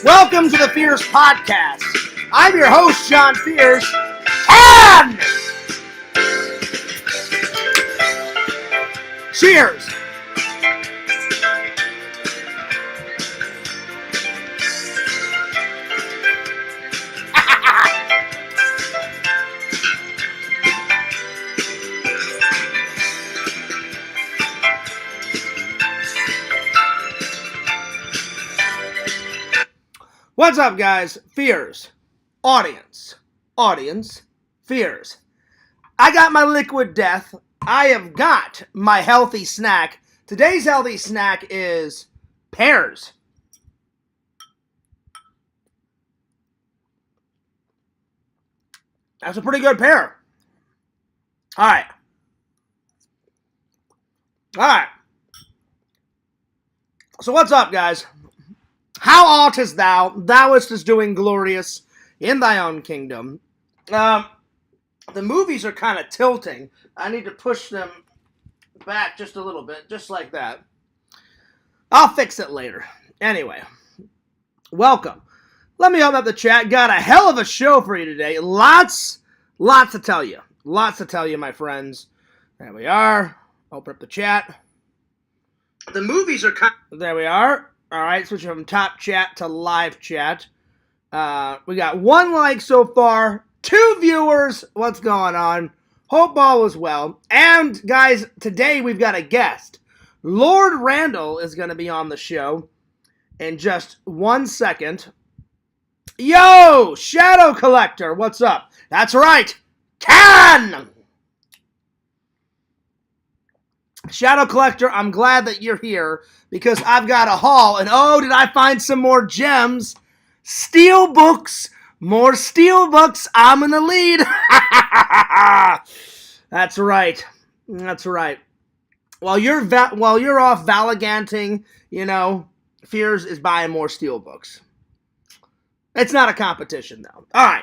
Welcome to the Fierce Podcast. I'm your host, John Fierce. And cheers. What's up, guys? Fears. Audience, fears. I got my liquid death. I have got my healthy snack. Today's healthy snack is pears. That's a pretty good pear. All right. So what's up, guys? How oughtest thou? Thou is doing glorious in thy own kingdom. The movies are kind of tilting. I need to push them back just a little bit, just like that. I'll fix it later. Anyway, welcome. Let me open up the chat. Got a hell of a show for you today. Lots to tell you. Lots to tell you, my friends. There we are. Open up the chat. The movies are kind of... There we are. All right, switching from top chat to live chat. We got 1 like so far, 2 viewers. What's going on? Hope all is well. And, guys, today we've got a guest. Lord Randall is going to be on the show in just 1 second. Yo, Shadow Collector, what's up? That's right, CAGAN! Shadow Collector, I'm glad that you're here because I've got a haul. And oh, did I find some more gems? Steel books. More steel books. I'm in the lead. That's right. While you're off Valiganting, Fears is buying more steel books. It's not a competition, though. All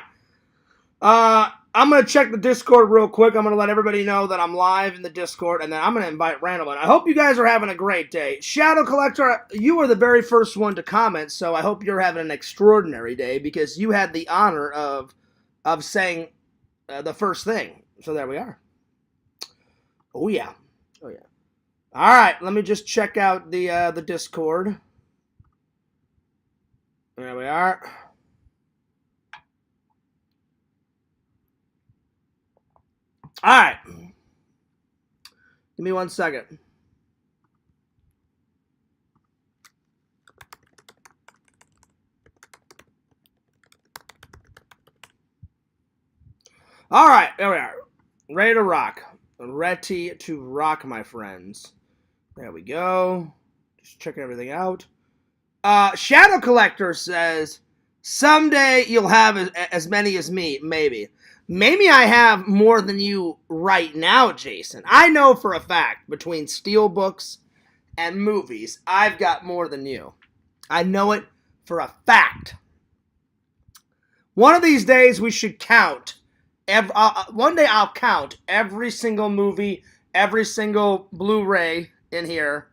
right. I'm going to check the Discord real quick. I'm going to let everybody know that I'm live in the Discord, and then I'm going to invite Randall in. I hope you guys are having a great day. Shadow Collector, you were the very first one to comment, so I hope you're having an extraordinary day because you had the honor of saying the first thing. So there we are. Oh, yeah. All right, let me just check out the Discord. There we are. All right. Give me 1 second. All right, there we are. Ready to rock. Ready to rock, my friends. There we go. Just checking everything out. Shadow Collector says, someday you'll have as many as me, maybe. Maybe I have more than you right now, Jason. I know for a fact, between steelbooks and movies, I've got more than you. I know it for a fact. One of these days, we should count. One day, I'll count every single movie, every single Blu-ray in here,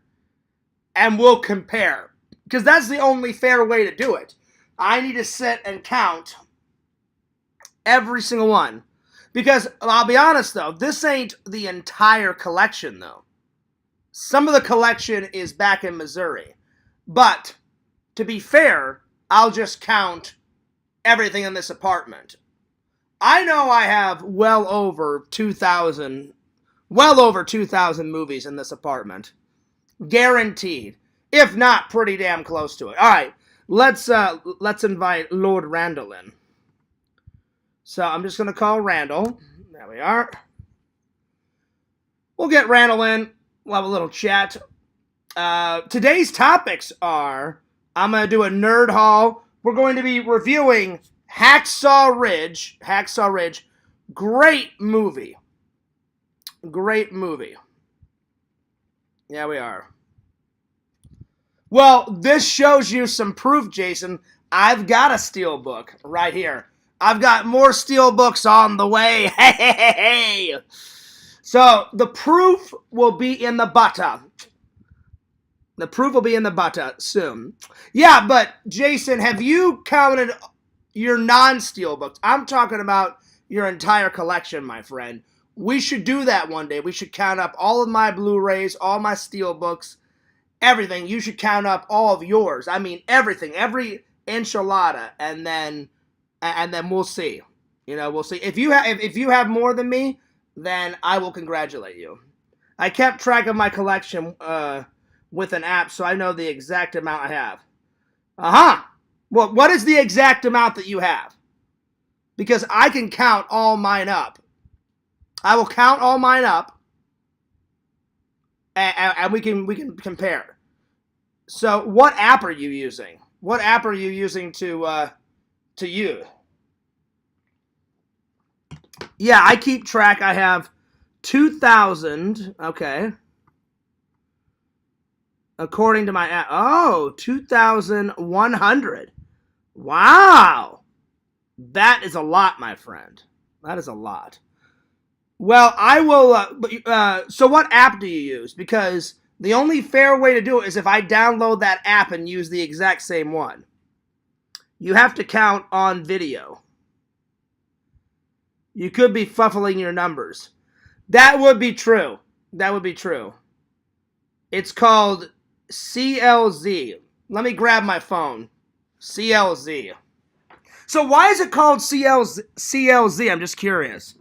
and we'll compare. Because that's the only fair way to do it. I need to sit and count every single one. Because, I'll be honest, though, this ain't the entire collection, though. Some of the collection is back in Missouri. But, to be fair, I'll just count everything in this apartment. I know I have well over 2,000 movies in this apartment. Guaranteed. If not, pretty damn close to it. All right, let's invite Lord Randall in. So I'm just going to call Randall. There we are. We'll get Randall in. We'll have a little chat. Today's topics are, I'm going to do a nerd haul. We're going to be reviewing Haacksaw Ridge. Great movie. Yeah, we are. Well, this shows you some proof, Jason. I've got a steel book right here. I've got more steel books on the way. Hey. So, the proof will be in the butter. The proof will be in the butt soon. Yeah, but Jason, have you counted your non-steel books? I'm talking about your entire collection, my friend. We should do that one day. We should count up all of my Blu-rays, all my steel books, everything. You should count up all of yours. I mean, everything, every enchilada, and then we'll see. You know, we'll see. If you have more than me, then I will congratulate you. I kept track of my collection with an app, so I know the exact amount I have. Well, what is the exact amount that you have? Because I can count all mine up. I will count all mine up, and we can compare. So, what app are you using? What app are you using to use? Yeah, I keep track. I have 2,000. Okay. According to my app. Oh, 2,100. Wow. That is a lot, my friend. That is a lot. Well, I will... so what app do you use? Because the only fair way to do it is if I download that app and use the exact same one. You have to count on video. You could be fuffling your numbers. That would be true. That would be true. It's called CLZ. Let me grab my phone. CLZ. So why is it called CLZ? I'm just curious.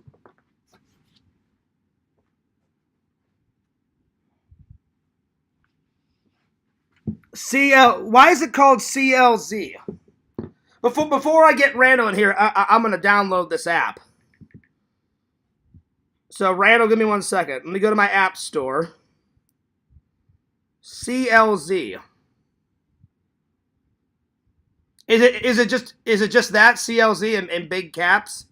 Why is it called CLZ? Before I get Randall in here, I'm going to download this app. So, Randall, give me 1 second. Let me go to my app store. CLZ. Is it just that CLZ in big caps?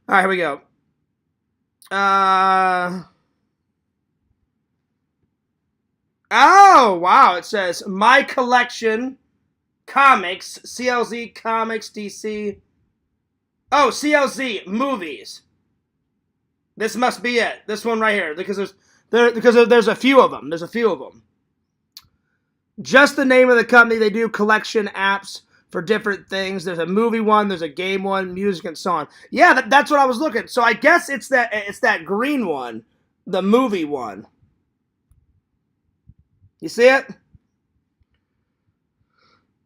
All right, here we go. Oh, wow. It says My Collection Comics, CLZ Comics, DC. Oh, CLZ Movies. This must be it. This one right here. Because there's a few of them. There's a few of them. Just the name of the company. They do collection apps for different things. There's a movie one, there's a game one, music, and so on. Yeah, that's what I was looking. So I guess it's that green one, the movie one. You see it?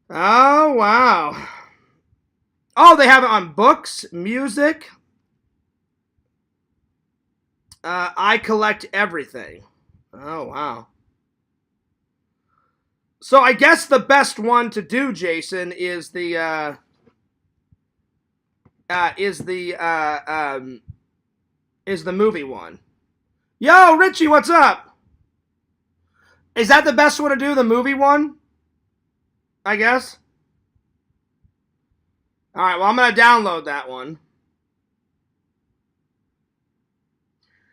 Oh, wow. Oh, they have it on books, music. I collect everything. Oh, wow. So I guess the best one to do, Jason, is the movie one. Yo, Richie, what's up? Is that the best one to do, the movie one? I guess. All right, well, I'm going to download that one.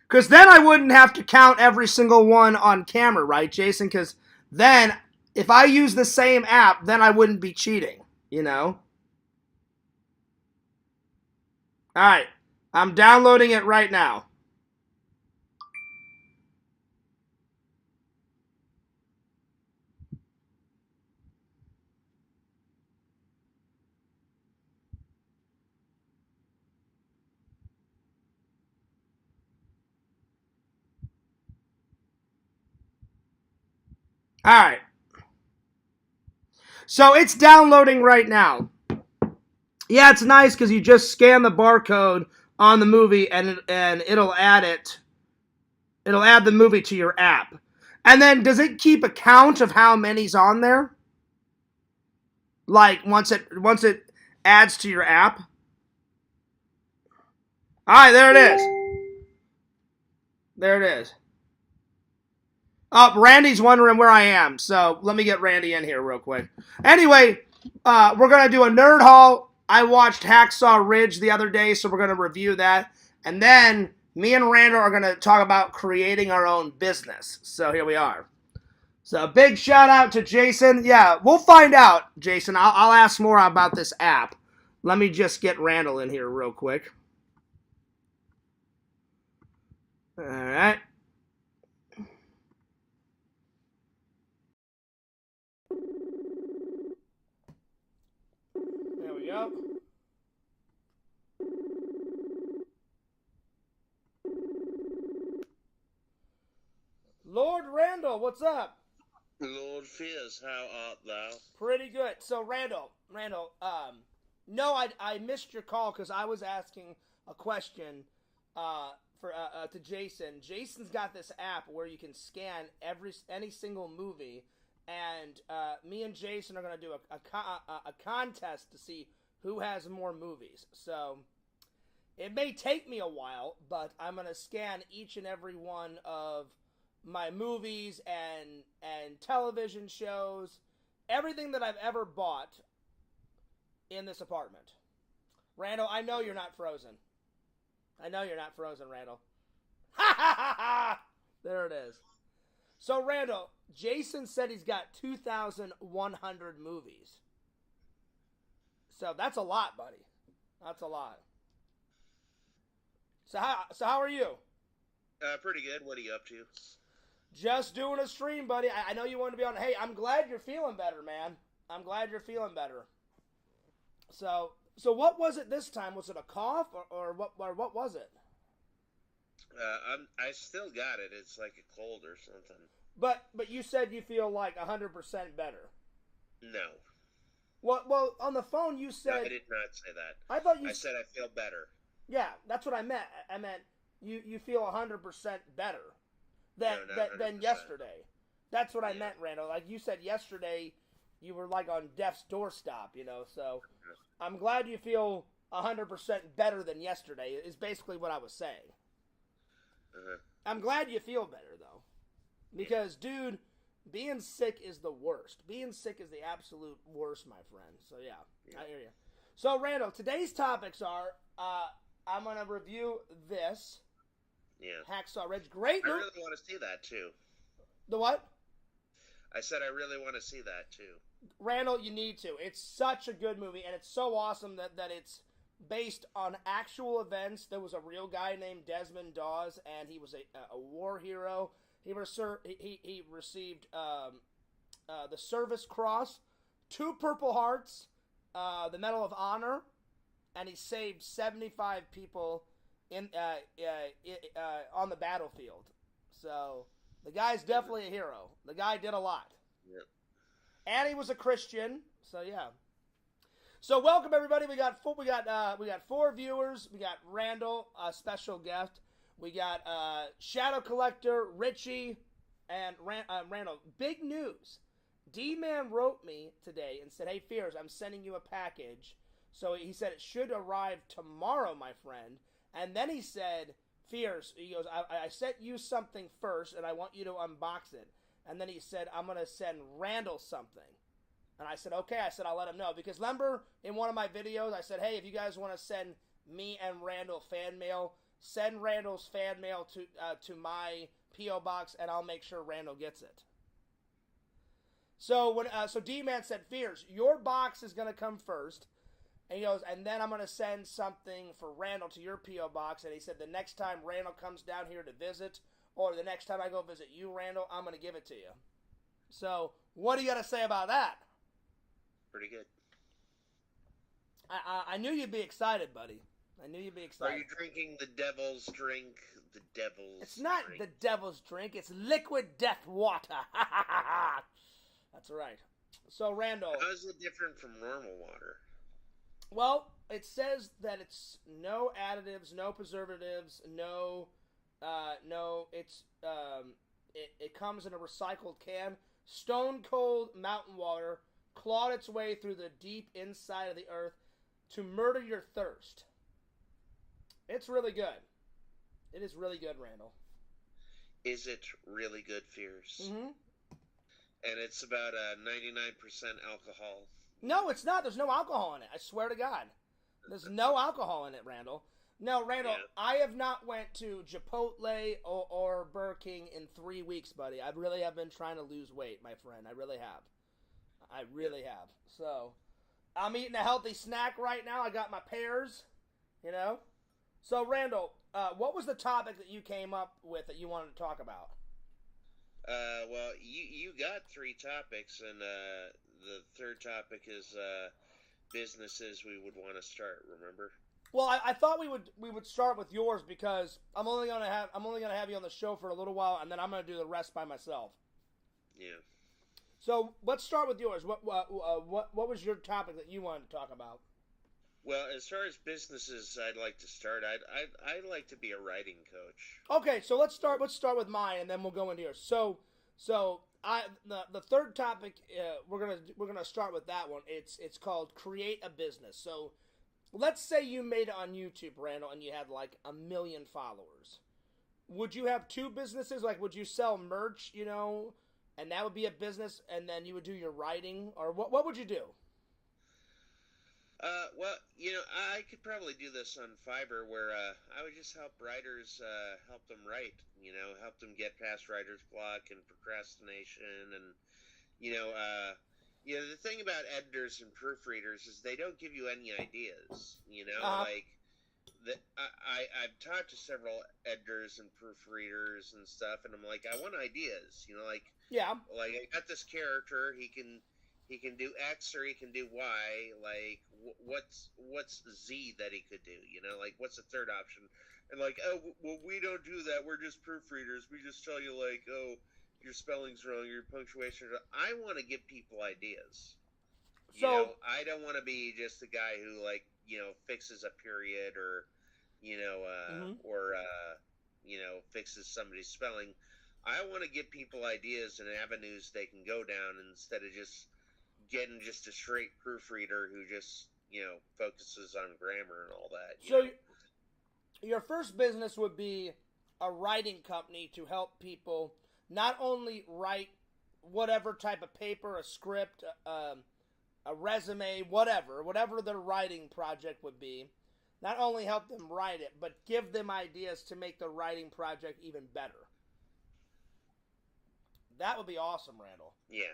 Because then I wouldn't have to count every single one on camera, right, Jason? Because then, if I use the same app, then I wouldn't be cheating, you know? All right, I'm downloading it right now. All right. So it's downloading right now. Yeah, it's nice because you just scan the barcode on the movie and it'll add it. It'll add the movie to your app. And then does it keep a count of how many's on there? Like once it adds to your app? All right, there it is. There it is. Oh, Randy's wondering where I am, so let me get Randy in here real quick. Anyway, we're going to do a nerd haul. I watched Haacksaw Ridge the other day, so we're going to review that. And then me and Randall are going to talk about creating our own business. So here we are. So a big shout out to Jason. Yeah, we'll find out, Jason. I'll ask more about this app. Let me just get Randall in here real quick. All right. There we go. Lord Randall, what's up? Lord Fierce, how art thou? Pretty good. So Randall, no, I missed your call because I was asking a question to Jason. Jason's got this app where you can scan any single movie, and me and Jason are going to do a contest to see who has more movies. So it may take me a while, but I'm going to scan each and every one of my movies and television shows, everything that I've ever bought in this apartment. Randall, I know you're not frozen. I know you're not frozen, Randall. Ha ha ha ha! There it is. So, Randall, Jason said he's got 2,100 movies. So that's a lot, buddy. That's a lot. So how are you? Pretty good. What are you up to? Just doing a stream, buddy. I know you wanted to be on. Hey, I'm glad you're feeling better, man. I'm glad you're feeling better. So what was it this time? Was it a cough or what was it? I still got it. It's like a cold or something. But you said you feel like 100% better. No. Well, on the phone you said. No, I did not say that. I said I feel better. Yeah, that's what I meant. I meant you feel 100% better than yesterday. That's what I meant, Randall. Like you said yesterday, you were like on death's doorstep, So I'm glad you feel 100% better than yesterday. Is basically what I was saying. I'm glad you feel better though, because dude, being sick is the worst. Being sick is the absolute worst, my friend. So yeah. I hear you. So Randall, today's topics are I'm gonna review this. Yeah. Haacksaw Ridge. Great movie. I really want to see that too. The what? I said I really want to see that too. Randall, you need to. It's such a good movie, and it's so awesome that it's based on actual events. There was a real guy named Desmond Dawes, and he was a war hero. He received the Service Cross, 2 Purple Hearts, the Medal of Honor, and he saved 75 people on the battlefield. So the guy's definitely a hero. The guy did a lot. Yep. And he was a Christian. So yeah. So welcome everybody. We got 4 viewers. We got Randall, a special guest. We got Shadow Collector, Richie, and Randall. Big news. D-Man wrote me today and said, "Hey Fears, I'm sending you a package." So he said it should arrive tomorrow, my friend. And then he said, "Fears," he goes, I sent you something first, and I want you to unbox it. And then he said, "I'm going to send Randall something." And I said, okay. I said, I'll let him know. Because remember, in one of my videos, I said, hey, if you guys want to send me and Randall fan mail, send Randall's fan mail to my P.O. box, and I'll make sure Randall gets it. So so D-Man said, Fears, your box is going to come first. And he goes, and then I'm going to send something for Randall to your P.O. box. And he said, the next time Randall comes down here to visit, or the next time I go visit you, Randall, I'm going to give it to you. So what do you got to say about that? Pretty good. I knew you'd be excited, buddy. I knew you'd be excited. Are you drinking the devil's drink? The devil's It's not drink. the devil's drink. It's liquid death water. That's right. So, Randall. How is it different from normal water? Well, it says that it's no additives, no preservatives, it comes in a recycled can. Stone cold mountain water clawed its way through the deep inside of the earth to murder your thirst. It's really good. It is really good, Randall. Is it really good, Fears? Mm-hmm. And it's about 99% alcohol. No, it's not. There's no alcohol in it. I swear to God. There's no alcohol in it, Randall. No, Randall, yeah. I have not went to Chipotle or Burger King in 3 weeks, buddy. I really have been trying to lose weight, my friend. I really have. I really have. So, I'm eating a healthy snack right now. I got my pears, you know. So, Randall, what was the topic that you came up with that you wanted to talk about? Well, you got 3 topics, and the third topic is businesses we would want to start. Remember? Well, I thought we would start with yours because I'm only gonna have you on the show for a little while, and then I'm gonna do the rest by myself. Yeah. So let's start with yours. What was your topic that you wanted to talk about? Well, as far as businesses, I'd like to start. I'd like to be a writing coach. Okay, so let's start with mine, and then we'll go into yours. So the third topic we're gonna start with that one. It's called create a business. So let's say you made it on YouTube, Randall, and you had like 1 million followers. Would you have 2 businesses? Like, would you sell merch, and that would be a business, and then you would do your writing, or what would you do? Well, I could probably do this on Fiverr, where I would just help writers, help them write, help them get past writer's block and procrastination, and the thing about editors and proofreaders is they don't give you any ideas, like I've talked to several editors and proofreaders and stuff, and I'm like, I want ideas, like I got this character, he can do X or he can do Y. Like, what's Z that he could do? Like, what's the third option? And like, oh, well, we don't do that. We're just proofreaders. We just tell you, like, oh, your spelling's wrong, your punctuation. I want to give people ideas. I don't want to be just the guy who, like, fixes a period or, fixes somebody's spelling. I want to give people ideas and avenues they can go down instead of just getting just a straight proofreader who just focuses on grammar and all that. So your first business would be a writing company to help people not only write whatever type of paper, a script, a resume, whatever their writing project would be, not only help them write it, but give them ideas to make the writing project even better. That would be awesome, Randall. Yeah.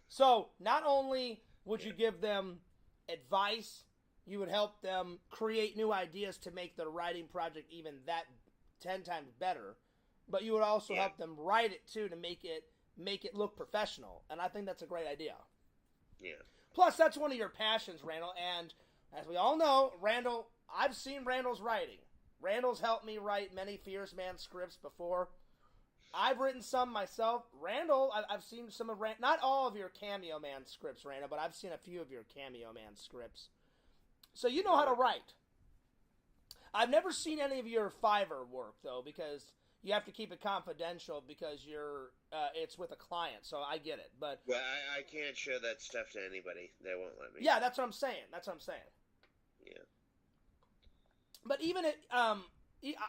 So, not only would you give them advice, you would help them create new ideas to make their writing project even that 10 times better, but you would also help them write it too to make it look professional. And I think that's a great idea. Yeah. Plus, that's one of your passions, Randall, and as we all know, I've seen Randall's writing. Randall's helped me write many Fierce Man scripts before. I've written some myself. Randall, I've seen some of not all of your Cameo Man scripts, Randall, but I've seen a few of your Cameo Man scripts. So you know how to write. I've never seen any of your Fiverr work, though, because you have to keep it confidential because it's with a client, so I get it. But well, I can't show that stuff to anybody. They won't let me. Yeah, that's what I'm saying. Yeah. But even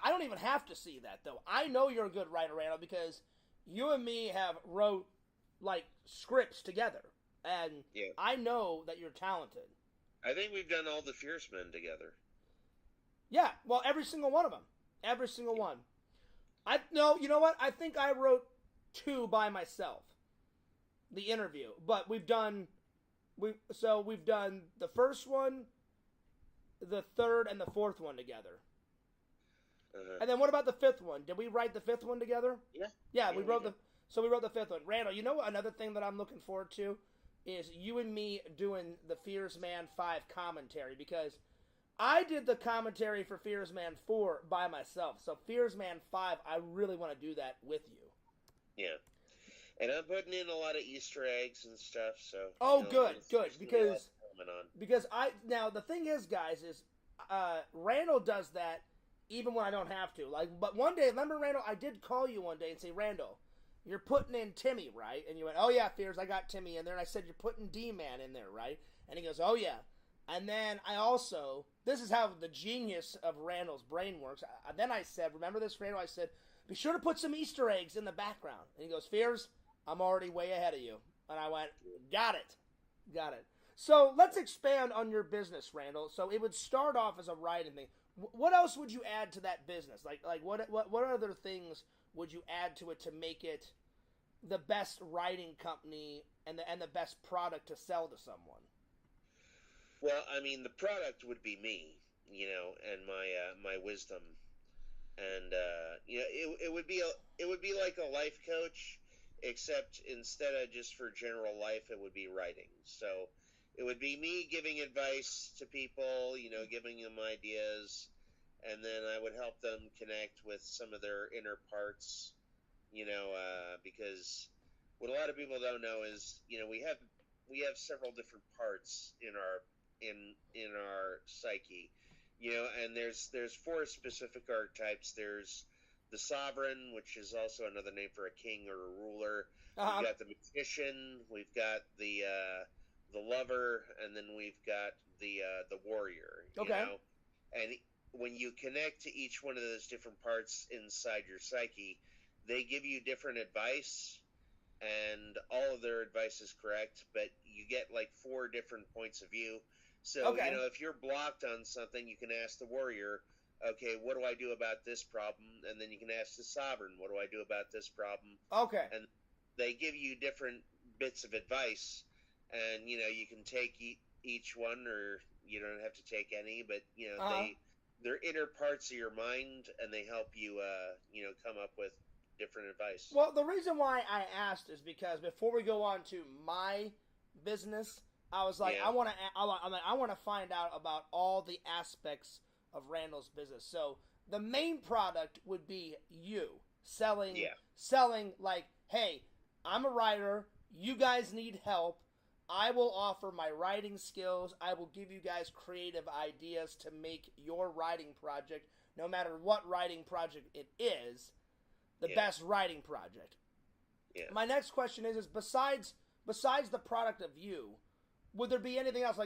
I don't even have to see that, though. I know you're a good writer, Randall, because you and me have wrote, like, scripts together. And I know that you're talented. I think we've done all the Fierce Men together. Yeah, well, every single one of them. Every single one. No, you know what? I think I wrote 2 by myself. The interview. But we've done the first one, the third, and the fourth one together. Uh-huh. And then what about the 5th one? Did we write the 5th one together? Yeah. Yeah, we wrote the 5th one. Randall, you know what? Another thing that I'm looking forward to is you and me doing the Fierce Man 5 commentary, because I did the commentary for Fierce Man 4 by myself. So Fierce Man 5, I really want to do that with you. Yeah. And I'm putting in a lot of Easter eggs and stuff, so... good. Because now the thing is, guys, is Randall does that even when I don't have to. But one day, remember, Randall, I did call you one day and say, Randall, you're putting in Timmy, right? And you went, oh yeah, Fears, I got Timmy in there. And I said, you're putting D-Man in there, right? And he goes, oh yeah. And then I also, this is how the genius of Randall's brain works. Then I said, remember this, Randall? I said, be sure to put some Easter eggs in the background. And he goes, Fears, I'm already way ahead of you. And I went, got it. So let's expand on your business, Randall. So it would start off as a writing thing. What else would you add to that business? Like what other things would you add to it to make it the best writing company and the best product to sell to someone? Well, I mean, the product would be me, and my wisdom. And it would be like a life coach, except instead of just for general life, it would be writing. So it would be me giving advice to people, giving them ideas, and then I would help them connect with some of their inner parts, because what a lot of people don't know is, we have several different parts in our psyche, and there's four specific archetypes. There's the sovereign, which is also another name for a king or a ruler. We've got the magician, we've got the lover, and then we've got the warrior. Okay. And when you connect to each one of those different parts inside your psyche, they give you different advice, and all of their advice is correct, but you get like four different points of view. So, if you're blocked on something, you can ask the warrior, okay, what do I do about this problem? And then you can ask the sovereign, what do I do about this problem? Okay. And they give you different bits of advice, and, you can take each one, or you don't have to take any, but, they're inner parts of your mind, and they help you, come up with different advice. Well, the reason why I asked is because before we go on to my business, I was like, I want to find out about all the aspects of Randall's business. So the main product would be you selling like, hey, I'm a writer. You guys need help. I will offer my writing skills. I will give you guys creative ideas to make your writing project, no matter what writing project it is, the best writing project. Yeah. My next question is besides the product of you, would there be anything else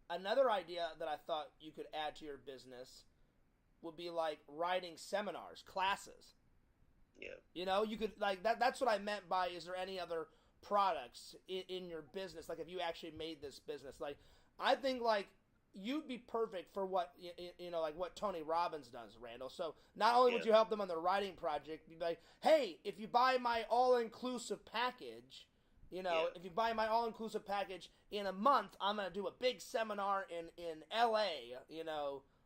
another idea that I thought you could add to your business would be like writing seminars, classes. Yeah. You could like that. That's what I meant by, is there any other products in your business? Like if you actually made this business, like I think like you'd be perfect for what like what Tony Robbins does, Randall. So not only would you help them on their writing project, be like, hey, if you buy my all-inclusive package, if you buy my all-inclusive package in a month, I'm gonna do a big seminar in L.A.,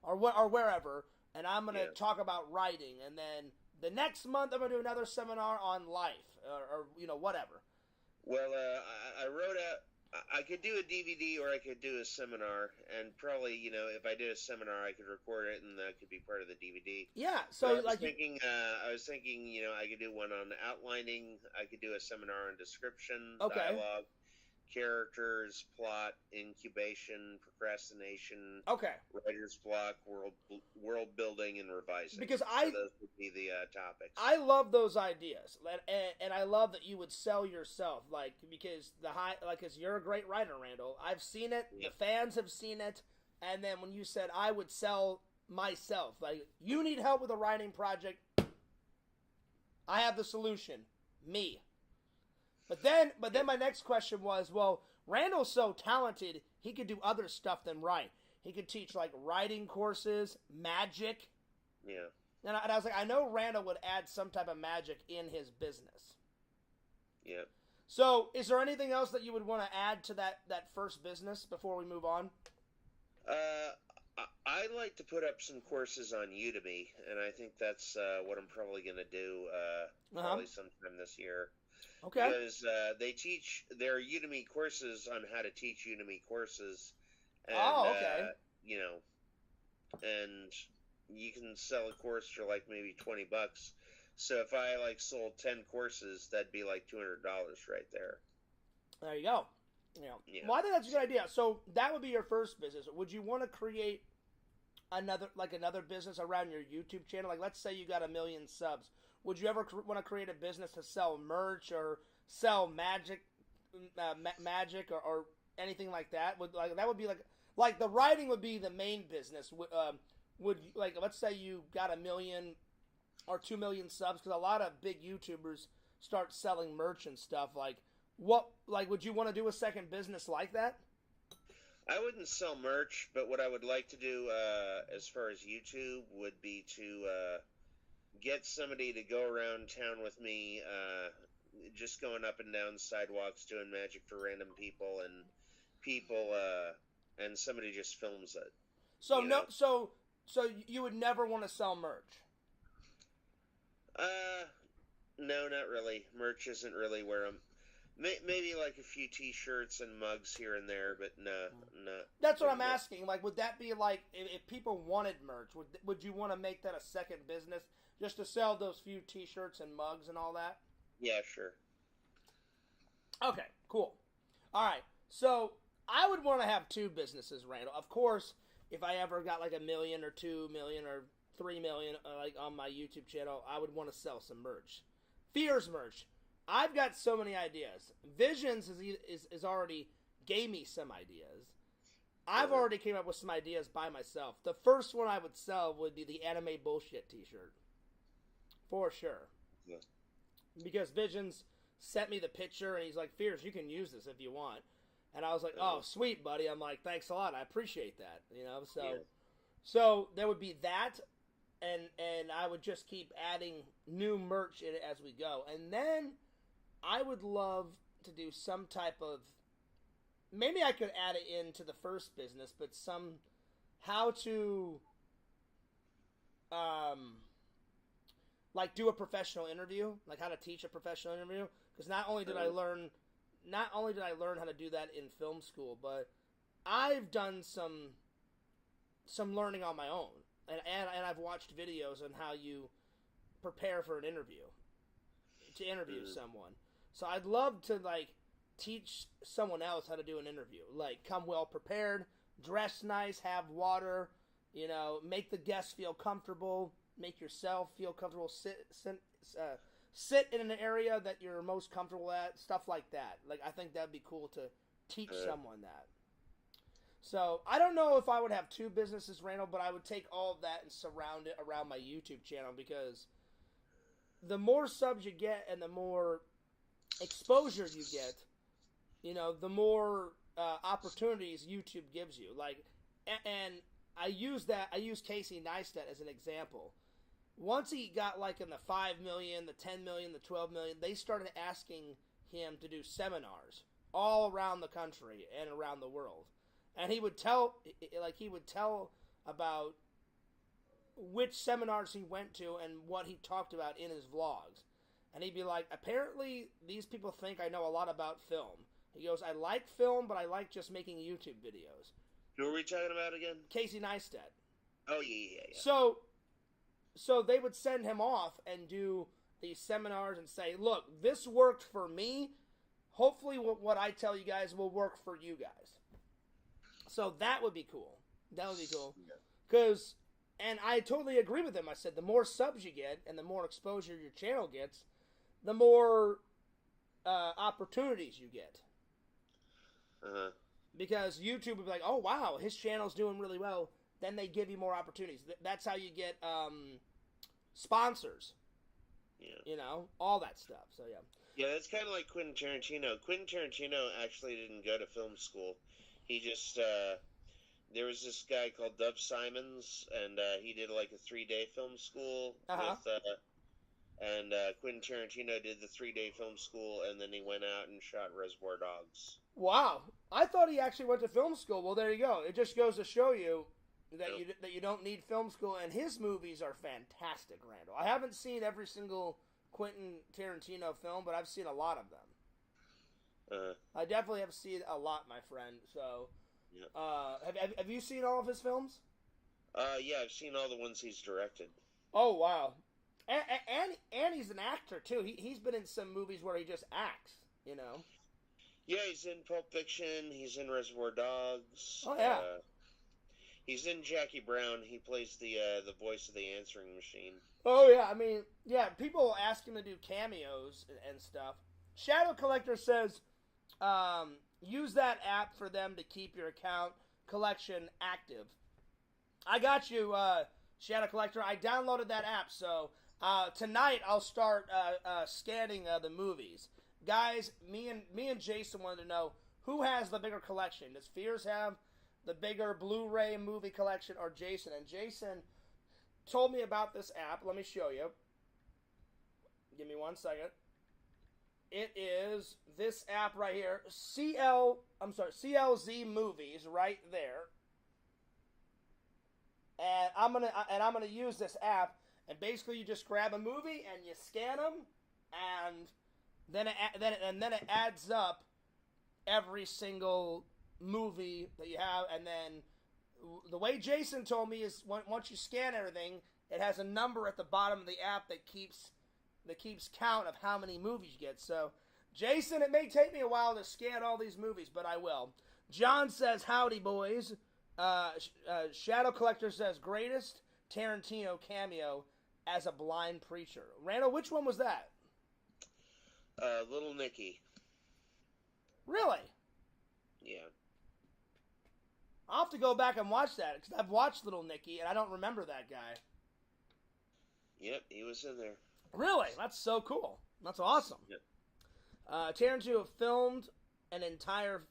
or wherever, and I'm gonna talk about writing, and then the next month I'm gonna do another seminar on life, or whatever. Well, I wrote out. I could do a DVD or I could do a seminar, and probably, if I did a seminar, I could record it, and that could be part of the DVD. Yeah. So I was thinking, I could do one on outlining. I could do a seminar on description, dialogue, characters, plot, incubation, procrastination, writer's block, world building, and revising. Because those would be the topics. I love those ideas, and I love that you would sell yourself, because because you're a great writer, Randall. I've seen it. The fans have seen it, and then when you said I would sell myself, like, you need help with a writing project, I have the solution, me. But then my next question was, well, Randall's so talented, he could do other stuff than write. He could teach, like, writing courses, magic. Yeah. And I was like, I know Randall would add some type of magic in his business. Yeah. So, is there anything else that you would want to add to that first business before we move on? I like to put up some courses on Udemy, and I think that's what I'm probably going to do probably sometime this year. Okay. Because they teach their Udemy courses on how to teach Udemy courses. And, and you can sell a course for like maybe $20. So if I like sold 10 courses, that'd be like $200 right there. There you go. Well, I think that's a good idea. So that would be your first business. Would you want to create another business around your YouTube channel? Like, let's say you got 1 million subs. Would you ever want to create a business to sell merch or sell magic or anything like that? That would be like the writing would be the main business. Would let's say you got 1 million or 2 million subs, because a lot of big YouTubers start selling merch and stuff. Would you want to do a second business like that? I wouldn't sell merch, but what I would like to do as far as YouTube would be to get somebody to go around town with me, just going up and down sidewalks doing magic for random people, and somebody just films it. So So you would never want to sell merch? No, not really. Merch isn't really where I'm. Maybe like a few T-shirts and mugs here and there, but no. That's what I'm asking. Like, would that be like if people wanted merch? Would you want to make that a second business just to sell those few T-shirts and mugs and all that? Yeah, sure. Okay, cool. All right, so I would want to have two businesses, Randall. Of course, if I ever got like 1 million or 2 million or 3 million like on my YouTube channel, I would want to sell some merch. Fears merch. I've got so many ideas. Visions is already gave me some ideas. I've already came up with some ideas by myself. The first one I would sell would be the anime bullshit T-shirt, for sure. Yeah. Because Visions sent me the picture and he's like, "Fears, you can use this if you want." And I was like, "Oh, sweet, buddy." I'm like, "Thanks a lot. I appreciate that." You know, so there would be that. And I would just keep adding new merch in it as we go. And then I would love to do some type of... Maybe I could add it into the first business, but how to... like do a professional interview. Like how to teach a professional interview. Because not only did I learn how to do that in film school, but I've done some learning on my own. And I've watched videos on how you prepare for an interview, to interview someone. So I'd love to, like, teach someone else how to do an interview. Like, come well prepared, dress nice, have water, you know, make the guests feel comfortable, make yourself feel comfortable, sit in an area that you're most comfortable at, stuff like that. Like, I think that'd be cool to teach someone that. So, I don't know if I would have two businesses, Randall, but I would take all of that and surround it around my YouTube channel, because the more subs you get and the more exposure you get, you know, the more opportunities YouTube gives you. Like, and I use Casey Neistat as an example. Once he got like in the 5 million, the 10 million, the 12 million, they started asking him to do seminars all around the country and around the world. And he would tell about which seminars he went to and what he talked about in his vlogs. And he'd be like, apparently these people think I know a lot about film. He goes, I like film, but I like just making YouTube videos. Who are we talking about again? Casey Neistat. Oh, yeah. So they would send him off and do these seminars and say, look, this worked for me. Hopefully what I tell you guys will work for you guys. So that would be cool. Because, and I totally agree with him. I said the more subs you get and the more exposure your channel gets, the more opportunities you get. Uh-huh. Because YouTube would be like, oh, wow, his channel's doing really well. Then they give you more opportunities. That's how you get sponsors. Yeah. You know, all that stuff. So, yeah. Yeah, that's kind of like Quentin Tarantino. Quentin Tarantino actually didn't go to film school. He just, there was this guy called Dove Simons, and he did like a 3-day film school. And Quentin Tarantino did the 3-day film school, and then he went out and shot Reservoir Dogs. Wow. I thought he actually went to film school. Well, there you go. It just goes to show you that you don't need film school, and his movies are fantastic, Randall. I haven't seen every single Quentin Tarantino film, but I've seen a lot of them. I definitely have seen a lot, my friend. So, have you seen all of his films? Yeah, I've seen all the ones he's directed. Oh, wow. And he's an actor, too. He's been in some movies where he just acts, you know? Yeah, he's in Pulp Fiction. He's in Reservoir Dogs. Oh, yeah. He's in Jackie Brown. He plays the voice of the answering machine. Oh, yeah. I mean, yeah, people ask him to do cameos and stuff. Shadow Collector says, use that app for them to keep your account collection active. I got you, Shadow Collector. I downloaded that app, so tonight I'll start scanning the movies. Guys, me and Jason wanted to know who has the bigger collection. Does Fears have the bigger Blu-ray movie collection, or Jason? And Jason told me about this app. Let me show you. Give me 1 second. It is this app right here. CLZ Movies right there. and I'm gonna use this app. And basically, you just grab a movie and you scan them, and then it adds up every single movie that you have. And then the way Jason told me is once you scan everything, it has a number at the bottom of the app that keeps count of how many movies you get. So, Jason, it may take me a while to scan all these movies, but I will. John says, "Howdy, boys." Shadow Collector says, "Greatest Tarantino cameo as a blind preacher." Randall, which one was that? Little Nicky. Really? Yeah. I'll have to go back and watch that, because I've watched Little Nicky, and I don't remember that guy. Yep, he was in there. Really? That's so cool. That's awesome. Yep. Tarantino filmed an entire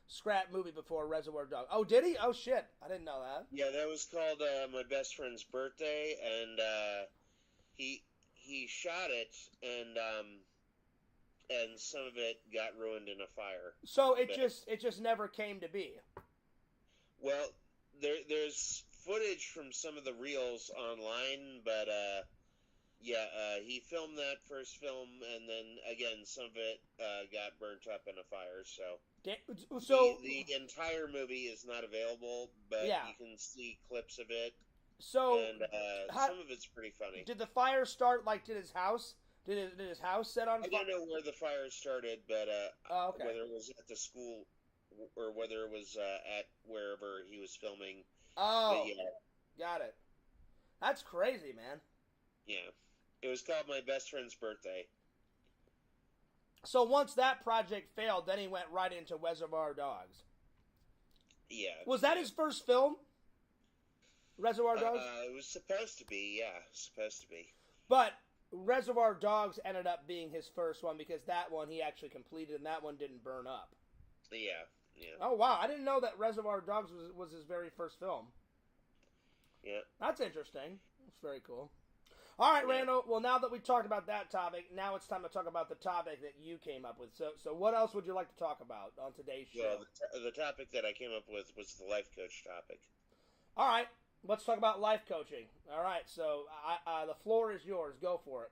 scrap movie before Reservoir Dogs. Oh, did he? Oh, shit. I didn't know that. Yeah, that was called My Best Friend's Birthday, and he shot it, and some of it got ruined in a fire. So it just never came to be. Well, there's footage from some of the reels online, but he filmed that first film, and then again some of it got burnt up in a fire. So the entire movie is not available, but you can see clips of it. So and some of it's pretty funny. Did the fire start did his house? Did his house set on fire? I don't know where the fire started, but whether it was at the school or whether it was at wherever he was filming. Oh, got it. That's crazy, man. Yeah. It was called My Best Friend's Birthday. So once that project failed, then he went right into Reservoir Dogs. Yeah. Was that his first film? Reservoir Dogs? It was supposed to be, yeah. Supposed to be. But Reservoir Dogs ended up being his first one, because that one he actually completed, and that one didn't burn up. Yeah, yeah. Oh, wow. I didn't know that Reservoir Dogs was his very first film. Yeah. That's interesting. That's very cool. All right, Randall. Well, now that we talked about that topic, now it's time to talk about the topic that you came up with. So what else would you like to talk about on today's show? Well, the topic that I came up with was the life coach topic. All right. Let's talk about life coaching. All right. So the floor is yours. Go for it.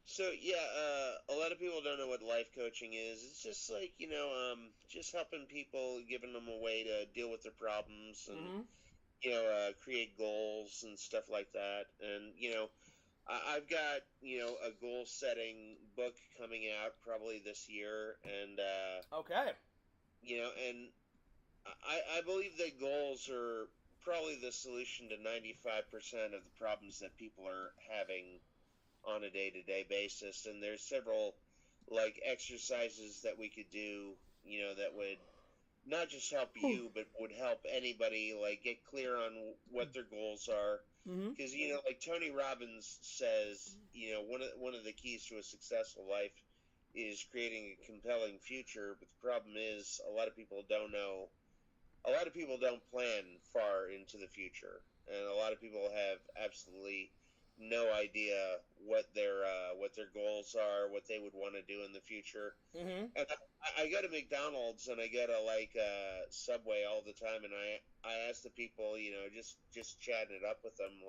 So, a lot of people don't know what life coaching is. It's just just helping people, giving them a way to deal with their problems and, create goals and stuff like that. And, I've got, a goal-setting book coming out probably this year. And, okay. And I believe that goals are probably the solution to 95% of the problems that people are having on a day-to-day basis. And there's several exercises that we could do, that would not just help you, but would help anybody get clear on what their goals are. Because Tony Robbins says, one of the keys to a successful life is creating a compelling future. But the problem is, a lot of people don't know. A lot of people don't plan far into the future, and a lot of people have absolutely no idea what their goals are, what they would want to do in the future. And I go to McDonald's and I go to Subway all the time, and I ask the people, just chatting it up with them,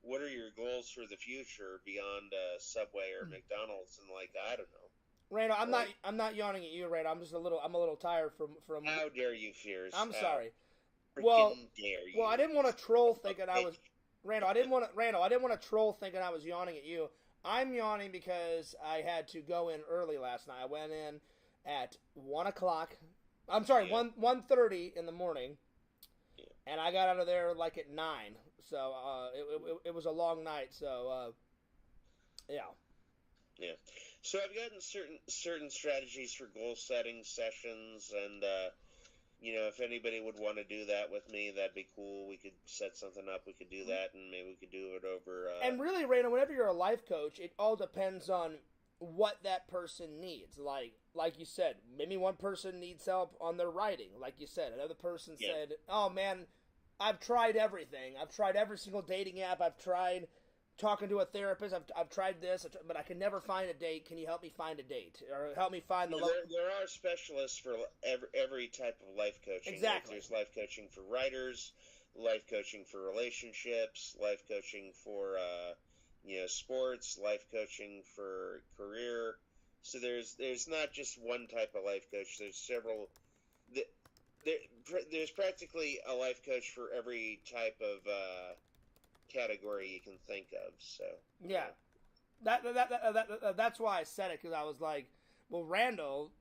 what are your goals for the future beyond Subway or McDonald's? And I don't know. Randall, I'm not yawning at you, Randall. I'm a little tired from. How dare you, Fears? I'm sorry. Dare you? Well, I didn't want to troll thinking I was. Randall, I didn't want to troll thinking I was yawning at you. I'm yawning because I had to go in early last night. I went in at 1 o'clock. I'm sorry, 1:30 in the morning, and I got out of there at 9. So it was a long night. So yeah. Yeah. So I've gotten certain strategies for goal setting sessions, and if anybody would want to do that with me, that'd be cool. We could set something up. We could do that, and maybe we could do it over. And really, Randall, whenever you're a life coach, it all depends on what that person needs. Like you said, maybe one person needs help on their writing. Like you said, another person said, "Oh man, I've tried everything. I've tried every single dating app. I've tried talking to a therapist. I've tried this, but I can never find a date. Can you help me find a date, or help me find the? There are specialists for every type of life coaching. Exactly. Like there's life coaching for writers, life coaching for relationships, life coaching for sports, life coaching for career. So there's not just one type of life coach. There's several. There's practically a life coach for every type of category you can think of. So yeah, that's why I said it, because I was like, well, Randall,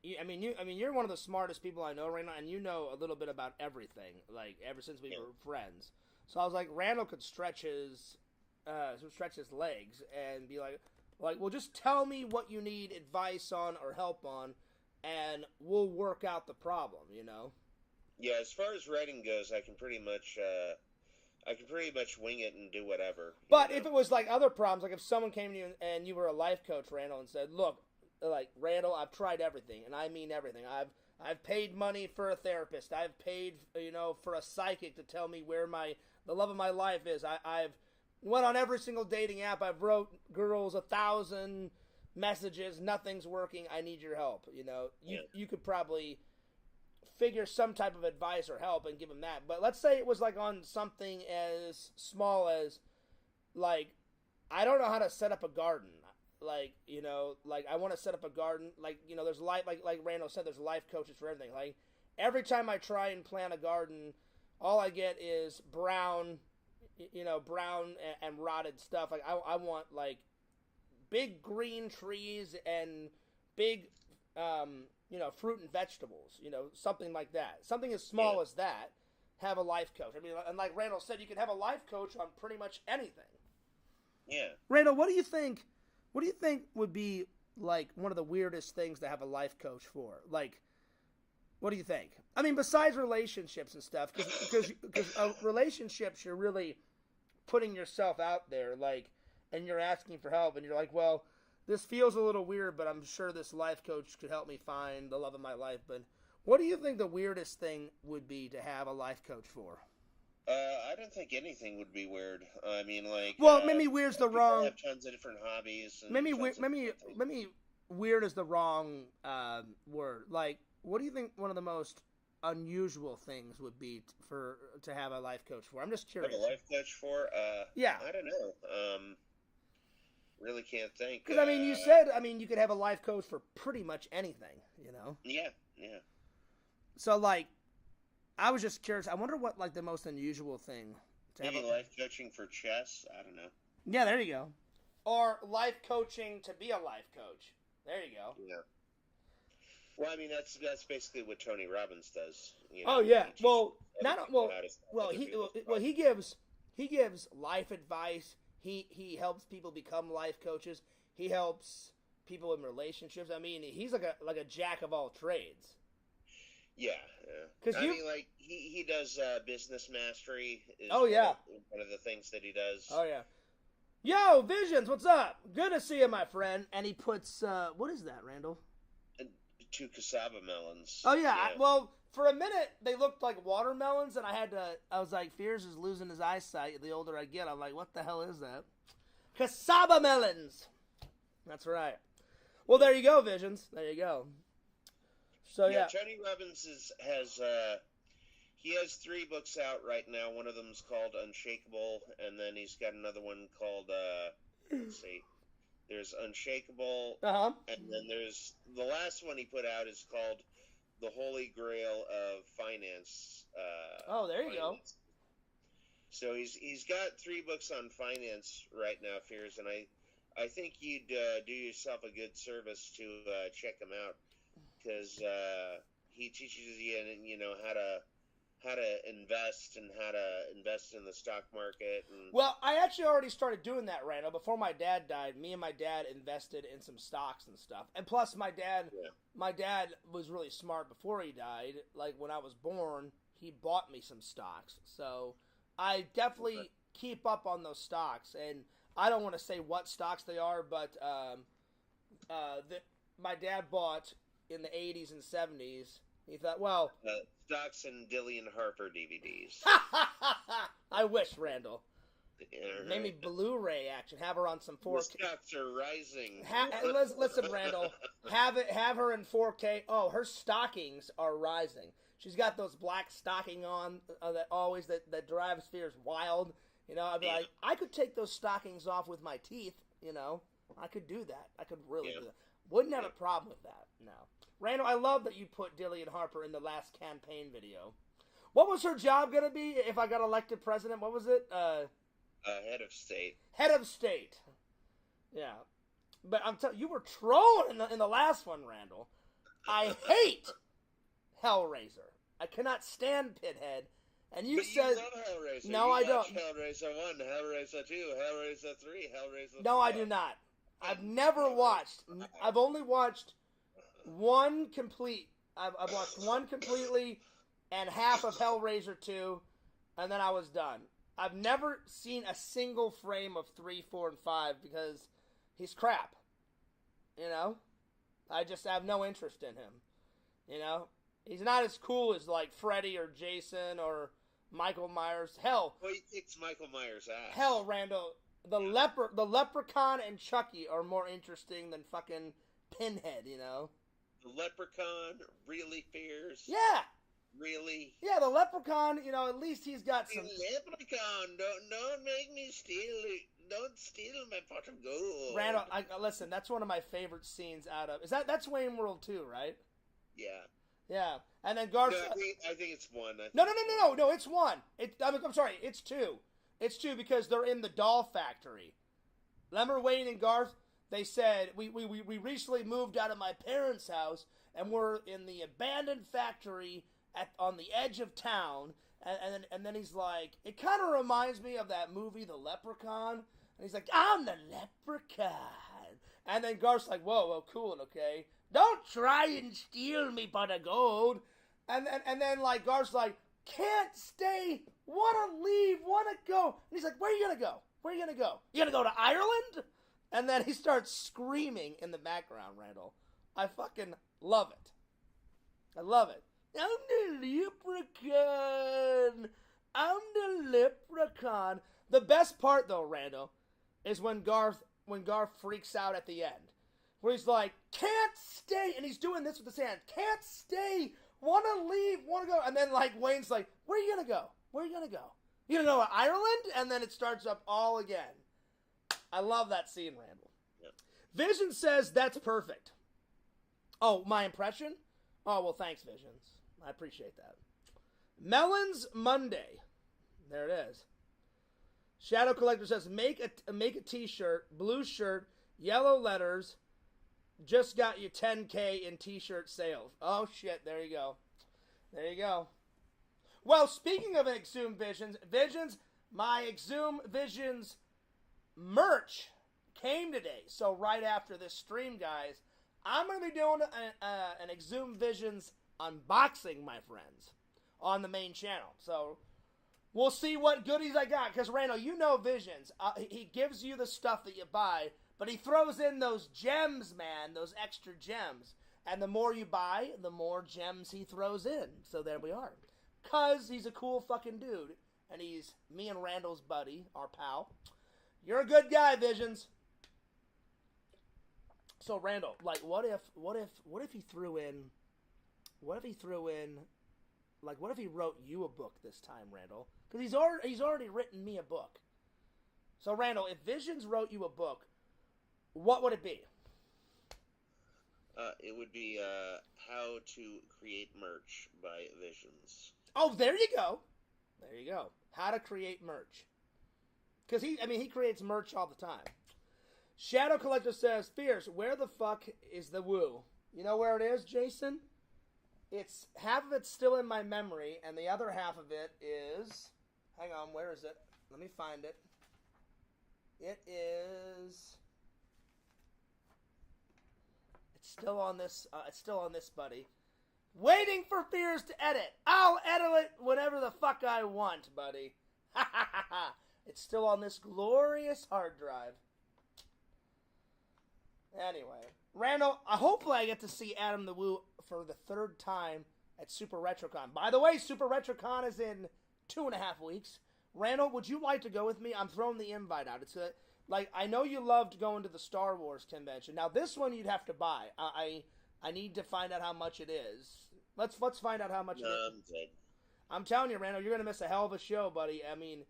you're one of the smartest people I know right now, and you know a little bit about everything, like ever since we were friends. So I was like, Randall could stretch his legs and be like, well, just tell me what you need advice on or help on, and we'll work out the problem. Yeah, as far as writing goes, I can pretty much wing it and do whatever. But if it was like other problems, like if someone came to you and you were a life coach, Randall, and said, "Look, like Randall, I've tried everything, and I mean everything. I've paid money for a therapist. I've paid for a psychic to tell me where the love of my life is. I've went on every single dating app. I've wrote girls 1,000 messages. Nothing's working. I need your help." You could probably figure some type of advice or help and give him that. But let's say it was like on something as small as, like, I don't know how to set up a garden. Like, like I want to set up a garden. Like, there's like Randall said, there's life coaches for everything. Like, every time I try and plant a garden, all I get is brown and rotted stuff. Like, I want like big green trees and big, fruit and vegetables, something like that. Something as small as that, have a life coach. I mean, and like Randall said, you can have a life coach on pretty much anything. Yeah. Randall, what do you think would be like one of the weirdest things to have a life coach for? Like, what do you think? I mean, besides relationships and stuff, because relationships, you're really putting yourself out there, like, and you're asking for help, and you're like, well, this feels a little weird, but I'm sure this life coach could help me find the love of my life. But what do you think the weirdest thing would be to have a life coach for? I don't think anything would be weird. I mean, like, well, maybe weird's the wrong. Have tons of different hobbies. And maybe weird is the wrong word. Like, what do you think one of the most unusual things would be to have a life coach for? I'm just curious. Have a life coach for? Yeah. I don't know. Really can't think. Because you said you could have a life coach for pretty much anything. Yeah. So like, I was just curious. I wonder what like the most unusual thing to maybe have life coaching for chess. I don't know. Yeah, there you go. Or life coaching to be a life coach. There you go. Yeah. Well, I mean that's basically what Tony Robbins does. Oh yeah. He gives life advice. He helps people become life coaches. He helps people in relationships. I mean, he's like a jack of all trades. Yeah. Because he does business mastery. One of the things that he does. Oh yeah. Yo, Visions, what's up? Good to see you, my friend. And he puts what is that, Randall? 2 cassava melons. Oh yeah. Well, for a minute they looked like watermelons, and I was like, Fears is losing his eyesight the older I get. I'm like, what the hell is that? Cassava melons. That's right. Well, there you go, Visions. There you go. So yeah. Tony Robbins he has 3 books out right now. One of them's called Unshakable, and then he's got another one called let's see. There's Unshakable, and then there's the last one he put out is called The Holy Grail of Finance. There you go. So he's got 3 books on finance right now, Fears, and I think you'd do yourself a good service to check him out, because he teaches you how to invest and how to invest in the stock market. Well, I actually already started doing that, Randall. Before my dad died, me and my dad invested in some stocks and stuff. And plus, my dad was really smart before he died. Like, when I was born, he bought me some stocks. So I definitely keep up on those stocks. And I don't want to say what stocks they are, but my dad bought in the 80s and 70s. He thought, well... stocks and Dillian Harper DVDs. I wish, Randall. Maybe Blu-ray action. Have her on some 4K. The stocks are rising. Listen, Randall. Have her in 4K. Oh, her stockings are rising. She's got those black stocking on that drives Fears wild. You know, I'd be like, I could take those stockings off with my teeth. You know, I could do that. I could really do that. Wouldn't have a problem with that. No, Randall, I love that you put Dillian Harper in the last campaign video. What was her job gonna be if I got elected president? What was it? Head of state. Head of state. Yeah, but I'm telling you, were trolling in the last one, Randall. I hate Hellraiser. I cannot stand Pithead. And you said, you love Hellraiser. No, I don't. Hellraiser 1, Hellraiser 2, Hellraiser 3, Hellraiser 4. No, I do not. I've never watched. I've only watched one complete. I've watched one completely and half of Hellraiser 2, and then I was done. I've never seen a single frame of 3, 4, and 5 because he's crap. You know? I just have no interest in him. You know? He's not as cool as, like, Freddy or Jason or Michael Myers. Hell. Well, he kicks Michael Myers' ass. Hell, Randall. The Leprechaun and Chucky are more interesting than fucking Pinhead, you know? The Leprechaun really fears. Yeah! Really? Yeah, the Leprechaun, you know, at least he's got some... The Leprechaun, don't make me steal it. Don't steal my pot of gold. Randall, listen, that's one of my favorite scenes out of... That's Wayne World 2, right? Yeah. Yeah. And then Garth... No, I think it's 1. No, it's 1. I'm sorry, it's 2. It's 2 because they're in the doll factory. Remember Wayne and Garth? They said, we recently moved out of my parents' house, and we're in the abandoned factory on the edge of town. And then he's like, it kind of reminds me of that movie, The Leprechaun. And he's like, I'm the Leprechaun. And then Garth's like, whoa, cool, okay. Don't try and steal me pot of gold. And then like Garth's like, can't stay, want to leave, want to go. And he's like, where are you going to go? Where are you going to go? You going to go to Ireland? And then he starts screaming in the background, Randall. I fucking love it. I love it. I'm the Leprechaun. I'm the Leprechaun. The best part, though, Randall, is when Garth freaks out at the end. Where he's like, can't stay. And he's doing this with his hand. Can't stay. Want to leave. Want to go. And then, like, Wayne's like, where are you going to go? Where are you going to go? You going to go to Ireland? And then it starts up all again. I love that scene, Randall. Yep. Vision says that's perfect. Oh, my impression? Oh, well, thanks, Visions. I appreciate that. Melons Monday. There it is. Shadow Collector says, make a t-shirt, blue shirt, yellow letters. Just got you 10K in t-shirt sales. Oh, shit. There you go. There you go. Well, speaking of Exhumed Visions, my Exhumed Visions merch came today. So right after this stream, guys, I'm going to be doing an Exhumed Visions unboxing, my friends, on the main channel. So we'll see what goodies I got. Because, Randall, you know Visions. He gives you the stuff that you buy, but he throws in those gems, man, those extra gems. And the more you buy, the more gems he throws in. So there we are. Because he's a cool fucking dude. And he's me and Randall's buddy, our pal. You're a good guy, Visions. So Randall, like, what if he threw in, like, what if he wrote you a book this time, Randall? Because he's already written me a book. So Randall, if Visions wrote you a book, what would it be? It would be How to Create Merch by Visions. Oh, there you go. There you go. How to create merch. Because he creates merch all the time. Shadow Collector says, Fierce, where the fuck is the woo? You know where it is, Jason? It's half of it's still in my memory, and the other half of it is... Hang on, where is it? Let me find it. It is... It's still on this, buddy. Waiting for Fierce to edit. I'll edit it whenever the fuck I want, buddy. Ha ha ha ha. It's still on this glorious hard drive. Anyway, Randall, hopefully I get to see Adam the Woo for the 3rd time at Super RetroCon. By the way, Super RetroCon is in 2.5 weeks. Randall, would you like to go with me? I'm throwing the invite out. It's like, I know you loved going to the Star Wars convention. Now this one you'd have to buy. I need to find out how much it is. Let's find out how much it is. I'm good. I'm telling you, Randall, you're gonna miss a hell of a show, buddy. I mean,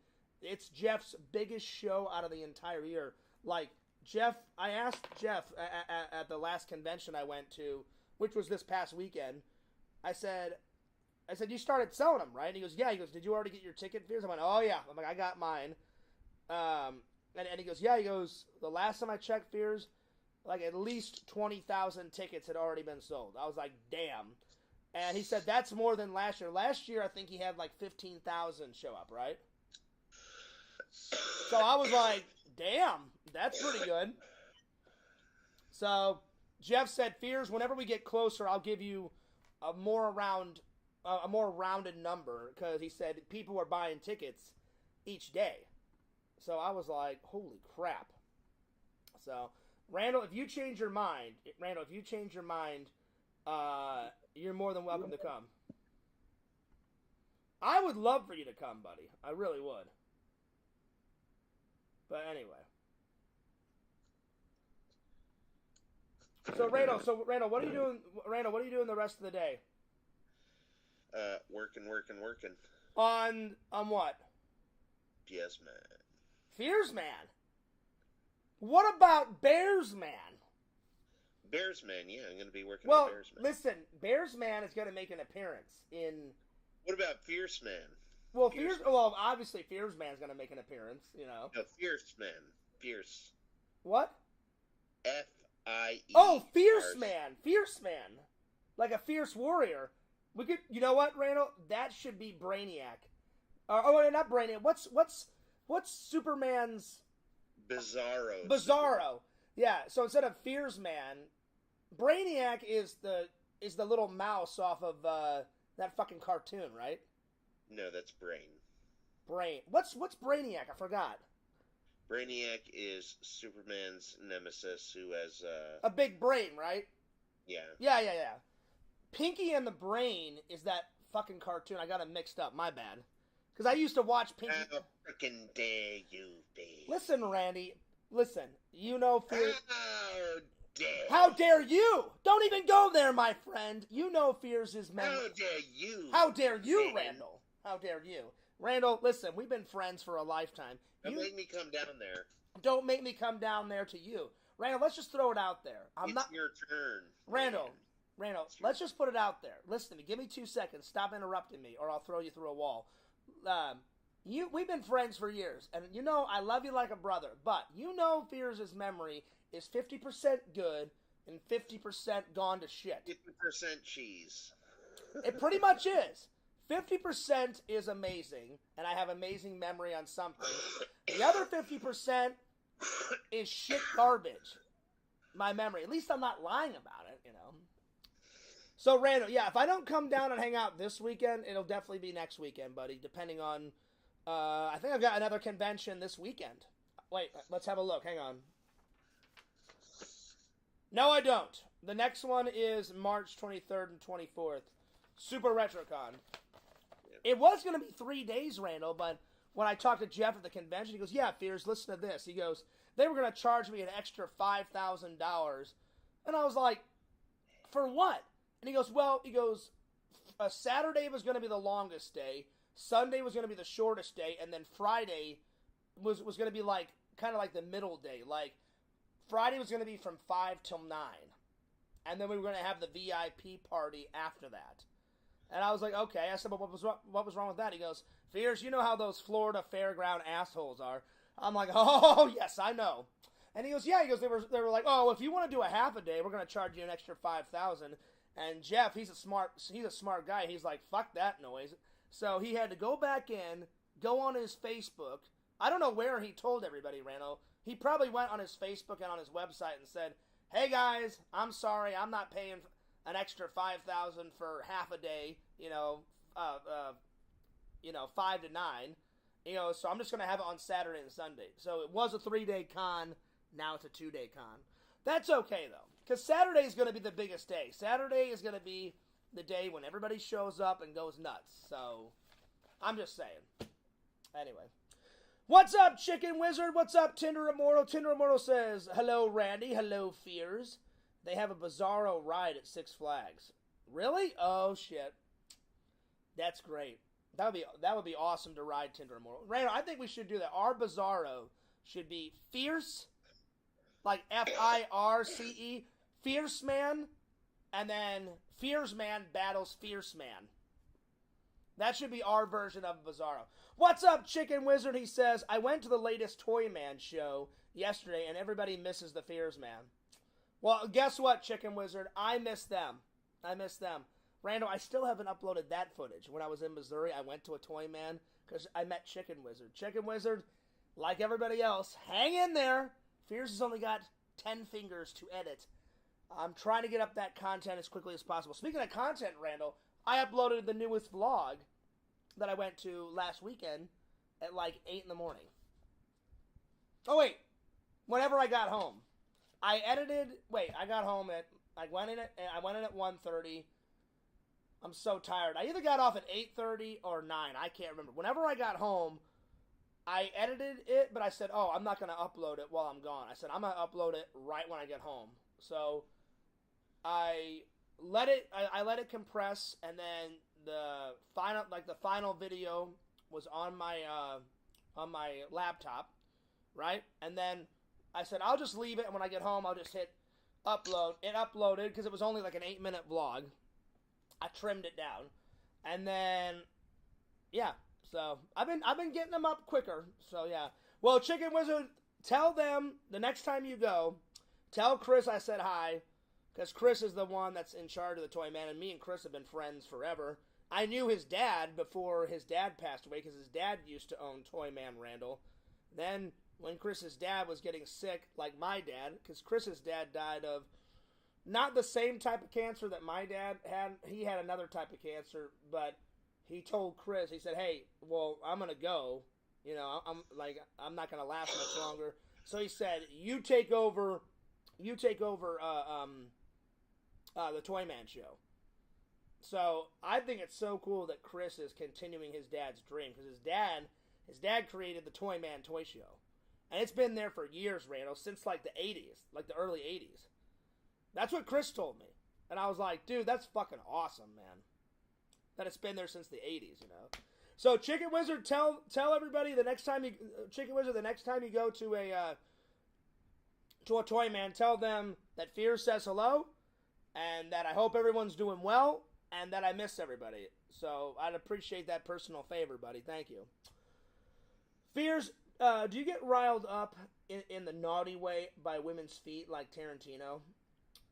it's Jeff's biggest show out of the entire year. Like, Jeff, I asked Jeff at the last convention I went to, which was this past weekend. I said, you started selling them, right? And he goes, yeah. He goes, did you already get your ticket fears? I went, oh yeah. I'm like, I got mine. And he goes, yeah. He goes, the last time I checked fears, like at least 20,000 tickets had already been sold. I was like, damn. And he said that's more than last year. Last year, I think he had like 15,000 show up, right? So I was like, damn, that's pretty good. So Jeff said, fears, whenever we get closer, I'll give you a more rounded number, because he said people are buying tickets each day. So I was like, holy crap. So Randall, if you change your mind, you're more than welcome to come. I would love for you to come, buddy. I really would. But anyway. So Randall, what are you doing? Randall, what are you doing the rest of the day? Working. On what? Yes, man. Fears Man. What about Bears Man? Bears Man, yeah, I'm going to be working on Bears Man. Listen, Bears Man is going to make an appearance in... What about Fierce Man? Well, obviously Fears Man's going to make an appearance, you know. No, Fierce Man. Fierce. What? F-I-E. Oh, Fierce Man. Fierce Man. Like a fierce warrior. We could, you know what, Randall? That should be Brainiac. Not Brainiac. What's Superman's... Bizarro. Bizarro. Yeah, so instead of Fears Man, Brainiac is the little mouse off of that fucking cartoon, right? No, that's Brain. What's Brainiac? I forgot. Brainiac is Superman's nemesis who has a big brain, right? Yeah. Yeah. Pinky and the Brain is that fucking cartoon. I got it mixed up. My bad. Because I used to watch Pinky. How frickin' dare you be? Listen, Randy. Listen. You know Fear. How dare. How dare you? Don't even go there, my friend. You know Fears is memory. How dare you? How dare you, Randall? How dare you? Randall, listen, we've been friends for a lifetime. Don't make me come down there. Don't make me come down there to you. Randall, let's just throw it out there. It's your turn. Randall, let's just put it out there. Listen to me. Give me 2 seconds. Stop interrupting me, or I'll throw you through a wall. We've been friends for years, and you know I love you like a brother, but you know Fears' memory is 50% good and 50% gone to shit. 50% cheese. It pretty much is. 50% is amazing, and I have amazing memory on something. The other 50% is shit garbage. My memory. At least I'm not lying about it, you know. So, Randall, yeah, if I don't come down and hang out this weekend, it'll definitely be next weekend, buddy, depending on... I think I've got another convention this weekend. Wait, let's have a look. Hang on. No, I don't. The next one is March 23rd and 24th. Super RetroCon. It was going to be 3 days, Randall, but when I talked to Jeff at the convention, he goes, yeah, Fears, listen to this. He goes, they were going to charge me an extra $5,000. And I was like, for what? And he goes, Saturday was going to be the longest day. Sunday was going to be the shortest day. And then Friday was going to be like, kind of like the middle day. Like, Friday was going to be from 5 till 9. And then we were going to have the VIP party after that. And I was like, okay. I said, but what was wrong with that? He goes, Fears, you know how those Florida fairground assholes are. I'm like, oh, yes, I know. And he goes, yeah. He goes, they were like, oh, if you want to do a half a day, we're going to charge you an extra $5,000. And Jeff, he's a smart guy. He's like, fuck that noise. So he had to go back in, go on his Facebook. I don't know where he told everybody, Randall. He probably went on his Facebook and on his website and said, hey, guys, I'm sorry. I'm not paying an extra $5,000 for half a day, 5 to 9. So I'm just going to have it on Saturday and Sunday. So it was a 3-day con. Now it's a 2-day con. That's okay, though, because Saturday is going to be the biggest day. Saturday is going to be the day when everybody shows up and goes nuts. So I'm just saying. Anyway. What's up, Chicken Wizard? What's up, Tinder Immortal? Tinder Immortal says, hello, Randy. Hello, Fears. They have a Bizarro ride at Six Flags. Really? Oh, shit. That's great. That would be awesome to ride, Tinder Immortal. Randall, I think we should do that. Our Bizarro should be Fierce, like F-I-R-C-E, Fierce Man, and then Fierce Man battles Fierce Man. That should be our version of Bizarro. What's up, Chicken Wizard? He says, I went to the latest Toy Man show yesterday, and everybody misses the Fierce Man. Well, guess what, Chicken Wizard? I miss them. Randall, I still haven't uploaded that footage. When I was in Missouri, I went to a Toy Man because I met Chicken Wizard. Chicken Wizard, like everybody else, hang in there. Fierce has only got 10 fingers to edit. I'm trying to get up that content as quickly as possible. Speaking of content, Randall, I uploaded the newest vlog that I went to last weekend at like 8 in the morning. Oh, wait. Whenever I got home. I got home at, I went in at 1:30. I'm so tired. I either got off at 8:30 or 9. I can't remember. Whenever I got home, I edited it, but I said, oh, I'm not going to upload it while I'm gone. I said, I'm going to upload it right when I get home. So I let it compress, and then the final video was on my laptop, right? And then I said, I'll just leave it, and when I get home, I'll just hit upload. It uploaded because it was only like an 8-minute vlog. I trimmed it down, and then yeah. So I've been getting them up quicker. So yeah. Well, Chicken Wizard, tell them the next time you go, tell Chris I said hi, because Chris is the one that's in charge of the Toy Man, and me and Chris have been friends forever. I knew his dad before his dad passed away, because his dad used to own Toy Man Randall. Then when Chris's dad was getting sick, like my dad, because Chris's dad died of not the same type of cancer that my dad had. He had another type of cancer, but he told Chris, he said, hey, well, I'm going to go. You know, I'm not going to last much longer. So he said, you take over the Toy Man show. So I think it's so cool that Chris is continuing his dad's dream, because his dad created the Toy Man toy show. And it's been there for years, Randall, since like the 80s, like the early 80s. That's what Chris told me. And I was like, dude, that's fucking awesome, man. That it's been there since the 80s, you know. So Chicken Wizard, tell everybody the next time you go to a Toy Man, tell them that Fear says hello, and that I hope everyone's doing well, and that I miss everybody. So I'd appreciate that personal favor, buddy. Thank you. Fears, do you get riled up in the naughty way by women's feet like Tarantino?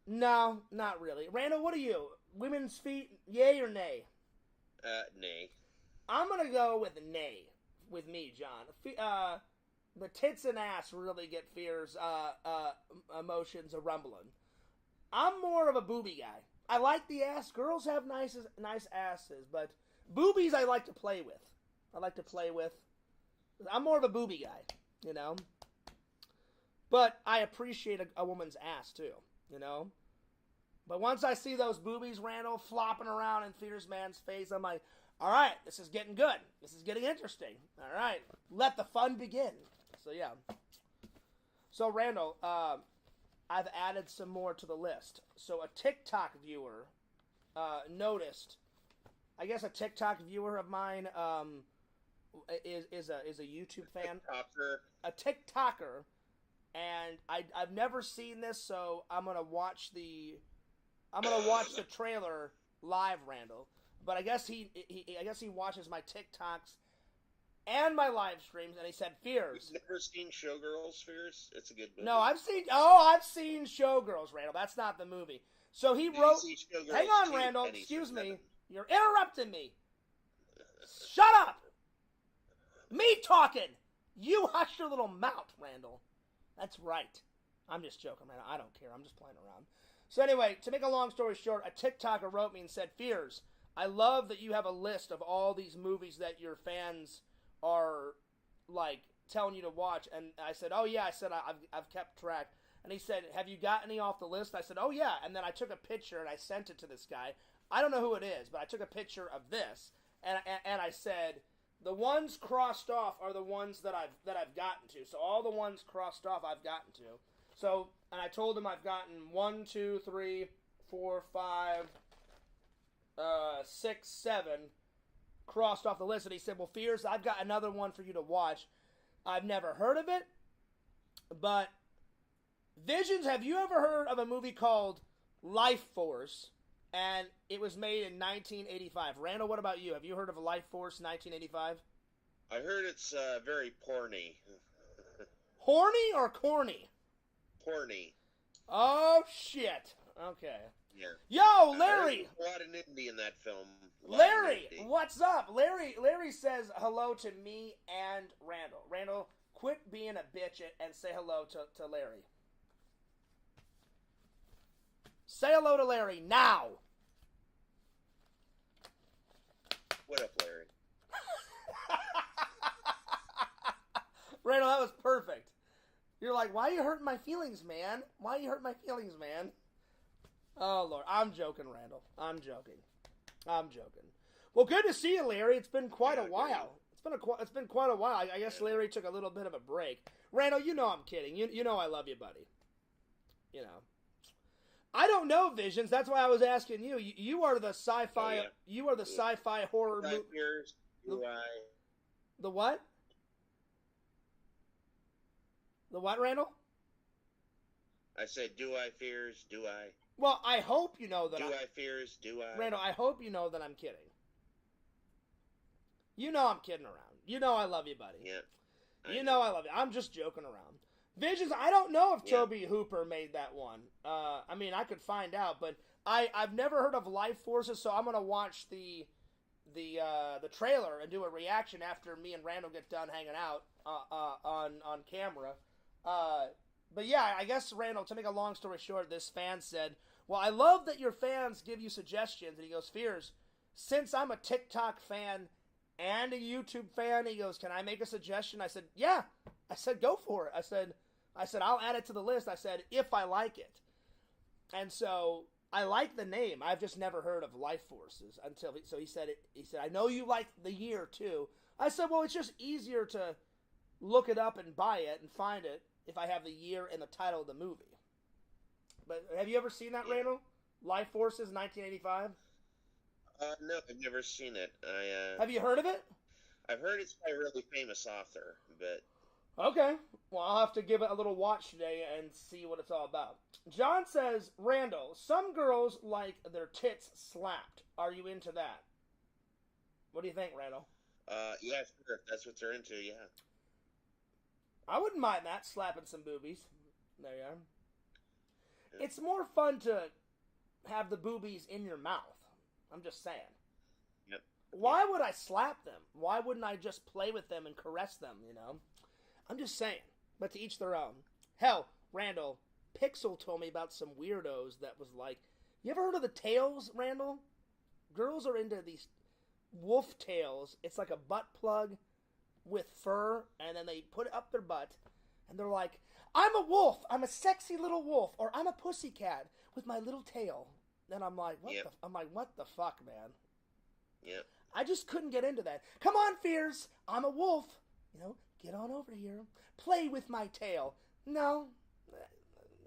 No, not really. Randall, what are you? Women's feet, yay or nay? Nay. I'm going to go with nay with me, John. The tits and ass really get Fear's emotions a rumbling. I'm more of a booby guy. I like the ass. Girls have nice asses, but boobies I like to play with. I'm more of a booby guy, you know? But I appreciate a woman's ass, too, you know? But once I see those boobies, Randall, flopping around in Fear's man's face, I'm like, all right, this is getting good. This is getting interesting. All right, let the fun begin. So, yeah. So, Randall, I've added some more to the list. So, a TikTok viewer noticed, I guess a TikTok viewer of mine is a YouTube fan. A TikToker. And I've never seen this, so I'm gonna watch the trailer live, Randall. But I guess he watches my TikToks and my live streams, and he said Fears. You've never seen Showgirls, Fears? It's a good movie. No, I've seen Showgirls, Randall. That's not the movie. So he wrote. Hang on, Randall. Excuse me. You're interrupting me. Shut up. Me talking. You hush your little mouth, Randall. That's right. I'm just joking, man. I don't care. I'm just playing around. So anyway, to make a long story short, a TikToker wrote me and said, Fears, I love that you have a list of all these movies that your fans are, like, telling you to watch. And I said, oh, yeah. I said, I've kept track. And he said, have you got any off the list? I said, oh, yeah. And then I took a picture and I sent it to this guy. I don't know who it is, but I took a picture of this. And I said, The ones crossed off are the ones that I've gotten to. So all the ones crossed off I've gotten to. So, and I told him I've gotten 1, 2, 3, 4, 5, 6, 7 crossed off the list. And he said, well, Fears, I've got another one for you to watch. I've never heard of it, but Visions, have you ever heard of a movie called Life Force? And it was made in 1985. Randall, what about you? Have you heard of Life Force 1985? I heard it's very porny. Horny or corny? Porny. Oh, shit. Okay. Yeah. Yo, Larry! A lot of nudity in that film. Larry, what's up? Larry says hello to me and Randall. Randall, quit being a bitch and say hello to Larry. Say hello to Larry now. What up, Larry? Randall, that was perfect. You're like, why are you hurting my feelings, man? Why are you hurting my feelings, man? Oh, Lord. I'm joking, Randall. I'm joking. Well, good to see you, Larry. It's been quite a while. It's been quite a while. I guess Larry took a little bit of a break. Randall, you know I'm kidding. You know I love you, buddy. You know. I don't know, Visions. That's why I was asking you. You are the sci-fi. You are the sci-fi horror movie. The what? The what, Randall? I said, do I fears? Do I? Well, I hope you know that. Do I fears? Do I? Randall, I hope you know that I'm kidding. You know I'm kidding around. You know I love you, buddy. Yeah. You know I love you. I'm just joking around. Visions, I don't know if Toby Hooper made that one. I mean, I could find out, but I've never heard of Life Forces, so I'm gonna watch the trailer and do a reaction after me and Randall get done hanging out on camera. But yeah, I guess, Randall, to make a long story short, this fan said, well, I love that your fans give you suggestions. And he goes, Fears, since I'm a TikTok fan and a YouTube fan, he goes, can I make a suggestion? I said, yeah. I said, go for it. I said, I'll add it to the list. I said, if I like it. And so I like the name. I've just never heard of Life Forces so he said, I know you like the year too. I said, well, it's just easier to look it up and buy it and find it if I have the year and the title of the movie. But have you ever seen that, Randall? Life Forces, 1985? No, I've never seen it. Have you heard of it? I've heard it's by a really famous author, but... Okay. Well, I'll have to give it a little watch today and see what it's all about. John says, Randall, some girls like their tits slapped. Are you into that? What do you think, Randall? Yeah, sure. If that's what they're into, yeah. I wouldn't mind that, slapping some boobies. There you are. Yeah. It's more fun to have the boobies in your mouth. I'm just saying. Yep. Why would I slap them? Why wouldn't I just play with them and caress them, you know? I'm just saying. But to each their own. Hell, Randall, Pixel told me about some weirdos that was like, you ever heard of the tails, Randall? Girls are into these wolf tails. It's like a butt plug with fur, and then they put it up their butt, and they're like, I'm a wolf. I'm a sexy little wolf, or I'm a pussycat with my little tail. Then I'm like, what the fuck, man? Yeah. I just couldn't get into that. Come on, Fears. I'm a wolf. You know, get on over here. Play with my tail. No,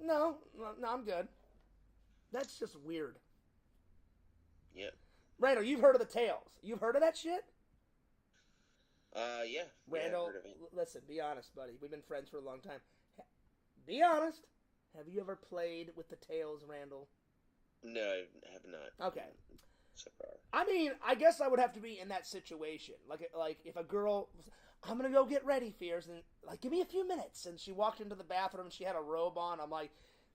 I'm good. That's just weird. Yeah. Randall, you've heard of the tails. You've heard of that shit? Yeah. Randall, I've heard of it. Listen, be honest, buddy. We've been friends for a long time. Be honest. Have you ever played with the tails, Randall? No, I have not. Okay. So far. I mean, I guess I would have to be in that situation. Like if a girl, I'm going to go get ready, Fears, and like, give me a few minutes. And she walked into the bathroom and she had a robe on. I'm like,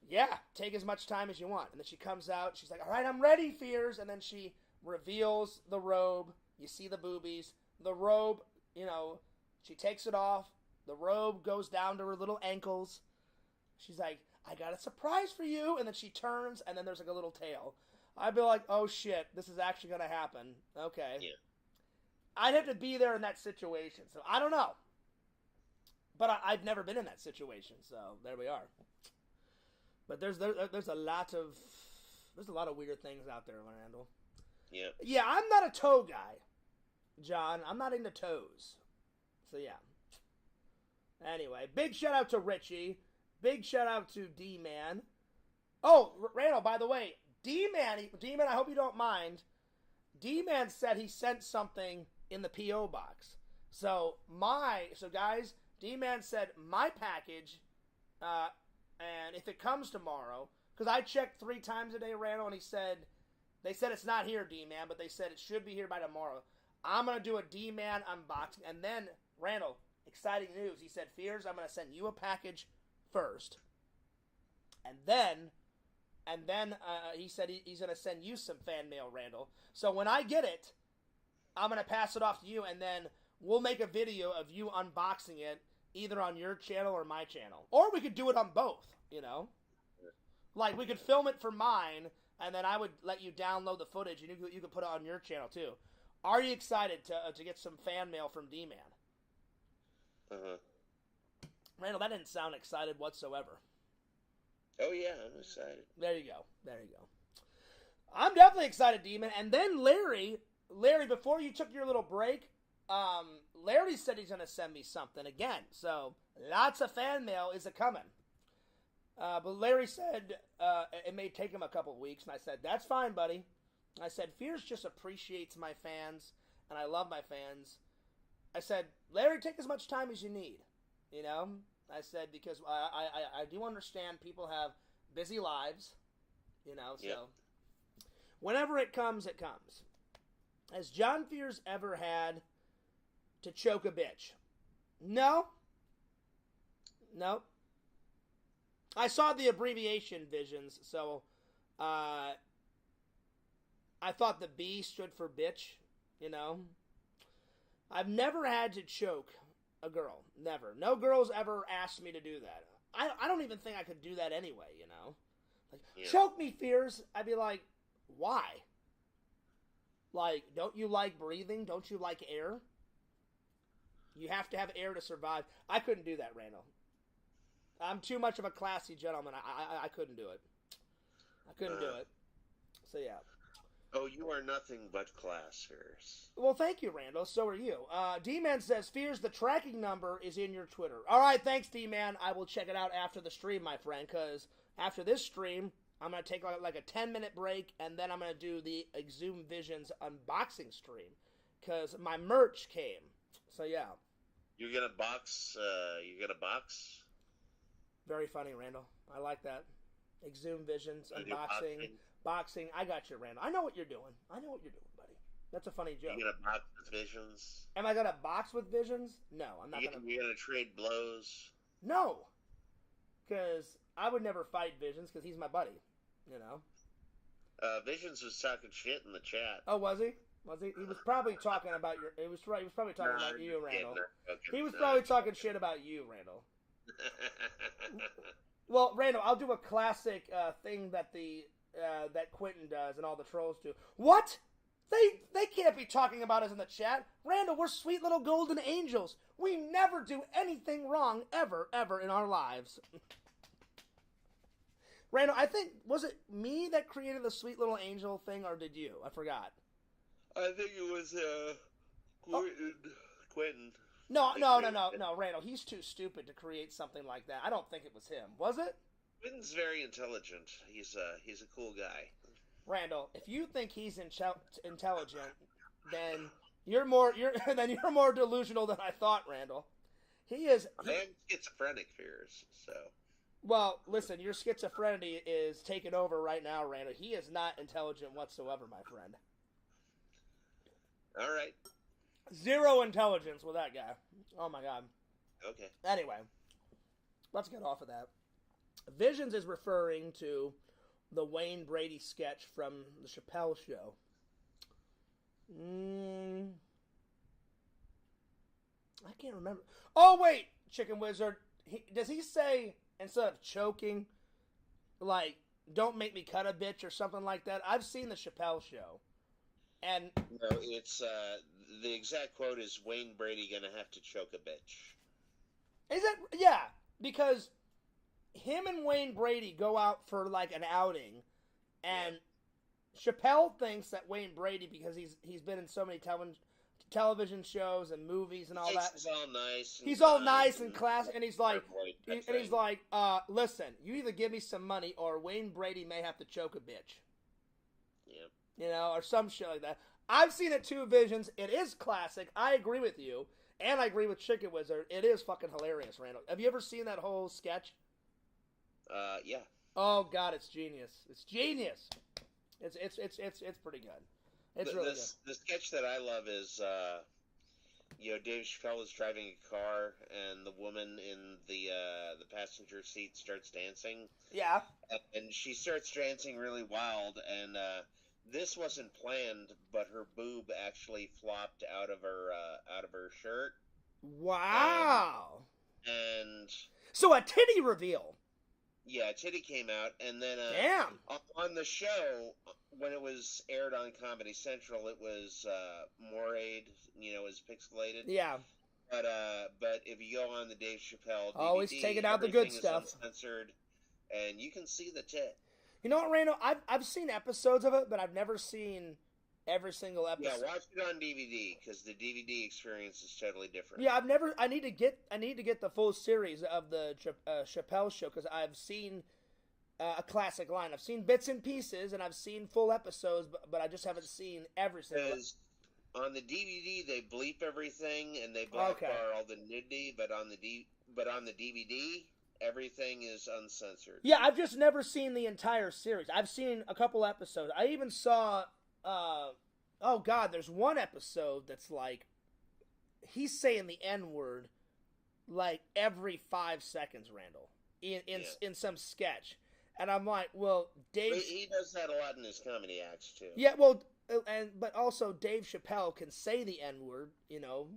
yeah, take as much time as you want. And then she comes out. She's like, all right, I'm ready, Fears. And then she reveals the robe. You see the boobies. The robe, you know, she takes it off. The robe goes down to her little ankles. She's like, I got a surprise for you. And then she turns, and then there's like a little tail. I'd be like, oh shit, this is actually going to happen. Okay. Yeah. I'd have to be there in that situation. So I don't know. But I've never been in that situation. So there we are. But there's a lot of weird things out there, Randall. Yeah. Yeah, I'm not a toe guy. John. I'm not into toes. So, yeah. Anyway, big shout out to Richie. Big shout out to D-Man. Oh, Randall, by the way, D-Man, I hope you don't mind. D-Man said he sent something in the P.O. box. So guys, D-Man said my package, and if it comes tomorrow, because I checked 3 times a day, Randall, and they said it's not here, D-Man, but they said it should be here by tomorrow. I'm going to do a D-Man unboxing, and then, Randall, exciting news. He said, Fears, I'm going to send you a package first, and then he said he's going to send you some fan mail, Randall. So when I get it, I'm going to pass it off to you, and then we'll make a video of you unboxing it, either on your channel or my channel. Or we could do it on both, you know? Like, we could film it for mine, and then I would let you download the footage, and you could put it on your channel, too. Are you excited to get some fan mail from D-Man? Uh-huh. Randall, that didn't sound excited whatsoever. Oh, yeah, I'm excited. There you go. I'm definitely excited, D-Man. And then Larry, before you took your little break, Larry said he's going to send me something again. So, lots of fan mail is a-coming. But Larry said it may take him a couple weeks, and I said, that's fine, buddy. I said, Fears just appreciates my fans, and I love my fans. I said, Larry, take as much time as you need, you know? I said, because I do understand people have busy lives, you know, so yep. Whenever it comes, it comes. Has John Fears ever had to choke a bitch? No. I saw the abbreviation Visions, so I thought the B stood for bitch, you know. I've never had to choke a girl. Never. No girl's ever asked me to do that. I don't even think I could do that anyway, you know. Like, yeah. Choke me, Fears. I'd be like, why? Like, don't you like breathing? Don't you like air? You have to have air to survive. I couldn't do that, Randall. I'm too much of a classy gentleman. I couldn't do it. I couldn't do it. So, yeah. Oh, you are nothing but class, Fears. Well, thank you, Randall. So are you. D-Man says, Fears, the tracking number is in your Twitter. All right, thanks, D-Man. I will check it out after the stream, my friend, because after this stream, I'm going to take like a 10-minute break, and then I'm going to do the Exhumed Visions unboxing stream, because my merch came. So, yeah. You're going to box? Very funny, Randall. I like that. Exhumed Visions, unboxing. Boxing, I got you, Randall. I know what you're doing. Buddy. That's a funny joke. You gonna box with Visions? Am I gonna box with Visions? No, I'm not gonna. You gonna trade blows? No, because I would never fight Visions because he's my buddy. You know. Visions was talking shit in the chat. Oh, was he? He was probably talking about your. He was probably talking about you, Randall. He was probably talking shit about you, Randall. Well, Randall, I'll do a classic thing that that Quentin does and all the trolls do. What? They can't be talking about us in the chat. Randall, we're sweet little golden angels. We never do anything wrong ever in our lives. Randall, I think, was it me that created the sweet little angel thing, or did you? I forgot. I think it was Quentin. No, Randall, he's too stupid to create something like that. I don't think it was him. Was it? Quentin's very intelligent. He's a cool guy. Randall, if you think he's intelligent, then you're more delusional than I thought, Randall. I am schizophrenic, Fears, so. Well, listen, your schizophrenia is taking over right now, Randall. He is not intelligent whatsoever, my friend. All right. Zero intelligence with that guy. Oh my god. Okay. Anyway, let's get off of that. Visions is referring to the Wayne Brady sketch from the Chappelle Show. I can't remember. Oh, wait, Chicken Wizard. Does he say, instead of choking, like, don't make me cut a bitch or something like that? I've seen the Chappelle Show. And no, it's, the exact quote is, Wayne Brady gonna have to choke a bitch. Is it? Yeah, because him and Wayne Brady go out for like an outing, and Chappelle thinks that Wayne Brady, because he's been in so many television shows and movies and all that. He's all nice. He's all nice and classy, and he's like, Clairvoyant listen, you either give me some money or Wayne Brady may have to choke a bitch. Yeah. You know, or some shit like that. I've seen it 2 visions. It is classic. I agree with you. And I agree with Chicken Wizard. It is fucking hilarious, Randall. Have you ever seen that whole sketch? Yeah. Oh God, it's genius. It's genius. It's pretty good. It's really good. The sketch that I love is, Dave Chappelle is driving a car and the woman in the passenger seat starts dancing. Yeah. And she starts dancing really wild, and this wasn't planned, but her boob actually flopped out of her shirt. Wow. And so a titty reveal. Yeah, titty came out, and then damn. On the show, when it was aired on Comedy Central, it was morade, it was pixelated. Yeah. But if you go on the Dave Chappelle DVD, always taking out the good stuff, uncensored, and you can see the tit. You know what, Randall? I've seen episodes of it, but I've never seen every single episode. Yeah, watch it on DVD because the DVD experience is totally different. Yeah, I need to get the full series of the Chappelle Show because I've seen a classic line. I've seen bits and pieces, and I've seen full episodes, but I just haven't seen every single. Because on the DVD they bleep everything and they black bar all the nudity, but on the DVD everything is uncensored. Yeah, I've just never seen the entire series. I've seen a couple episodes. I even saw. Oh God, there's one episode that's like he's saying the N-word like every 5 seconds, Randall, in some sketch, and I'm like, well, Dave. He does that a lot in his comedy acts too. Yeah, well, but also Dave Chappelle can say the N-word,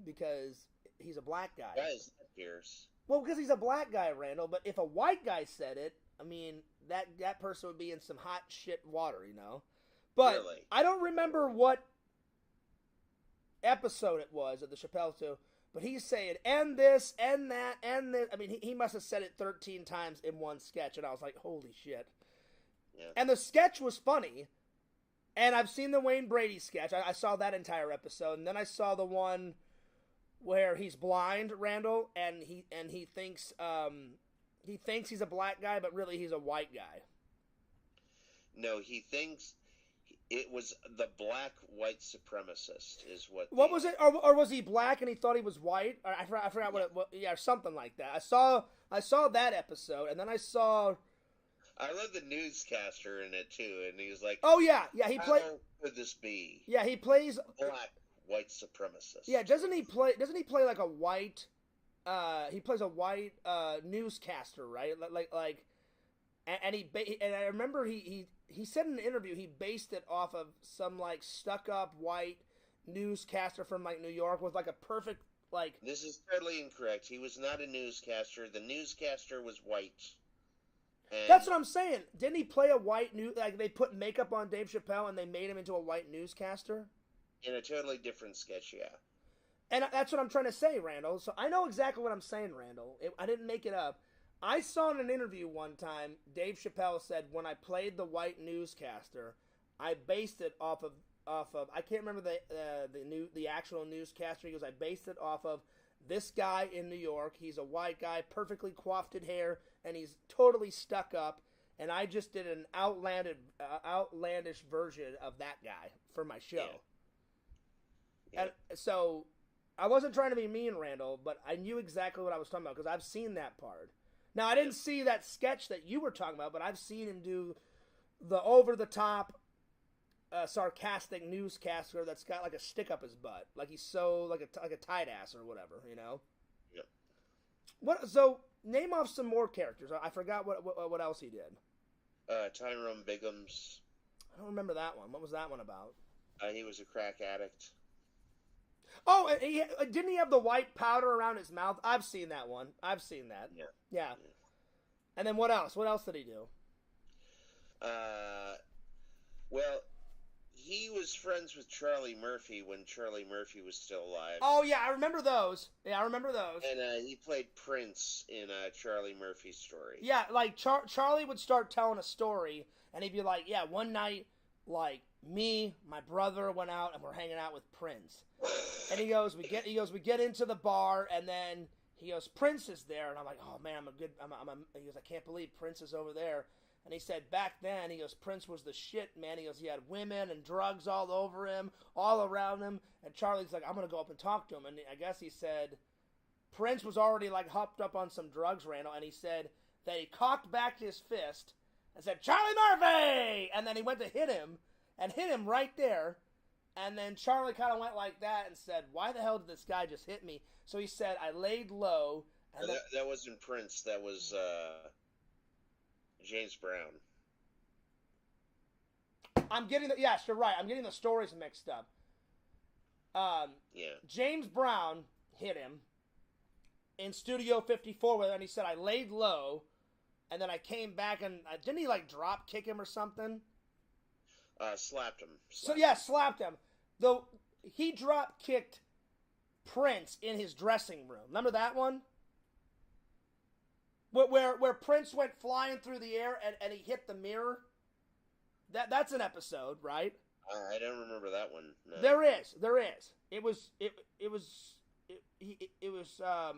because he's a black guy. Why is that, Pierce? Well, because he's a black guy, Randall. But if a white guy said it, I mean, that person would be in some hot shit water, But really? I don't remember what episode it was of the Chappelle Show, but he's saying, and this, and that, and this. I mean, he must have said it 13 times in one sketch, and I was like, holy shit. Yeah. And the sketch was funny, and I've seen the Wayne Brady sketch. I saw that entire episode, and then I saw the one where he's blind, Randall, and he thinks he's a black guy, but really he's a white guy. No, he thinks it was the black white supremacist is what. What was it? Or was he black and he thought he was white? Or I forgot what it was. Yeah, something like that. I saw that episode, and then I saw. I love the newscaster in it too, and he was like, "Oh yeah, he plays. How could this be? Yeah, he plays black white supremacist. Yeah, doesn't he play like a white? He plays a white newscaster, right? And I remember he said in an interview he based it off of some like stuck up white newscaster from like New York with like a perfect like. This is totally incorrect. He was not a newscaster. The newscaster was white. And that's what I'm saying. Didn't he play a white like they put makeup on Dave Chappelle and they made him into a white newscaster? In a totally different sketch, yeah. And that's what I'm trying to say, Randall. So I know exactly what I'm saying, Randall. I didn't make it up. I saw in an interview one time, Dave Chappelle said, when I played the white newscaster, I based it off of I can't remember the actual newscaster. He goes, I based it off of this guy in New York. He's a white guy, perfectly coiffed hair, and he's totally stuck up. And I just did an outlandish version of that guy for my show. Yeah. And so I wasn't trying to be mean, Randall, but I knew exactly what I was talking about because I've seen that part. Now, I didn't see that sketch that you were talking about, but I've seen him do the over-the-top, sarcastic newscaster that's got like a stick up his butt, like he's so like a tight ass or whatever, Yep. What? So name off some more characters. I forgot what else he did. Tyrone Biggums. I don't remember that one. What was that one about? He was a crack addict. Oh, didn't he have the white powder around his mouth? I've seen that one. I've seen that. Yeah. And then what else? What else did he do? Well, he was friends with Charlie Murphy when Charlie Murphy was still alive. Oh, yeah, I remember those. And he played Prince in Charlie Murphy's story. Yeah, like Charlie would start telling a story, and he'd be like, yeah, one night, like, me, my brother went out, and we're hanging out with Prince. And he goes, we get into the bar, and then he goes, Prince is there, and I'm like, oh man, he goes, I can't believe Prince is over there. And he said back then, he goes, Prince was the shit, man. He goes, he had women and drugs all over him, all around him. And Charlie's like, I'm gonna go up and talk to him. And I guess he said Prince was already like hopped up on some drugs, Randall, and he said that he cocked back his fist and said, Charlie Murphy! And then he went to hit him right there. And then Charlie kind of went like that and said, why the hell did this guy just hit me? So he said, I laid low. And that wasn't Prince. That was James Brown. Yes, you're right. I'm getting the stories mixed up. Yeah. James Brown hit him in Studio 54, and he said, I laid low, and then I came back, and didn't he, like, drop kick him or something? Slapped him. Slapped him. Though he drop kicked Prince in his dressing room. Remember that one? Where Prince went flying through the air and he hit the mirror? That's an episode, right? I don't remember that one. No. There is. It was. Oh,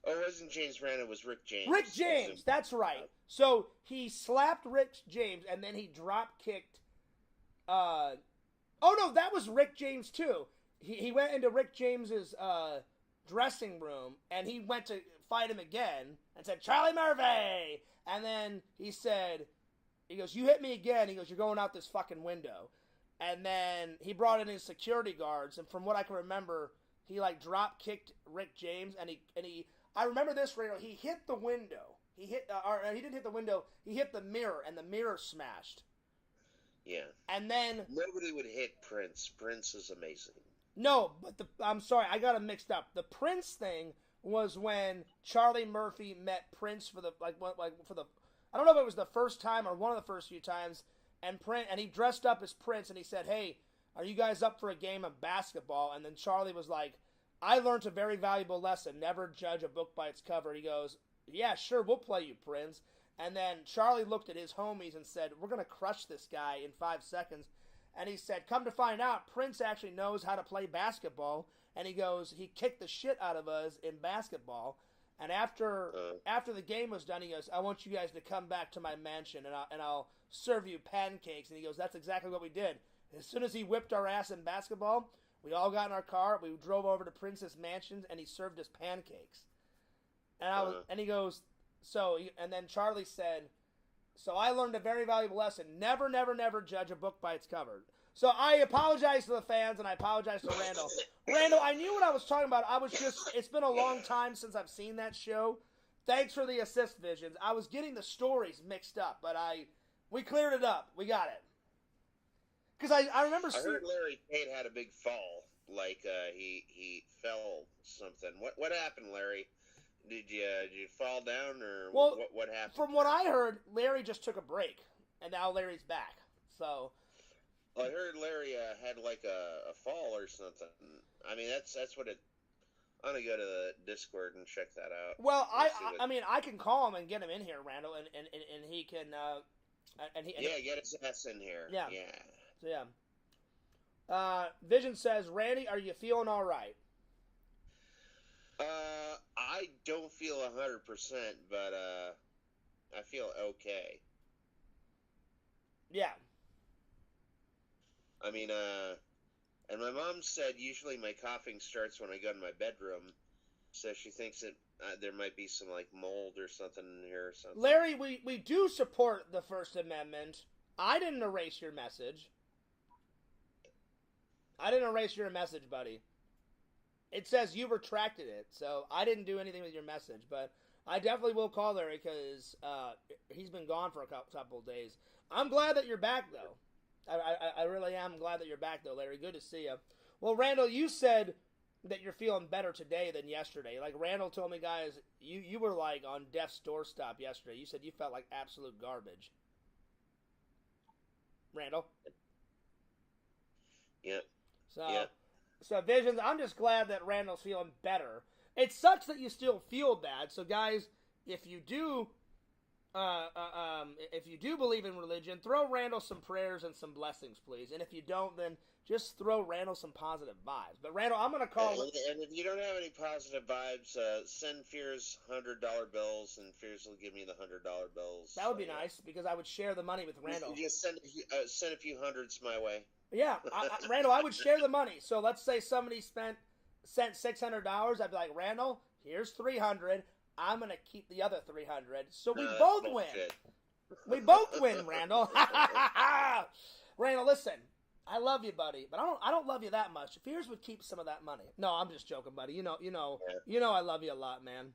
it wasn't James Brown. It was Rick James. Rick James. That's right. So he slapped Rick James, and then he drop kicked. Oh no, that was Rick James too. He went into Rick James's dressing room, and he went to fight him again, and said, Charlie Murphy! And then he said, he goes, you hit me again. He goes, you're going out this fucking window. And then he brought in his security guards, and from what I can remember, he like drop kicked Rick James, and he I remember this, Reno, he hit the window. He didn't hit the window, he hit the mirror, and the mirror smashed. Yeah. And then nobody would hit Prince. Prince is amazing. No, but I'm sorry, I got it mixed up. The Prince thing was when Charlie Murphy met Prince for the I don't know if it was the first time or one of the first few times, and he dressed up as Prince, and he said, hey, are you guys up for a game of basketball? And then Charlie was like, I learned a very valuable lesson. Never judge a book by its cover. He goes, yeah, sure, we'll play you, Prince. And then Charlie looked at his homies and said, we're going to crush this guy in 5 seconds. And he said, come to find out, Prince actually knows how to play basketball. And he goes, he kicked the shit out of us in basketball. And after the game was done, he goes, I want you guys to come back to my mansion, and I'll serve you pancakes. And he goes, that's exactly what we did. As soon as he whipped our ass in basketball, we all got in our car, we drove over to Prince's mansion, and he served us pancakes. And he goes, and then Charlie said, so I learned a very valuable lesson. Never, never, never judge a book by its cover. So I apologize to the fans, and I apologize to Randall. Randall, I knew what I was talking about. It's been a long time since I've seen that show. Thanks for the assist, Visions. I was getting the stories mixed up, but we cleared it up. We got it. Because I remember I heard Larry Tate had a big fall. Like, he fell something. What happened, Larry? Did you fall down, or what happened? From what I heard, Larry just took a break, and now Larry's back. So I heard Larry had like a fall or something. I mean, that's what it. I'm gonna go to the Discord and check that out. Well, I mean, I can call him and get him in here, Randall, and he can. Get his ass in here. Yeah. Yeah. So yeah. Vision says, Randy, are you feeling all right? I don't feel 100%, but I feel okay. Yeah. I mean, and my mom said usually my coughing starts when I go in my bedroom, so she thinks that there might be some like mold or something in here or something. Larry, we do support the First Amendment. I didn't erase your message. I didn't erase your message, buddy. It says you retracted it, so I didn't do anything with your message, but I definitely will call Larry because he's been gone for a couple of days. I'm glad that you're back, though. I really am glad that you're back, though, Larry. Good to see you. Well, Randall, you said that you're feeling better today than yesterday. Like, Randall told me, guys, you were, like, on death's doorstep yesterday. You said you felt like absolute garbage. Randall? Yeah. So, Visions, I'm just glad that Randall's feeling better. It sucks that you still feel bad. So, guys, if you do believe in religion, throw Randall some prayers and some blessings, please. And if you don't, then just throw Randall some positive vibes. But Randall, I'm gonna call. And if you don't have any positive vibes, send Fears $100 bills, and Fears will give me the $100 bills. That would be nice because I would share the money with Randall. Just send a few hundreds my way. Yeah, Randall, I would share the money. So let's say somebody sent $600. I'd be like, Randall, here's $300. I'm gonna keep the other $300. So we both win. We both win, Randall. Randall, listen. I love you, buddy, but I don't love you that much. Fears would keep some of that money. No, I'm just joking, buddy. You know, I love you a lot, man.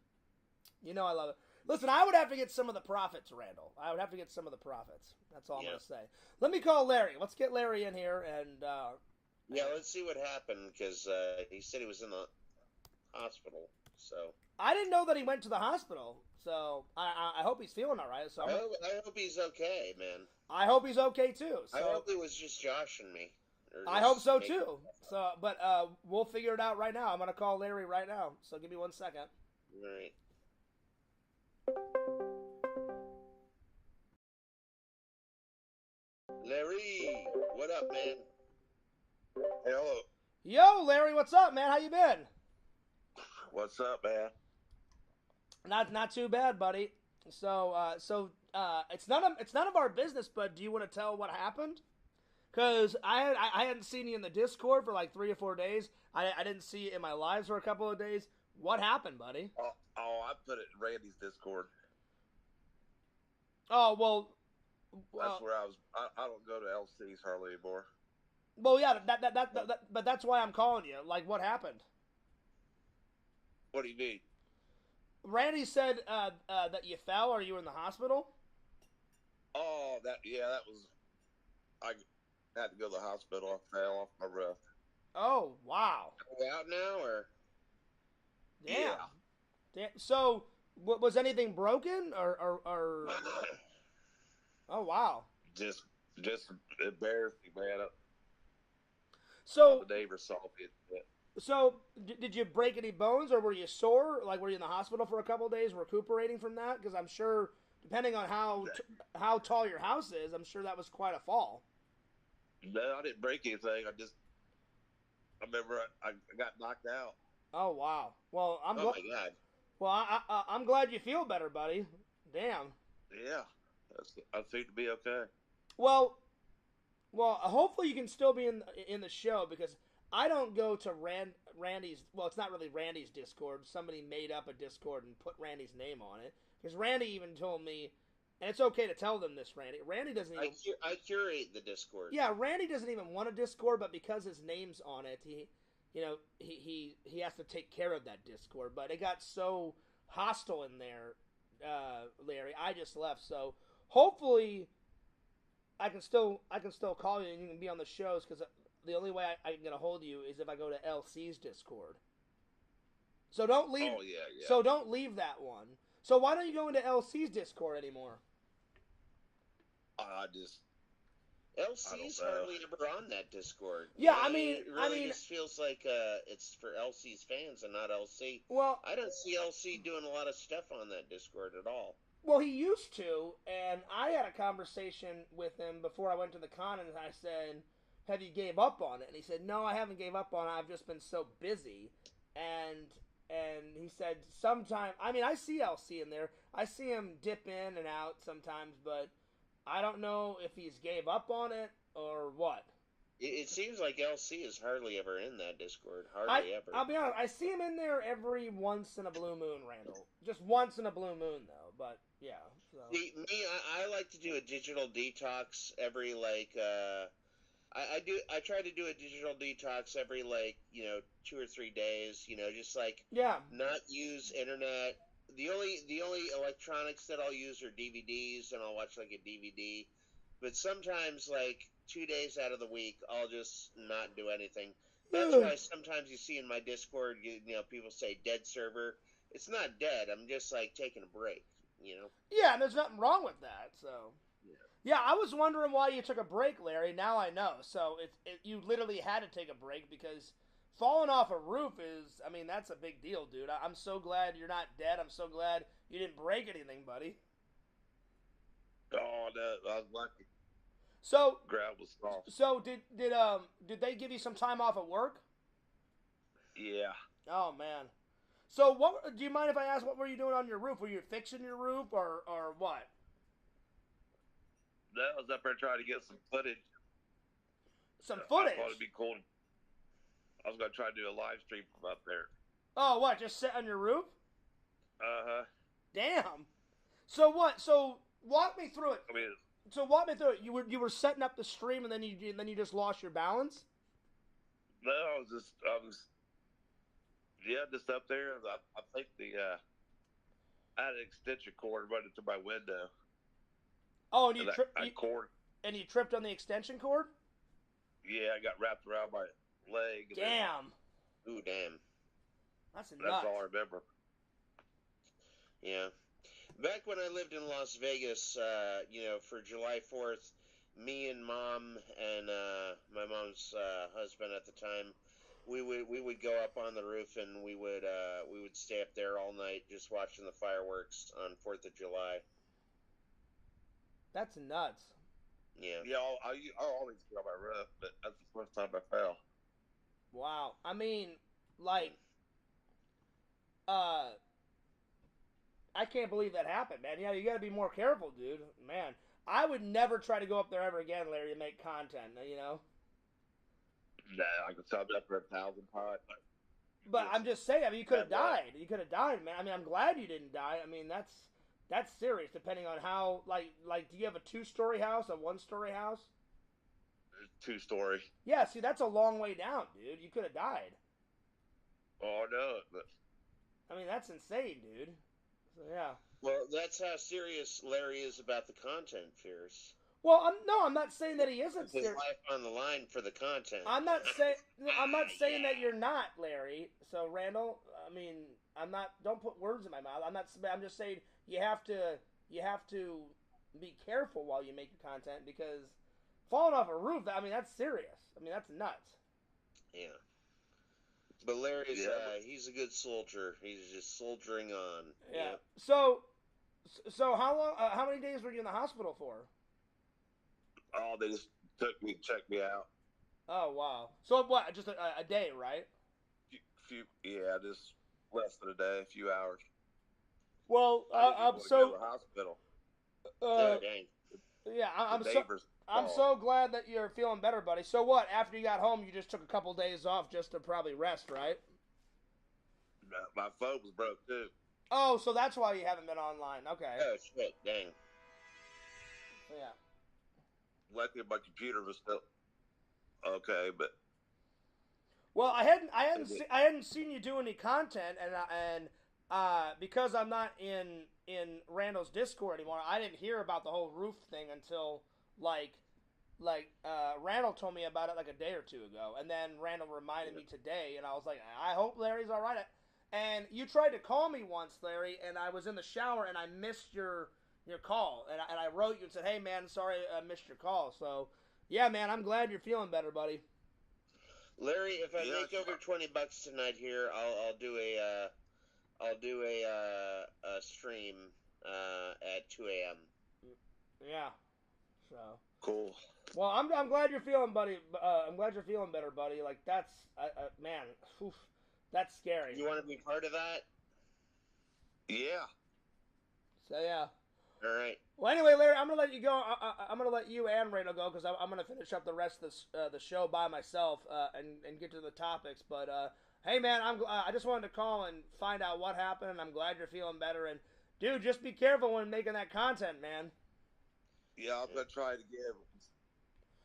You know I love it. Listen, I would have to get some of the profits, Randall. I would have to get some of the profits. That's all I'm gonna say. Let me call Larry. Let's get Larry in here and. Let's see what happened because he said he was in the hospital. So. I didn't know that he went to the hospital. So I hope he's feeling all right. So I hope he's okay, man. I hope he's okay too. So. I hope it was just Josh and me. I hope so too. So, but we'll figure it out right now. I'm gonna call Larry right now. So give me 1 second. All right. Larry, what up, man? Hello. Yo, Larry, what's up, man? How you been? What's up, man? Not too bad, buddy. So it's none of our business, but do you want to tell what happened? Because I hadn't seen you in the Discord for like 3 or 4 days. I didn't see you in my lives for a couple of days. What happened, buddy? Oh, I put it in Randy's Discord. Oh, well. That's where I was. I don't go to LC's hardly anymore. Well, yeah, but that's why I'm calling you. Like, what happened? What do you mean? Randy said that you fell or you were in the hospital. Oh, that was. I had to go to the hospital. I fell off my roof. Oh, wow. Are we out now, or? Damn. So, was anything broken, or... Oh, wow. Just embarrassing, man. So... The neighbors saw me. So, did you break any bones, or were you sore? Like, were you in the hospital for a couple of days recuperating from that? Because I'm sure, depending on how tall your house is, I'm sure that was quite a fall. No, I didn't break anything. I remember I got knocked out. Oh, wow. Well, my God. Well, I'm glad you feel better, buddy. Damn. Yeah. I seem to be okay. Well, hopefully you can still be in the show because I don't go to Randy's. Well, it's not really Randy's Discord. Somebody made up a Discord and put Randy's name on it because Randy even told me, and it's okay to tell them this. Randy doesn't even. I curate the Discord. Yeah, Randy doesn't even want a Discord, but because his name's on it, he has to take care of that Discord. But it got so hostile in there, Larry. I just left, so hopefully I can still call you and you can be on the shows because the only way I can get a hold of you is if I go to LC's Discord. So don't leave. Oh yeah. So don't leave that one. So why don't you go into LC's Discord anymore? LC's hardly ever on that Discord. Yeah, it really just feels like it's for LC's fans and not LC. Well, I don't see LC doing a lot of stuff on that Discord at all. Well, he used to, and I had a conversation with him before I went to the con, and I said, have you gave up on it? And he said, no, I haven't gave up on it. I've just been so busy. And he said, sometime, I see LC in there. I see him dip in and out sometimes, but I don't know if he's gave up on it or what. It seems like LC is hardly ever in that Discord. Hardly ever. I'll be honest, I see him in there every once in a blue moon, Randall. Just once in a blue moon, though, but yeah. So. See, I like to do a digital detox every, I try to do a digital detox every 2 or 3 days, just not use internet. The only electronics that I'll use are DVDs, and I'll watch a DVD. But sometimes 2 days out of the week I'll just not do anything. That's why sometimes you see in my Discord, people say dead server. It's not dead. I'm just taking a break, Yeah, and there's nothing wrong with that. So. Yeah, I was wondering why you took a break, Larry. Now I know. So you literally had to take a break because falling off a roof is, that's a big deal, dude. I'm so glad you're not dead. I'm so glad you didn't break anything, buddy. Oh, no, I was lucky. So Ground was soft. so did they give you some time off at work? Yeah. Oh man. So what? Do you mind if I ask what were you doing on your roof? Were you fixing your roof or what? No, I was up there trying to get some footage. Some I footage. thought it'd be cool. I was gonna try to do a live stream from up there. Oh, what? Just sit on your roof? Uh-huh. Damn. So what? So walk me through it. I mean, So walk me through it. You were setting up the stream and then you just lost your balance. no, I was just up there. I think I had an extension cord running to my window. Oh, and And you I tripped on the extension cord. yeah, I got wrapped around my leg. And Damn. Ooh, damn. That's nuts. that's all I remember. Yeah. Back when I lived in Las Vegas, for July 4th, me and Mom and my mom's husband at the time, we would go up on the roof and we would stay up there all night just watching the fireworks on 4th of July. That's nuts. Yeah. Yeah, I always get on my roof, but that's the first time I fell. Wow. I mean, like, I can't believe that happened, man. Yeah, you got to be more careful, dude. Man, I would never try to go up there ever again, Larry, to make content. You know. Nah, I could sub up for 1,000 times. But I'm just saying. I mean, you could have Bad luck. died. You could have died, man. I mean, I'm glad you didn't die. I mean, that's serious. Depending on how, like, do you have a 2-story house, a 1-story house? 2-story. Yeah. See, that's a long way down, dude. You could have died. Oh no, but I mean, that's insane, dude. So yeah. Well, that's how serious Larry is about the content, Fierce. Well, I'm not saying that he isn't It's his serious. life on the line for the content. I'm not saying that Yeah. you're not, Larry. So Randall, I mean, I'm not. Don't put words in my mouth. I'm just saying you have to be careful while you make your content because falling off a roof. I mean, that's serious. I mean, that's nuts. Yeah. But Larry's Yeah. He's a good soldier. He's just soldiering on. Yeah. So how long? How many days were you in the hospital for? oh, they just took me, checked me out. Oh wow. So what? Just a day, right? Just less than a day, a few hours. Well, I didn't even want to go to the hospital. Oh, dang. yeah. I'm The so. neighbors I'm called. so glad that you're feeling better, buddy. So what? After you got home, you just took a couple days off just to probably rest, right? My phone was broke too. Oh, so that's why you haven't been online. Okay. Oh, shit. Dang. Yeah. Luckily, my computer was still okay, but Well, I hadn't seen you do any content, and because I'm not in Randall's Discord anymore, I didn't hear about the whole roof thing until like Randall told me about it like a day or two ago, and then Randall reminded me today, and I was like, I hope Larry's all right. And you tried to call me once, Larry, and I was in the shower and I missed your call, and I wrote you and said, hey man, sorry I missed your call. So yeah, man, I'm glad you're feeling better, buddy. Larry, if I Yeah, make sure. over $20 tonight here, I'll do a stream at 2 a.m. Yeah. So. cool. Well, I'm glad you're feeling, buddy. I'm glad you're feeling better, buddy. Like that's, man, oof, that's scary. You want to be part of that? Yeah. So yeah. All right. Well, anyway, Larry, I'm gonna let you go. I'm gonna let you and Randall go because I'm gonna finish up the rest of the show by myself and get to the topics. But hey, man, I just wanted to call and find out what happened, and I'm glad you're feeling better. And dude, just be careful when making that content, man. Yeah, I'm gonna try it again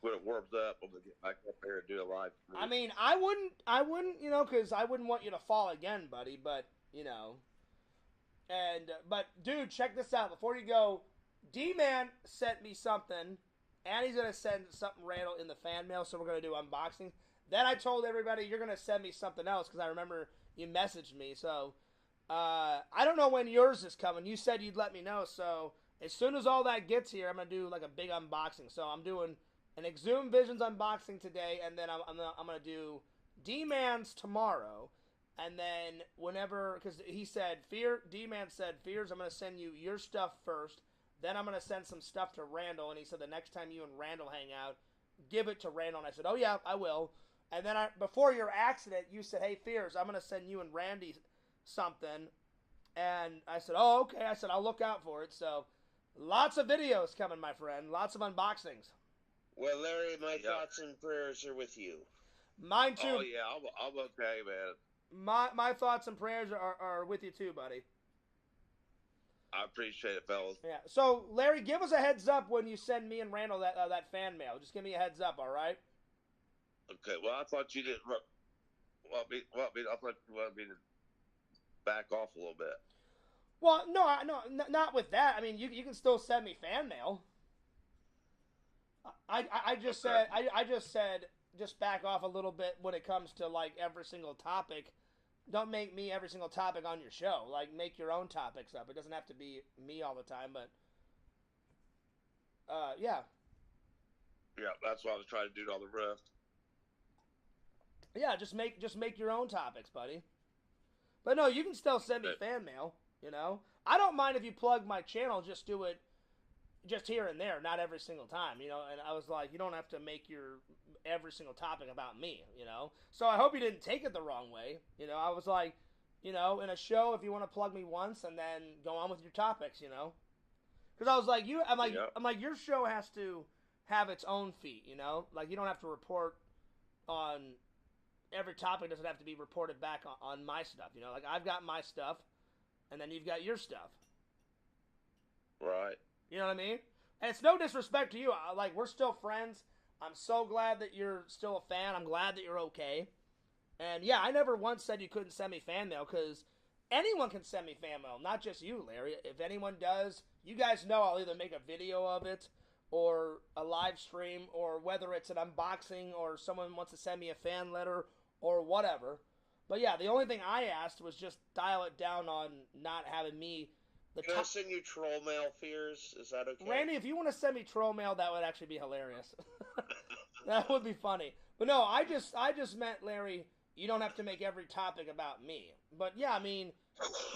when it warms up. I'm gonna get back up there and do a live stream. I mean, I wouldn't, because I wouldn't want you to fall again, buddy. But but dude, check this out. Before you go, D-Man sent me something, and he's gonna send something Randall in the fan mail. So we're gonna do unboxing. Then I told everybody you're gonna send me something else because I remember you messaged me. So I don't know when yours is coming. You said you'd let me know. So as soon as all that gets here, I'm gonna do like a big unboxing. So I'm doing an Exhumed Visions unboxing today, and then I'm gonna do D-Man's tomorrow. And then whenever, because he said, D-Man said, Fears, I'm going to send you your stuff first. Then I'm going to send some stuff to Randall. And he said the next time you and Randall hang out, give it to Randall. And I said, oh, yeah, I will. And then before your accident, you said, hey, Fears, I'm going to send you and Randy something. And I said, oh, okay. I said, I'll look out for it. So lots of videos coming, my friend. Lots of unboxings. Well, Larry, my thoughts and prayers are with you. Mine too. Oh yeah, I'm okay, man. My thoughts and prayers are with you too, buddy. I appreciate it, fellas. Yeah. So, Larry, give us a heads up when you send me and Randall that fan mail. Just give me a heads up, all right? Okay. Well, I thought you didn't. I thought you wanted me to back off a little bit. Well, no, not with that. I mean, you can still send me fan mail. I just said just back off a little bit when it comes to like every single topic. Don't make me every single topic on your show. Like, make your own topics up. It doesn't have to be me all the time, but yeah. Yeah, that's what I was trying to do to all the rest. Yeah, just make your own topics, buddy. But no, you can still send me fan mail, you know? I don't mind if you plug my channel, just do it just here and there, not every single time, you know? And I was like, you don't have to make your every single topic about me, you know? So I hope you didn't take it the wrong way, you know? I was like, you know, in a show, if you want to plug me once and then go on with your topics, you know? Because I was like, I'm like, your show has to have its own feed, you know? Like, you don't have to report on every topic. Doesn't have to be reported back on my stuff, you know? Like, I've got my stuff, and then you've got your stuff. Right. You know what I mean? And it's no disrespect to you. Like, we're still friends. I'm so glad that you're still a fan. I'm glad that you're okay. And, yeah, I never once said you couldn't send me fan mail, because anyone can send me fan mail, not just you, Larry. If anyone does, you guys know I'll either make a video of it or a live stream, or whether it's an unboxing or someone wants to send me a fan letter or whatever. But, yeah, the only thing I asked was just dial it down on not having me... Can I send you troll mail, Fears? Is that okay? Randy, if you want to send me troll mail, that would actually be hilarious. That would be funny. But no, I just meant, Larry, you don't have to make every topic about me. But yeah, I mean,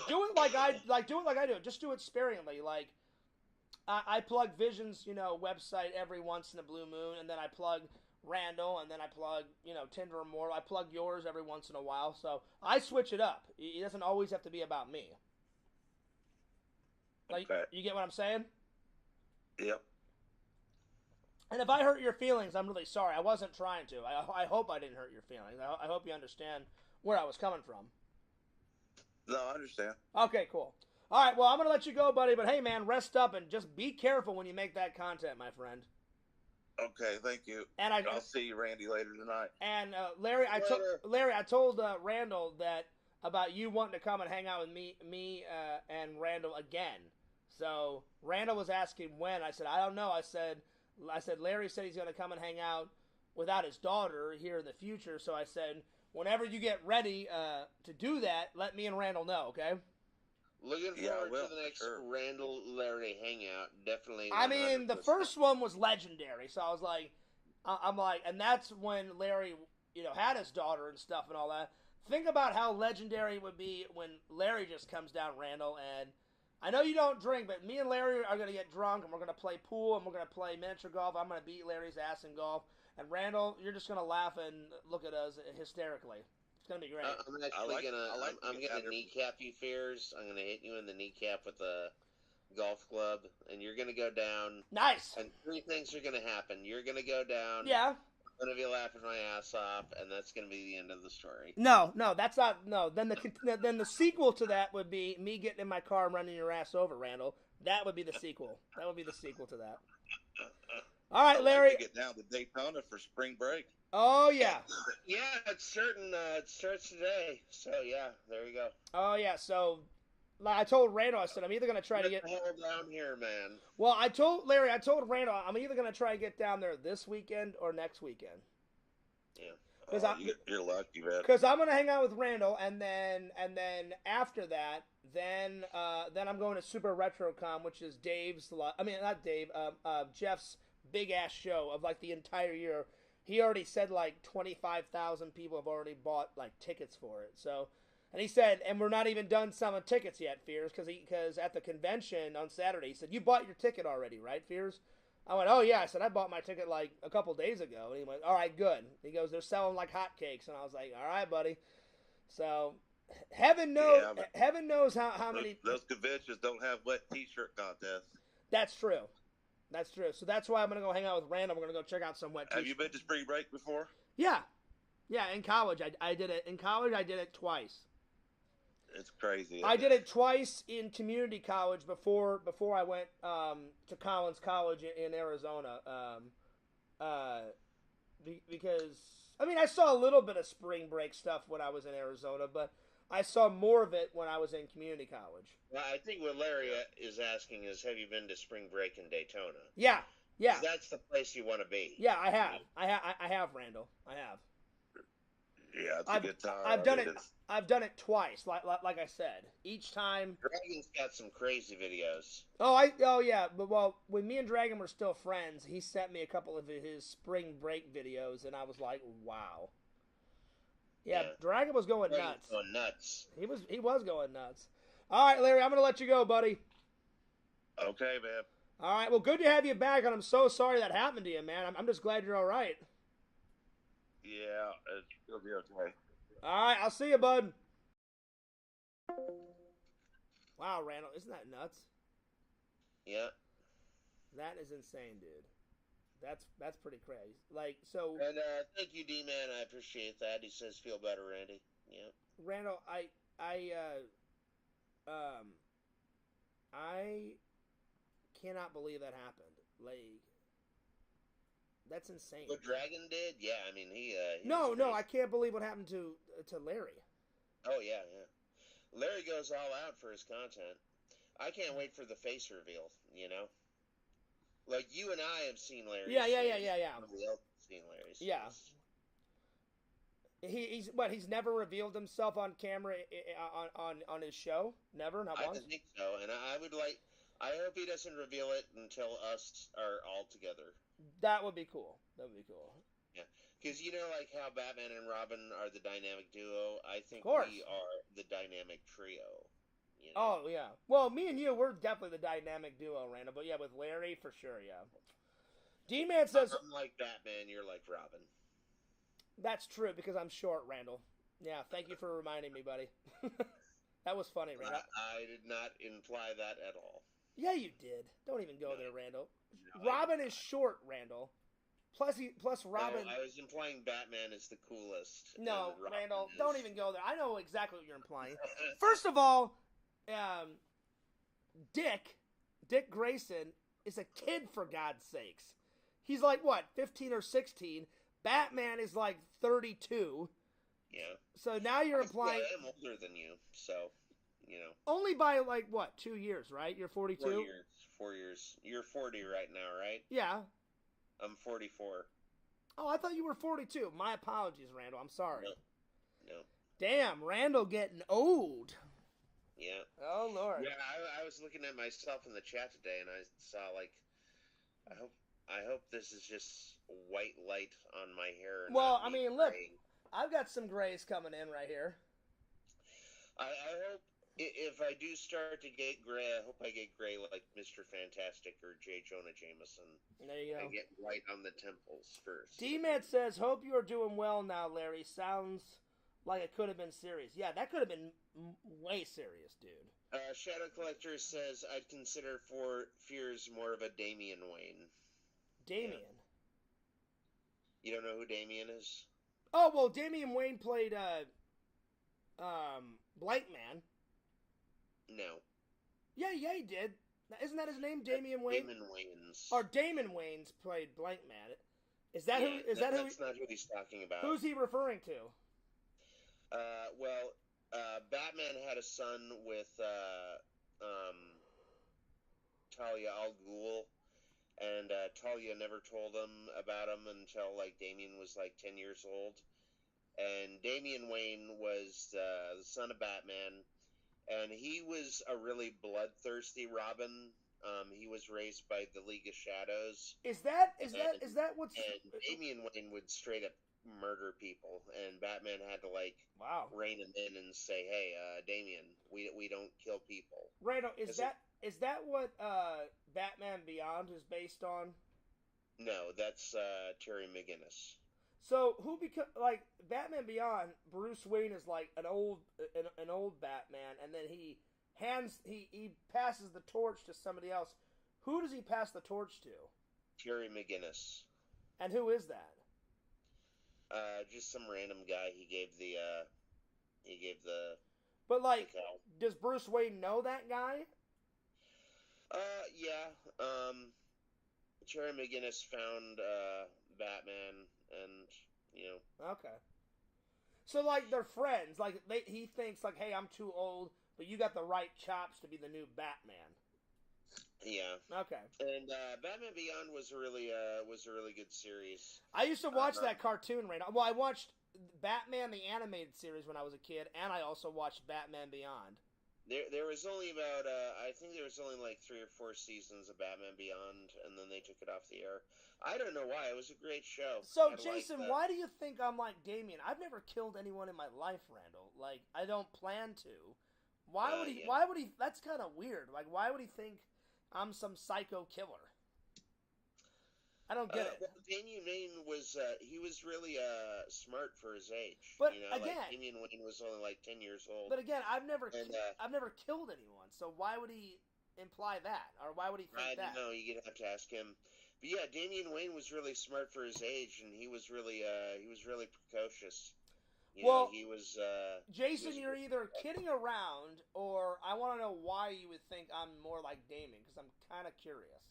do it like I do. Just do it sparingly. Like, I plug Vision's, you know, website every once in a blue moon, and then I plug Randall, and then I plug, you know, Tinder Immortal. I plug yours every once in a while. So I switch it up. It doesn't always have to be about me. Like, okay. You get what I'm saying? Yep. And if I hurt your feelings, I'm really sorry. I wasn't trying to. I hope I didn't hurt your feelings. I hope you understand where I was coming from. No, I understand. Okay, cool. All right, well, I'm going to let you go, buddy. But, hey, man, rest up and just be careful when you make that content, my friend. Okay, thank you. And I'll see you, Randy, later tonight. And, Larry, I told Randall that about you wanting to come and hang out with me and Randall again. So Randall was asking when. I said, I don't know. I said, Larry said he's going to come and hang out without his daughter here in the future. So I said, whenever you get ready to do that, let me and Randall know, okay? Looking forward to the next Randall Larry hangout. Definitely. 100%. I mean, the first one was legendary. So I was like, I'm like, and that's when Larry, you know, had his daughter and stuff and all that. Think about how legendary it would be when Larry just comes down, Randall, and I know you don't drink, but me and Larry are going to get drunk, and we're going to play pool, and we're going to play miniature golf. I'm going to beat Larry's ass in golf. And Randall, you're just going to laugh and look at us hysterically. It's going to be great. I'm actually I'm going to kneecap you, Fears. I'm going to hit you in the kneecap with a golf club, and you're going to go down. Nice. And three things are going to happen. You're going to go down. Yeah. I'm going to be laughing my ass off, and that's going to be the end of the story. No, that's not. No, then the sequel to that would be me getting in my car and running your ass over, Randall. That would be the sequel. That would be the sequel to that. All right, Larry. Get down to Daytona for spring break. Oh yeah. Yeah, it's certain. It starts today. So yeah, there you go. Oh yeah. So I told Randall, I said, I'm either going to try to get the hell down here, man. Well, I told Randall, I'm either going to try to get down there this weekend or next weekend. Yeah. You're lucky, man. Because I'm going to hang out with Randall, and then after that, then I'm going to Super RetroCon, which is Jeff's big ass show of like the entire year. He already said like 25,000 people have already bought like tickets for it. So And he said, and we're not even done selling tickets yet, Fears, because at the convention on Saturday, he said, you bought your ticket already, right, Fears? I went, oh, yeah. I said, I bought my ticket like a couple days ago. And he went, all right, good. He goes, they're selling like hotcakes. And I was like, all right, buddy. So heaven knows how many. Those conventions don't have wet T-shirt contests. That's true. That's true. So that's why I'm going to go hang out with Randall. We're going to go check out some wet Have you been to spring break before? Yeah. Yeah, in college. I did it. In college, I did it twice. It's crazy. I did it twice in community college before I went to Collins College in Arizona. Because I mean, I saw a little bit of spring break stuff when I was in Arizona, but I saw more of it when I was in community college. Well, I think what Larry is asking is, have you been to spring break in Daytona? Yeah, yeah. 'Cause that's the place you want to be. Yeah, I have. I have, Randall. I have. Yeah, it's a good time. I've done it twice. Like I said, each time. Dragon's got some crazy videos. Oh yeah, but when me and Dragon were still friends, he sent me a couple of his spring break videos, and I was like, wow. Yeah. Dragon was going nuts. Going nuts. He was going nuts. All right, Larry, I'm gonna let you go, buddy. Okay, man. All right, well, good to have you back, and I'm so sorry that happened to you, man. I'm just glad you're all right. Yeah, it'll be okay. All right, I'll see you, bud. Wow, Randall, isn't that nuts? Yeah. That is insane, dude. That's pretty crazy. Like, so. And thank you, D-Man. I appreciate that. He says, feel better, Randy. Yeah. Randall, I cannot believe that happened. Like, that's insane. What Dragon did? Yeah, I mean, he No, I can't believe what happened to Larry. Oh, yeah. Larry goes all out for his content. I can't wait for the face reveal, you know? Like, you and I have seen Larry's. Yeah. Nobody else has seen Larry's. Yeah. He's never revealed himself on camera on his show? Never? Not once? I think so, and I hope he doesn't reveal it until us are all together. That would be cool. Yeah, because you know, like how Batman and Robin are the dynamic duo. I think we are the dynamic trio. You know? Oh yeah. Well, me and you, we're definitely the dynamic duo, Randall. But yeah, with Larry for sure. Yeah. D-Man says I'm like Batman. You're like Robin. That's true because I'm short, Randall. Yeah. Thank you for reminding me, buddy. That was funny, Randall. I did not imply that at all. Yeah, you did. Don't even go there, Randall. No, Robin is short, Randall. Plus Robin. No, I was implying Batman is the coolest. No, Randall, don't even go there. I know exactly what you're implying. First of all, Dick Grayson is a kid, for God's sakes. He's like, what, 15 or 16? Batman is like 32. Yeah. So now you're implying... I'm older than you, so... You know. Only by, like, what, 2 years, right? You're 42? 4 years. You're 40 right now, right? Yeah. I'm 44. Oh, I thought you were 42. My apologies, Randall. I'm sorry. No. Damn, Randall getting old. Yeah. Oh, Lord. Yeah, I was looking at myself in the chat today, and I saw, like, I hope this is just white light on my hair. Well, I mean, look, I've got some grays coming in right here. I hope... If I do start to get gray, I hope I get gray like Mr. Fantastic or J. Jonah Jameson. There you go. I get white on the temples first. D-Man says, hope you are doing well now, Larry. Sounds like it could have been serious. Yeah, that could have been way serious, dude. Shadow Collector says, I'd consider Fears more of a Damian Wayne. Damian? Yeah. You don't know who Damian is? Oh, well, Damian Wayne played Blank Man. No. Yeah, he did. Isn't that his name, Damian Wayne? Damon Wayans. Or Damon Wayans played Blank Man. Is that who? Is that who? That's not who he's talking about. Who's he referring to? Batman had a son with Talia al Ghul, and Talia never told him about him until like Damian was like 10 years old. And Damian Wayne was the son of Batman. And he was a really bloodthirsty Robin. He was raised by the League of Shadows. Is that what's... And Damian Wayne would straight up murder people, and Batman had to like Wow. rein him in and say, "Hey, Damian, we don't kill people." Randall, is that what Batman Beyond is based on? No, that's Terry McGinnis. So who like Batman Beyond? Bruce Wayne is like an old Batman, and then he passes the torch to somebody else. Who does he pass the torch to? Terry McGinnis. And who is that? Just some random guy. He gave the. But like, does Bruce Wayne know that guy? Yeah. Terry McGinnis found Batman, and Okay. So like they're friends. Like he thinks like, hey, I'm too old, but you got the right chops to be the new Batman. Yeah. Okay. And Batman Beyond was a really good series. I used to watch that cartoon right now. Well, I watched Batman the animated series when I was a kid, and I also watched Batman Beyond. There was only about I think there was only like 3 or 4 seasons of Batman Beyond, and then they took it off the air. I don't know why. It was a great show. So Jason, why do you think I'm like Damien? I've never killed anyone in my life, Randall. Like I don't plan to. Why would he? Yeah. Why would he? That's kind of weird. Like why would he think I'm some psycho killer? I don't get it. Well, Damian Wayne was he was really smart for his age. But like again, Damian Wayne was only like 10 years old. But again, I've never killed anyone. So why would he imply that, or why would he think that? I don't know. You'd have to ask him. But yeah, Damian Wayne was really smart for his age, and he was really precocious. He was. Jason, you're either kidding around, or I want to know why you would think I'm more like Damien, because I'm kind of curious.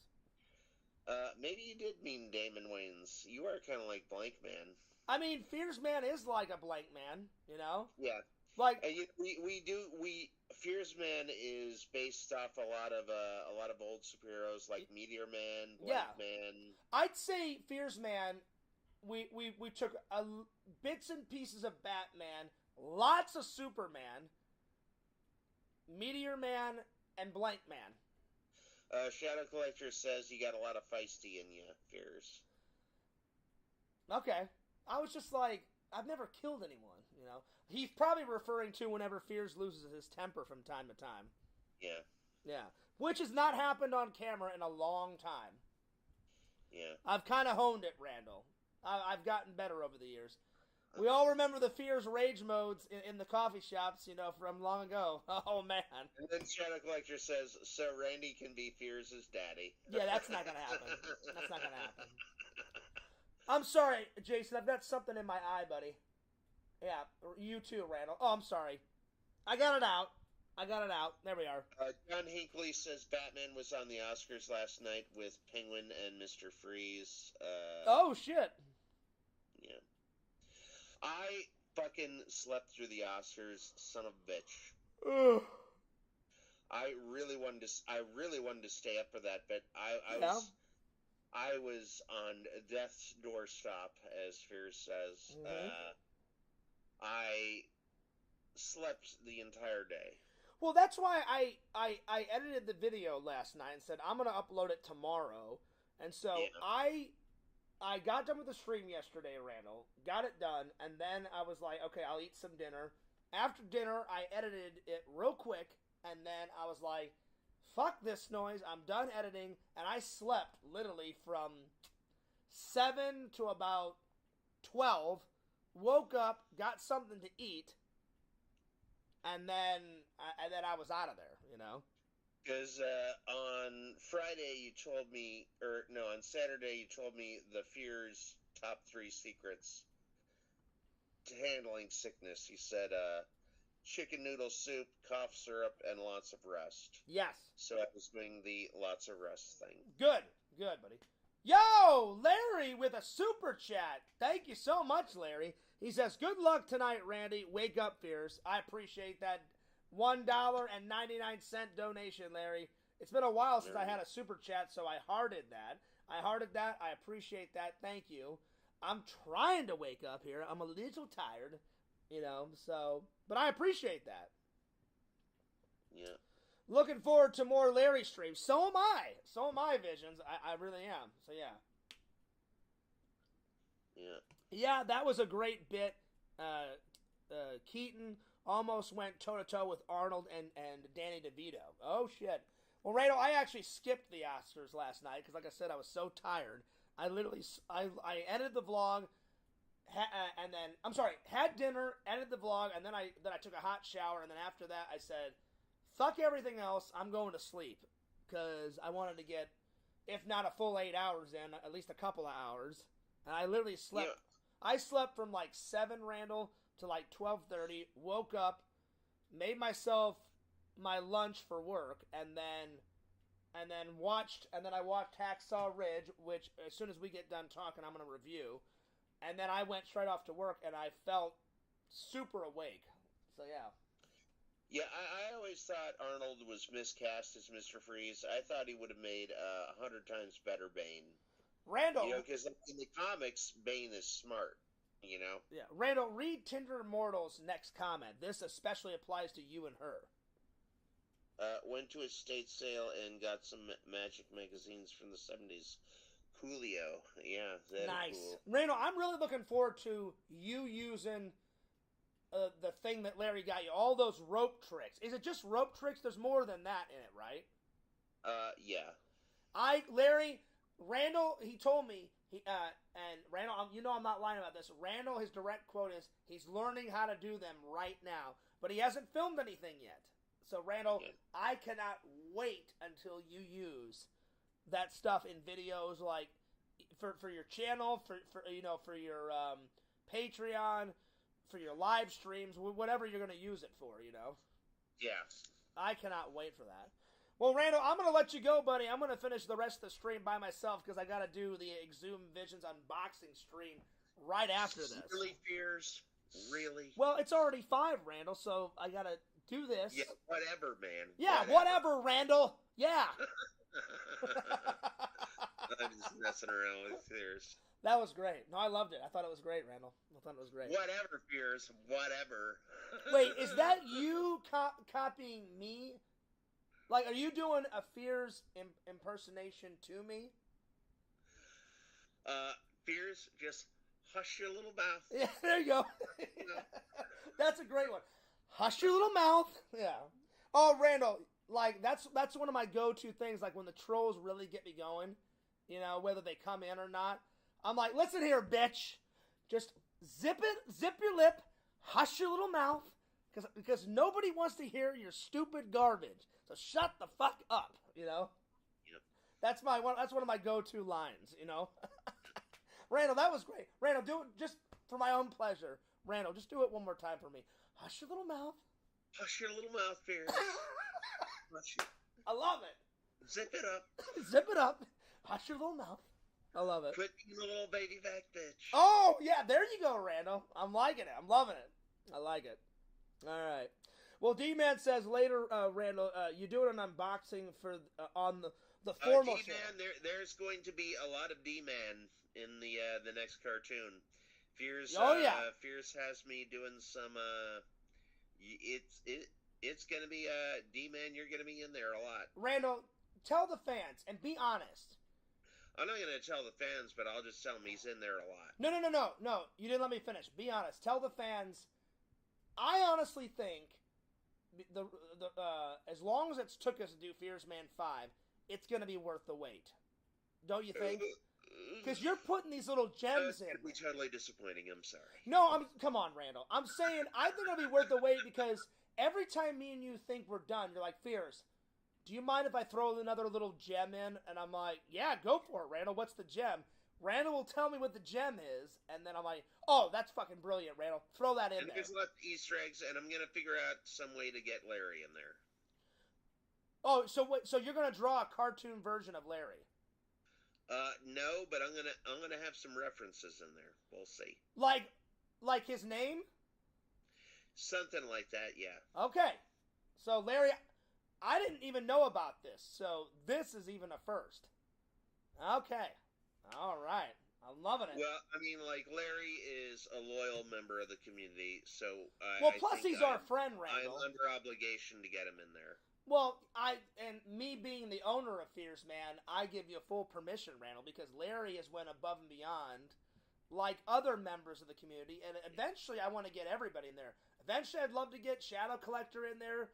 Maybe you did mean Damon Wayans. You are kind of like Blank Man. I mean, Fears Man is like a Blank Man, you know? Yeah. Like Fears Man is based off a lot of old superheroes like Meteor Man, Blank Man. I'd say Fears Man. We took bits and pieces of Batman, lots of Superman, Meteor Man, and Blank Man. Shadow Collector says you got a lot of feisty in you, Fears. Okay. I was just like, I've never killed anyone, you know? He's probably referring to whenever Fears loses his temper from time to time. Yeah. Yeah. Which has not happened on camera in a long time. Yeah. I've kind of honed it, Randall. I've gotten better over the years. We all remember the Fears rage modes in the coffee shops, you know, from long ago. Oh, man. And then Shadow Collector says, so Randy can be Fears' daddy. Yeah, that's not going to happen. That's not going to happen. I'm sorry, Jason. I've got something in my eye, buddy. Yeah, you too, Randall. Oh, I'm sorry. I got it out. There we are. John Hinckley says Batman was on the Oscars last night with Penguin and Mr. Freeze. Oh, shit. Yeah. I fucking slept through the Oscars, son of a bitch. Ugh. I really wanted to stay up for that, but I was on death's doorstop, as Fears says. Mm-hmm. I slept the entire day. Well, that's why I edited the video last night and said I'm going to upload it tomorrow. And so I got done with the stream yesterday, Randall. Got it done, and then I was like, okay, I'll eat some dinner. After dinner, I edited it real quick, and then I was like, fuck this noise. I'm done editing, and I slept literally from 7 to about 12. Woke up, got something to eat, and then I was out of there, you know. Because on Friday you told me, on Saturday you told me the Fears top 3 secrets to handling sickness. You said chicken noodle soup, cough syrup, and lots of rest. Yes. So I was doing the lots of rest thing. Good, buddy. Yo, Larry with a super chat. Thank you so much, Larry. He says, good luck tonight, Randy. Wake up, Fears. I appreciate that $1.99 donation, Larry. It's been a while since I had a super chat, so I hearted that. I appreciate that. Thank you. I'm trying to wake up here. I'm a little tired, you know, so, but I appreciate that. Yeah. Looking forward to more Larry streams. So am I, Visions. I really am. So, yeah. Yeah. Yeah, that was a great bit. Keaton almost went toe-to-toe with Arnold and Danny DeVito. Oh, shit. Well, Randall, I actually skipped the Oscars last night because, like I said, I was so tired. I literally, I edited the vlog, and then, I'm sorry, had dinner, edited the vlog, and then I took a hot shower, and then after that I said, fuck everything else, I'm going to sleep. Because I wanted to get, if not a full 8 hours in, at least a couple of hours. And I literally slept. Yeah. I slept from like 7, Randall, to like 12:30. Woke up, made myself my lunch for work, and then I watched Haacksaw Ridge, which as soon as we get done talking, I'm going to review. And then I went straight off to work, and I felt super awake. So yeah. Yeah, I always thought Arnold was miscast as Mr. Freeze. I thought he would have made 100 times better Bane. Randall, you know, because in the comics, Bane is smart. You know. Yeah, Randall, read Tinder Immortal's next comment. This especially applies to you and her. Went to a estate sale and got some Magic magazines from the 70s. Coolio. Yeah, that's nice. Cool. Randall, I'm really looking forward to you using the thing that Larry got you. All those rope tricks. Is it just rope tricks? There's more than that in it, right? Yeah. Randall, he told me, and Randall, you know I'm not lying about this. Randall, his direct quote is, he's learning how to do them right now, but he hasn't filmed anything yet. So, Randall, yeah. I cannot wait until you use that stuff in videos, like for your channel, for your Patreon, for your live streams, whatever you're going to use it for, you know. Yeah. I cannot wait for that. Well, Randall, I'm going to let you go, buddy. I'm going to finish the rest of the stream by myself because I got to do the Exhumed Visions unboxing stream right after this. Really, Fears? Really? Well, it's already 5, Randall, so I got to do this. Yeah, whatever, man. Yeah, whatever Randall. Yeah. I'm just messing around with Fears. That was great. No, I loved it. I thought it was great, Randall. I thought it was great. Whatever, Fears. Whatever. Wait, is that you copying me? Like, are you doing a Fears impersonation to me? Fears, just hush your little mouth. Yeah, there you go. That's a great one. Hush your little mouth. Yeah. Oh, Randall, like, that's one of my go-to things, like, when the trolls really get me going, you know, whether they come in or not. I'm like, listen here, bitch. Just zip your lip, hush your little mouth, because nobody wants to hear your stupid garbage. So shut the fuck up, you know? Yep. That's one of my go-to lines, you know? Randall, that was great. Randall, do it just for my own pleasure. Randall, just do it one more time for me. Hush your little mouth. Hush your little mouth, Fears. Hush it. I love it. Zip it up. Zip it up. Hush your little mouth. I love it. Quit being a little baby back bitch. Oh, yeah, there you go, Randall. I'm liking it. I'm loving it. I like it. All right. Well, D-Man says later, Randall, you doing an unboxing for on the formal D-Man, there's going to be a lot of D-Man in the next cartoon. Fears. Oh yeah. Fears has me doing some. It's gonna be D-Man. You're gonna be in there a lot. Randall, tell the fans and be honest. I'm not gonna tell the fans, but I'll just tell them he's in there a lot. No. You didn't let me finish. Be honest. Tell the fans. I honestly think the as long as it's took us to do Fears Man 5, it's gonna be worth the wait. Don't you think? Because you're putting these little gems in. It's gonna be totally disappointing. I'm sorry. No, come on, Randall. I'm saying I think it'll be worth the wait because every time me and you think we're done, you're like, Fears, do you mind if I throw another little gem in? And I'm like, yeah, go for it, Randall. What's the gem? Randall will tell me what the gem is, and then I'm like, oh, that's fucking brilliant, Randall. Throw that in there. There's a lot of Easter eggs, and I'm going to figure out some way to get Larry in there. Oh, so you're going to draw a cartoon version of Larry? No, but I'm gonna have some references in there. We'll see. Like his name? Something like that, yeah. Okay. So, Larry, I didn't even know about this, so this is even a first. Okay. All right. I'm loving it. Well, I mean, like, Larry is a loyal member of the community, so plus he's our friend, Randall. I'm under obligation to get him in there. Well, and me being the owner of Fears Man, I give you full permission, Randall, because Larry has went above and beyond like other members of the community, and eventually I want to get everybody in there. Eventually I'd love to get Shadow Collector in there,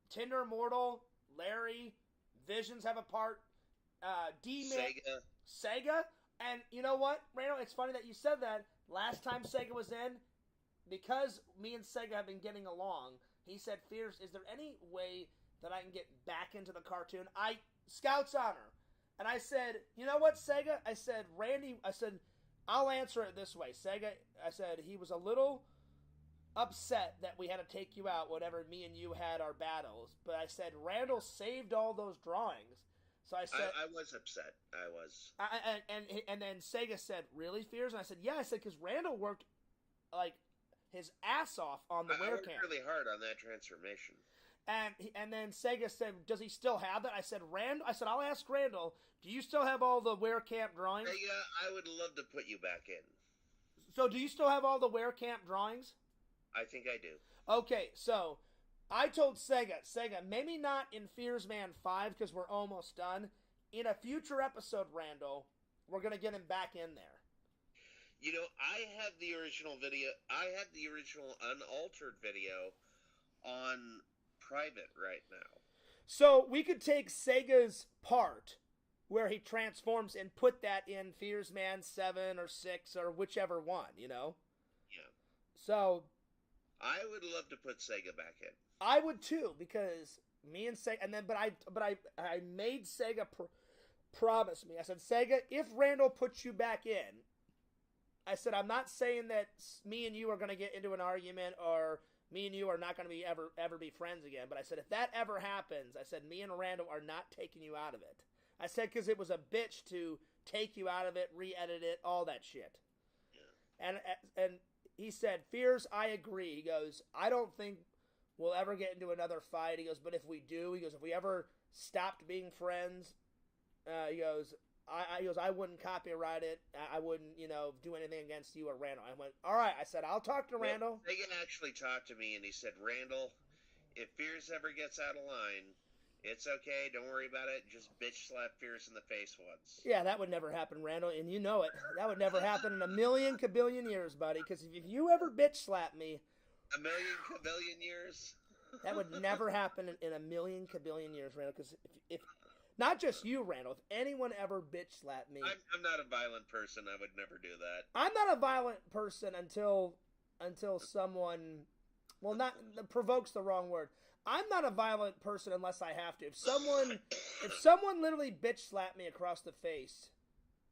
Tinder Immortal, Larry, Visions have a part, D-Man, Sega, and you know what, Randall, it's funny that you said that. Last time Sega was in, because me and Sega have been getting along, he said, Fierce, is there any way that I can get back into the cartoon? Scout's honor. And I said, you know what, Sega? I said, Randy, I'll answer it this way. Sega, I said, he was a little upset that we had to take you out whenever me and you had our battles. But I said, Randall saved all those drawings. So I said, I was upset. I was. And then Sega said, really, Fears? And I said, yeah. I said, because Randall worked like his ass off on the I wear worked camp. really hard on that transformation. And then Sega said, does he still have that? I said, I'll ask Randall, do you still have all the wear camp drawings? Sega, I would love to put you back in. So do you still have all the wear camp drawings? I think I do. Okay, so I told Sega, maybe not in Fears Man 5 because we're almost done. In a future episode, Randall, we're going to get him back in there. You know, I have the original video. I have the original unaltered video on private right now. So we could take Sega's part where he transforms and put that in Fears Man 7 or 6 or whichever one, you know? Yeah. So I would love to put Sega back in. I would too, because me and Sega, and then but I made Sega promise me. I said, Sega, if Randall puts you back in, I said, I'm not saying that me and you are going to get into an argument or me and you are not going to be ever be friends again. But I said, if that ever happens, I said, me and Randall are not taking you out of it. I said, because it was a bitch to take you out of it, re-edit it, all that shit. Yeah. And he said, Fears, I agree. He goes, I don't think we'll ever get into another fight. He goes, but if we do, he goes, if we ever stopped being friends, he goes, I wouldn't copyright it. I wouldn't, do anything against you or Randall. I went, all right. I said, I'll talk to Randall. Megan actually talked to me, and he said, Randall, if Fierce ever gets out of line, it's okay. Don't worry about it. Just bitch slap Fierce in the face once. Yeah, that would never happen, Randall, and you know it. That would never happen in a million kabillion years, buddy, because if you ever bitch slap me... A million kabillion years? That would never happen in a million kabillion years, Randall, because if not just you, Randall. If anyone ever bitch slapped me... I'm not a violent person. I would never do that. I'm not a violent person until someone... Well, not... Provoke's the wrong word. I'm not a violent person unless I have to. If someone literally bitch slapped me across the face,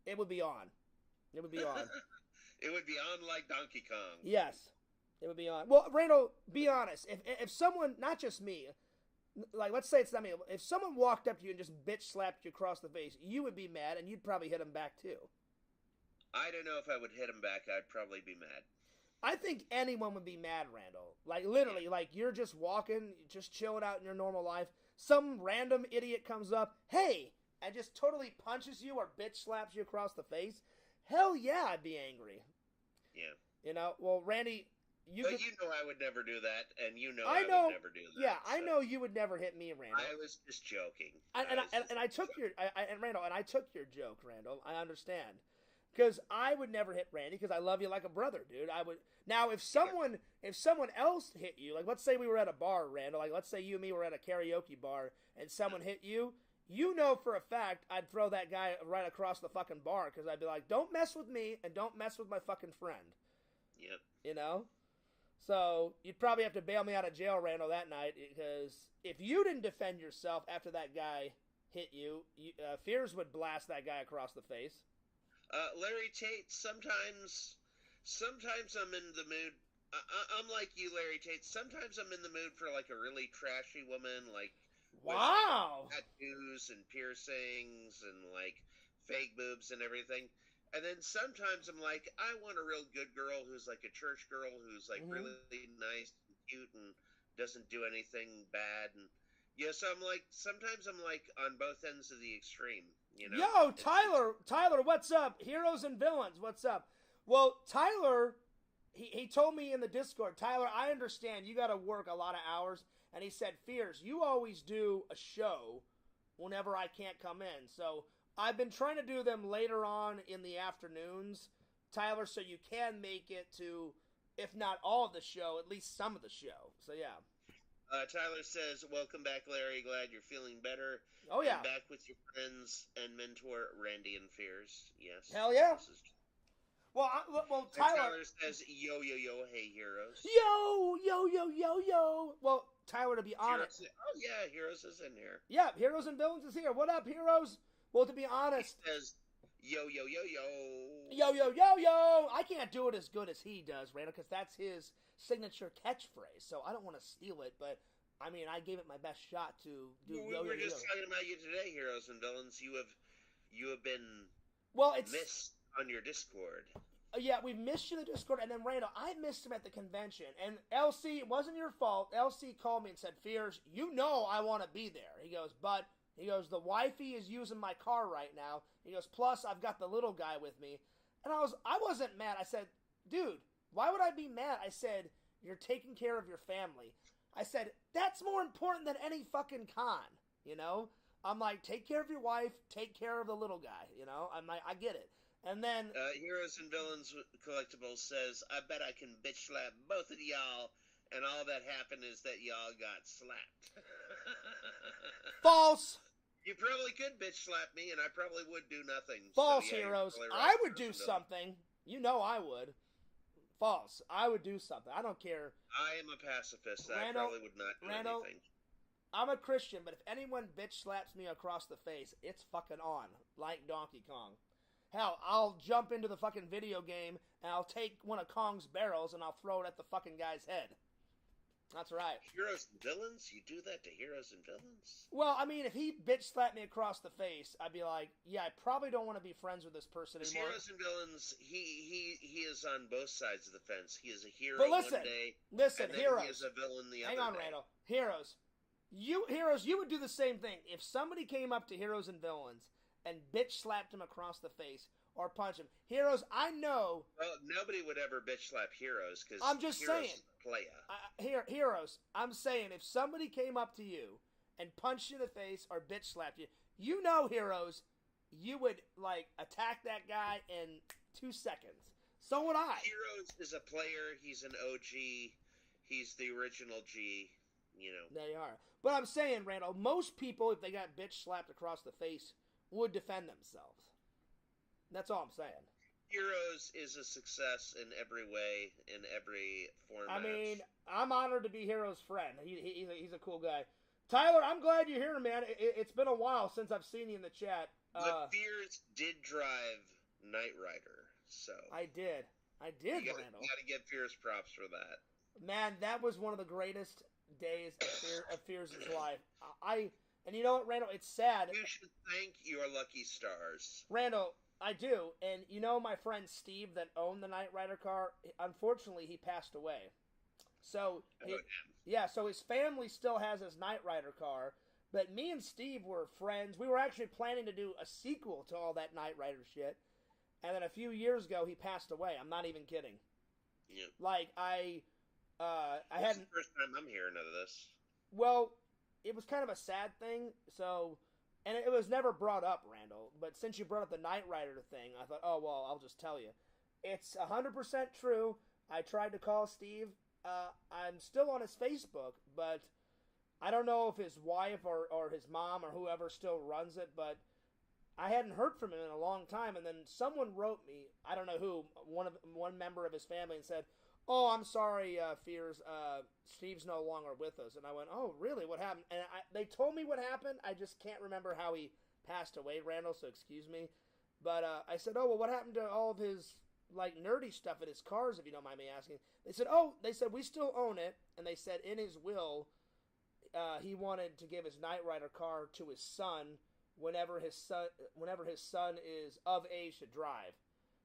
it would be on. It would be on. It would be on like Donkey Kong. Yes. It would be on. Well, Randall, be honest. If someone, not just me... Like, let's say it's not me. If someone walked up to you and just bitch slapped you across the face, you would be mad, and you'd probably hit him back, too. I don't know if I would hit him back. I'd probably be mad. I think anyone would be mad, Randall. Like, literally, like, you're just walking, just chilling out in your normal life. Some random idiot comes up, hey, and just totally punches you or bitch slaps you across the face. Hell yeah, I'd be angry. Yeah. Well, Randy... You know I would never do that, and I would never do that. Yeah, so. I know you would never hit me, Randall. I was just joking. I took your joke, Randall. I understand. Because I would never hit Randy because I love you like a brother, dude. I would. Now, if someone else hit you, like let's say we were at a bar, Randall, like let's say you and me were at a karaoke bar and someone hit you, you know for a fact I'd throw that guy right across the fucking bar because I'd be like, don't mess with me and don't mess with my fucking friend. Yep. You know? So, you'd probably have to bail me out of jail, Randall, that night, because if you didn't defend yourself after that guy hit you, Fears would blast that guy across the face. Larry Tate, sometimes I'm in the mood. I'm like you, Larry Tate. Sometimes I'm in the mood for, like, a really trashy woman, like... Wow! With tattoos and piercings and, like, fake boobs and everything. And then sometimes I'm like, I want a real good girl who's like a church girl who's like really nice and cute and doesn't do anything bad. And so I'm like, sometimes I'm like on both ends of the extreme, Yo, Tyler, what's up? Heroes and villains, what's up? Well, Tyler, he told me in the Discord, Tyler, I understand you got to work a lot of hours. And he said, Fears, you always do a show whenever I can't come in. So... I've been trying to do them later on in the afternoons Tyler, so you can make it to, if not all of the show, at least some of the show. So, yeah. Tyler says, welcome back, Larry. Glad you're feeling better. Oh, yeah. And back with your friends and mentor, Randy and Fears. Yes. Hell yeah. Well, Tyler... Tyler says, yo, yo, yo, hey, heroes. Yo, yo, yo, yo, yo. Well, Tyler, to be honest... Oh, yeah, Heroes is in here. Yeah, Heroes and Villains is here. What up, Heroes? Well, to be honest... He says, yo, yo, yo, yo. Yo, yo, yo, yo. I can't do it as good as he does, Randall, because that's his signature catchphrase. So I don't want to steal it, but, I mean, I gave it my best shot to do yo, yo, yo. We were just talking about you today, Heroes and Villains. You have been missed on your Discord. Yeah, we missed you in the Discord, and then Randall, I missed him at the convention, and LC, it wasn't your fault. LC called me and said, Fears, you know I want to be there. He goes, but, the wifey is using my car right now. He goes, plus I've got the little guy with me. And I wasn't mad. I said, dude, why would I be mad? I said, you're taking care of your family. I said, that's more important than any fucking con, I'm like, take care of your wife, take care of the little guy, I'm like, I get it. And then... Heroes and Villains Collectibles says, I bet I can bitch slap both of y'all, and all that happened is that y'all got slapped. False! You probably could bitch slap me, and I probably would do nothing. False, so, yeah, Heroes. Right, I would do something. I would. False. I would do something. I don't care. I am a pacifist. I probably would not do anything. I'm a Christian, but if anyone bitch slaps me across the face, it's fucking on. Like Donkey Kong. Hell, I'll jump into the fucking video game, and I'll take one of Kong's barrels, and I'll throw it at the fucking guy's head. That's right. Heroes and Villains? You do that to Heroes and Villains? Well, I mean, if he bitch slapped me across the face, I'd be like, yeah, I probably don't want to be friends with this person anymore. Heroes and Villains, he is on both sides of the fence. He is a hero one day, and then Heroes. he is a villain the other day. Hang on, Randall. Heroes, you would do the same thing. If somebody came up to Heroes and Villains and bitch slapped him across the face or punch him. Heroes, I know... Well, nobody would ever bitch slap Heroes, because I'm just saying. Playa. Heroes, I'm saying, if somebody came up to you and punched you in the face or bitch slapped you, Heroes, you would, attack that guy in 2 seconds. So would I. Heroes is a player. He's an OG. He's the original G, There you are. But I'm saying, Randall, most people, if they got bitch slapped across the face, would defend themselves. That's all I'm saying. Heroes is a success in every way, in every format. I mean, I'm honored to be Hero's friend. He's a cool guy. Tyler, I'm glad you're here, man. It's been a while since I've seen you in the chat. But Fears did drive Knight Rider, so... I did, Randall. You gotta give Fears props for that. Man, that was one of the greatest days of Fears' life. And you know what, Randall? It's sad. You should thank your lucky stars. Randall, I do. And my friend Steve that owned the Knight Rider car, unfortunately, he passed away. So, so his family still has his Knight Rider car. But me and Steve were friends. We were actually planning to do a sequel to all that Knight Rider shit. And then a few years ago, he passed away. I'm not even kidding. Yeah. I hadn't... the first time I'm hearing of this. Well, it was kind of a sad thing, so... And it was never brought up, Randall, but since you brought up the Knight Rider thing, I thought, oh, well, I'll just tell you. It's 100% true. I tried to call Steve. I'm still on his Facebook, but I don't know if his wife or his mom or whoever still runs it, but I hadn't heard from him in a long time, and then someone wrote me, I don't know who, one member of his family, and said, oh, I'm sorry, Fears, Steve's no longer with us. And I went, oh, really? What happened? And they told me what happened. I just can't remember how he passed away, Randall, so excuse me. But I said, oh, well, what happened to all of his, nerdy stuff in his cars, if you don't mind me asking? They said, we still own it. And they said in his will, he wanted to give his Knight Rider car to his son whenever his son is of age to drive.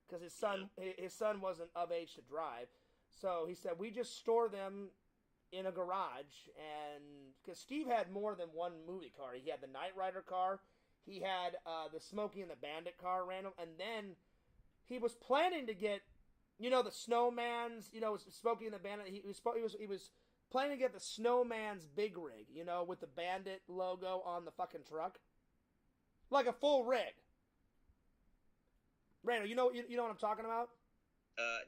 Because his son wasn't of age to drive. So he said, we just store them in a garage, and because Steve had more than one movie car. He had the Knight Rider car, he had the Smokey and the Bandit car, Randall, and then he was planning to get, the Snowman's, Smokey and the Bandit. He was planning to get the Snowman's big rig, with the Bandit logo on the fucking truck, like a full rig. Randall, you know what I'm talking about?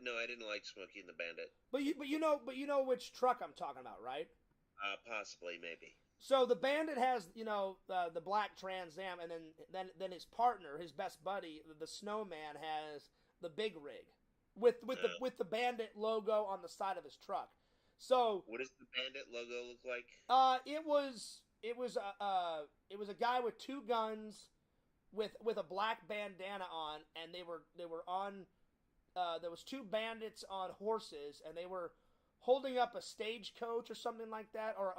No, I didn't like Smokey and the Bandit. But you know which truck I'm talking about, right? Possibly, maybe. So the Bandit has the black Trans Am, and then his partner, his best buddy, the Snowman, has the big rig with the Bandit logo on the side of his truck. So what does the Bandit logo look like? It was a guy with two guns with a black bandana on, and they were on. There was two bandits on horses, and they were holding up a stagecoach or something like that, or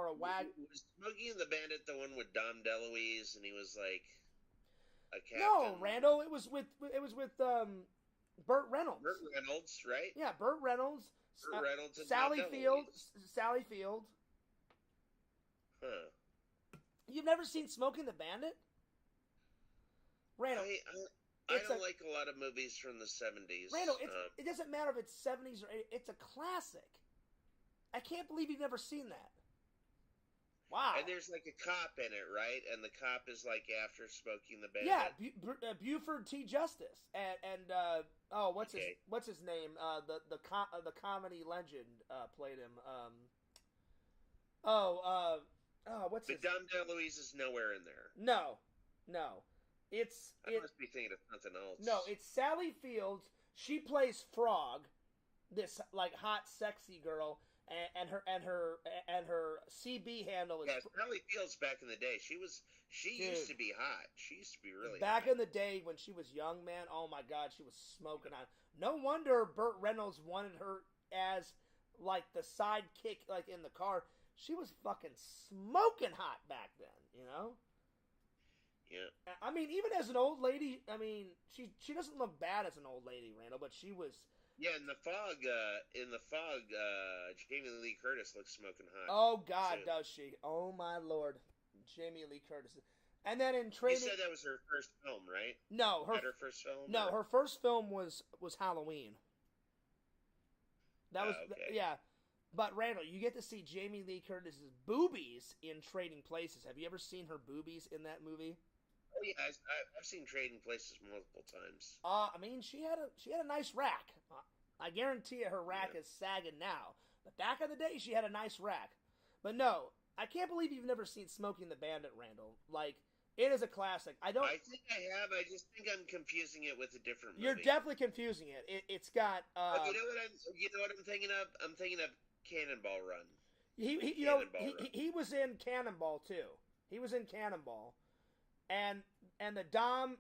a wagon. Was Smokey and the Bandit the one with Dom DeLuise, and he was like a captain? No, Randall. It was with Burt Reynolds. Burt Reynolds, right? Yeah, Burt Reynolds. Burt Reynolds and Sally Dom Field. DeLuise. Sally Field. Huh. You've never seen Smoking the Bandit? Randall. I don't like a lot of movies from the 70s. Randall, it doesn't matter if it's 70s or 80s. It's a classic. I can't believe you've never seen that. Wow. And there's like a cop in it, right? And the cop is like after Smoking the Bandit. Yeah, Buford T. Justice and what's his name? The comedy legend played him. What's his? But Dom DeLuise is nowhere in there. No. I must be thinking of something else. No, it's Sally Fields. She plays Frog, this like hot, sexy girl, and her CB handle is. Yeah, Sally Fields back in the day. She used to be hot. She used to be really back hot. in the day when she was young, man. Oh my God, she was smoking on. No wonder Burt Reynolds wanted her as like the sidekick, like in the car. She was fucking smoking hot back then, you know. Yeah. I mean, even as an old lady, I mean, she doesn't look bad as an old lady, Randall, but she was. Yeah, in the fog, Jamie Lee Curtis looks smoking hot. Oh God, too. does she? Oh my Lord, Jamie Lee Curtis. And then in Training, You said that was her first film, right? no, her first film. no, or? her first film was Halloween. That was okay. yeah. But Randall, you get to see Jamie Lee Curtis's boobies in Trading Places. Have you ever seen her boobies in that movie? Oh yeah, I've seen Trading Places multiple times. I mean, she had a nice rack. I guarantee you her rack is sagging now. But back in the day, she had a nice rack. But no, I can't believe you've never seen Smoking the Bandit, Randall. Like, it is a classic. I think I have. I just think I'm confusing it with a different movie. You're definitely confusing it. It's got. You know what I'm thinking of? I'm thinking of Cannonball Run. He was in Cannonball too. He was in Cannonball. And the Dom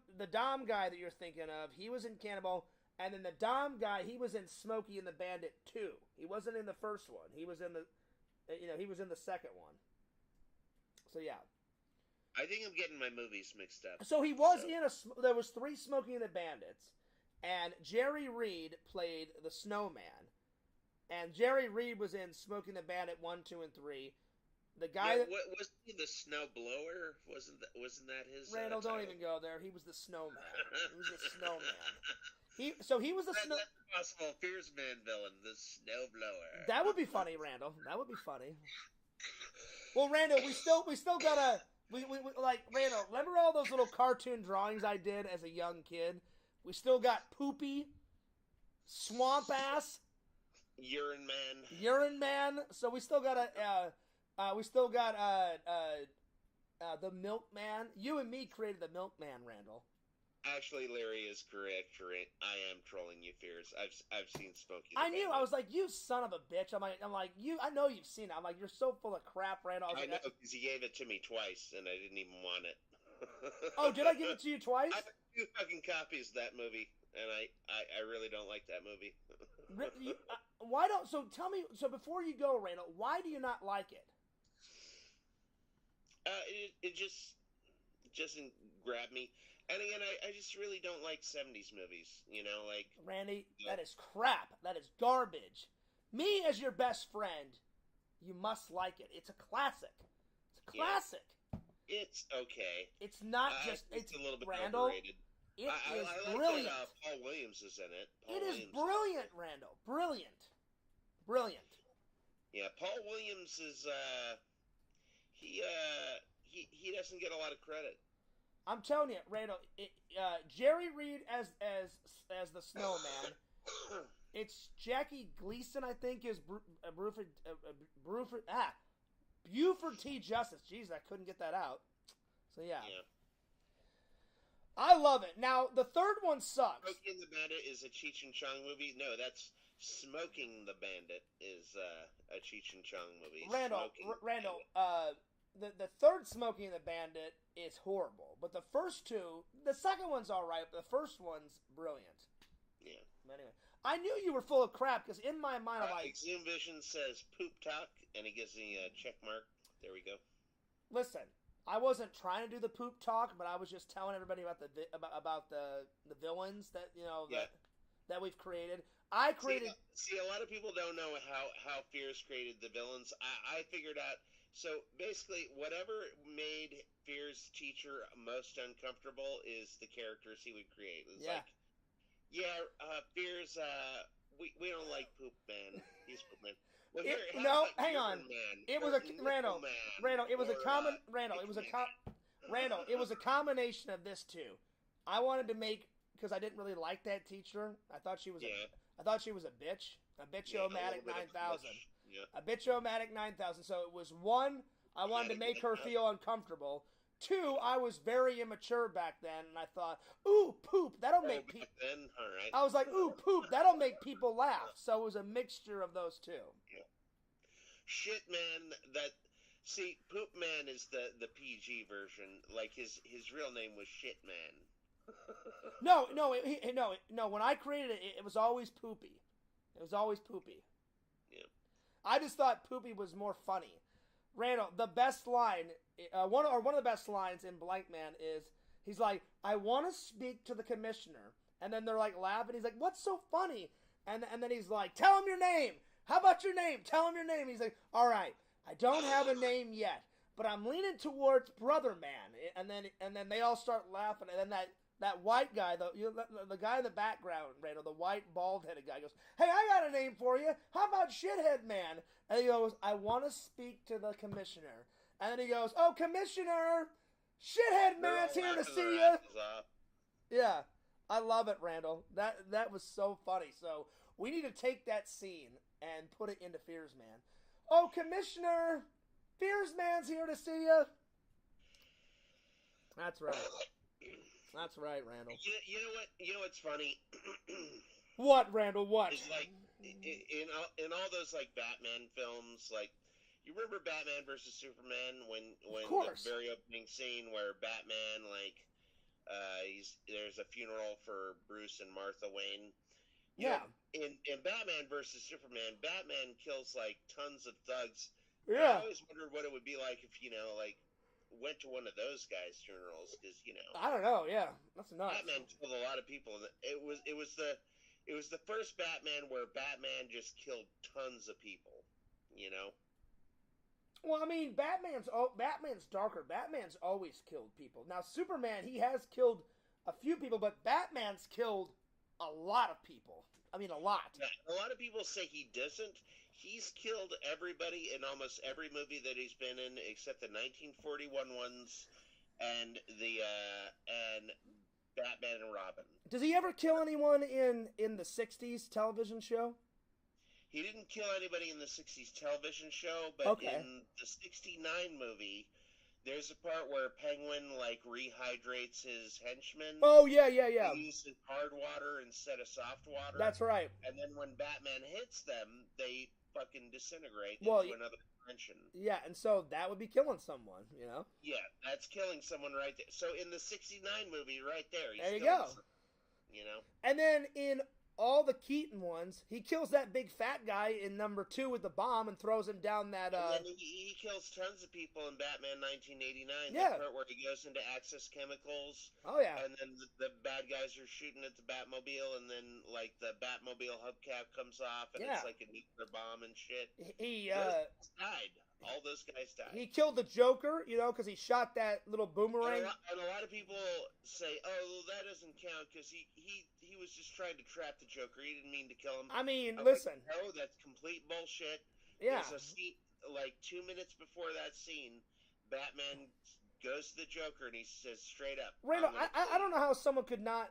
guy that you're thinking of, he was in Cannonball, and then the Dom guy, he was in Smokey and the Bandit 2. He wasn't in the first one. He was in the second one. So yeah. I think I'm getting my movies mixed up. So he was there was 3 Smokey and the Bandits, and Jerry Reed played the Snowman, and Jerry Reed was in Smokey and the Bandit 1, 2, and 3. The guy was he the snow blower? Wasn't that his? Randall, don't even go there. He was the Snowman. He was the Snowman. He was the snow. That's a possible Fearsman villain, the snow blower. That would be funny, Randall. That would be funny. Well, Randall, we still gotta we like Randall. Remember all those little cartoon drawings I did as a young kid? We still got Poopy, Swamp Ass, Urine Man. So we still got the Milkman. You and me created the Milkman, Randall. Actually, Larry is correct. I am trolling you, Fears. I've seen Smokey. I knew. I was like, you son of a bitch. I'm like, you. I know you've seen it. I'm like, you're so full of crap, Randall. I know because he gave it to me twice, and I didn't even want it. Oh, did I give it to you twice? I have 2 fucking copies of that movie, and I really don't like that movie. Why don't? So tell me. So before you go, Randall, why do you not like it? It just doesn't grab me. And again, I just really don't like 70s movies, you know, like... Randy, that is crap. That is garbage. Me, as your best friend, you must like it. It's a classic. It's a classic. Yeah. It's okay. It's not just... It's a little bit Randall, overrated. It is like brilliant. That, Paul Williams is in it. It is brilliant, Randall. Brilliant. Brilliant. Yeah, Paul Williams is... He doesn't get a lot of credit. I'm telling you, Randall, Jerry Reed as the Snowman, It's Jackie Gleason, I think, is Buford T. Justice. Jeez, I couldn't get that out. So, yeah. I love it. Now, the third one sucks. Smoking the Bandit is a Cheech and Chong movie. No, that's Smoking the Bandit is a Cheech and Chong movie. Randall, the third Smoking the Bandit is horrible. But the first two, the second one's all right, but the first one's brilliant. Yeah. But anyway, I knew you were full of crap because in my mind, I'm like, Zoom Vision says poop talk, and it gives me a check mark. There we go. Listen, I wasn't trying to do the poop talk, but I was just telling everybody about the villains that that we've created. I created. See, a lot of people don't know how Fears created the villains. I figured out. So basically, whatever made Fears' teacher most uncomfortable is the characters he would create. It's Fears. We don't like Poop Man. He's Poop Man. Well, hang on. Man, it was a Randall. It was a common Randall. It was a Randall. It was a combination of this two. I wanted to make because I didn't really like that teacher. I thought she was a bitch. A bitch-o-matic 9000. A bitch-o-matic 9000. So it was one, I wanted to make her feel uncomfortable. Two, I was very immature back then, and I thought, ooh, poop, that'll make people... Right. I was like, ooh, poop, that'll make people laugh. So it was a mixture of those two. Yeah. Shit, man, See, Poop Man is the PG version. Like, his real name was Shit Man. No, when I created it, it was always Poopy. It was always Poopy. Yeah. I just thought Poopy was more funny. Randall, the best line... one of the best lines in Blank Man is he's like, I want to speak to the commissioner, and then they're like laughing. He's like, what's so funny? And then he's like, tell him your name. How about your name? Tell him your name. He's like, all right, I don't have a name yet, but I'm leaning towards Brother Man. And then they all start laughing, and then that white guy, the guy in the background, Randall, the white bald-headed guy goes, hey, I got a name for you. How about Shithead Man? And he goes, I want to speak to the commissioner. And then he goes, oh, Commissioner, Shithead Man's here to see you. Yeah, I love it, Randall. That was so funny. So we need to take that scene and put it into Fears Man. Oh, Commissioner, Fears Man's here to see you. That's right. That's right, Randall. You know what? You know what's funny? What, Randall? What? It's like in all those like Batman films, like. You remember Batman versus Superman when the very opening scene where Batman there's a funeral for Bruce and Martha Wayne. Yeah. In Batman versus Superman, Batman kills like tons of thugs. Yeah. I always wondered what it would be like if went to one of those guys' funerals because I don't know. Yeah, that's nuts. Batman killed a lot of people. It was the first Batman where Batman just killed tons of people. Well, I mean, Batman's darker. Batman's always killed people. Now, Superman, he has killed a few people, but Batman's killed a lot of people. I mean, a lot. Yeah, a lot of people say he doesn't. He's killed everybody in almost every movie that he's been in, except the 1941 ones and and Batman and Robin. Does he ever kill anyone in the 60s television show? He didn't kill anybody in the 60s television show, but in the 69 movie, there's a part where Penguin, rehydrates his henchmen. Oh, yeah. He uses hard water instead of soft water. That's right. And then when Batman hits them, they fucking disintegrate into another dimension. Yeah, and so that would be killing someone, Yeah, that's killing someone right there. So in the 69 movie, right there, there you go. And then in all the Keaton ones, he kills that big fat guy in number 2 with the bomb and throws him down that. And then he kills tons of people in Batman 1989. Yeah. The part where he goes into Axis Chemicals. Oh yeah. And then the bad guys are shooting at the Batmobile, and then the Batmobile hubcap comes off, and it's like a nuclear bomb and shit. He died. All those guys died. He killed the Joker, because he shot that little boomerang. And a lot of people say, "Oh, well, that doesn't count because he was just trying to trap the Joker. He didn't mean to kill him." I mean, listen. No, that's complete bullshit. Yeah. There's a scene 2 minutes before that scene, Batman goes to the Joker and he says straight up, Randall, I don't know how someone could not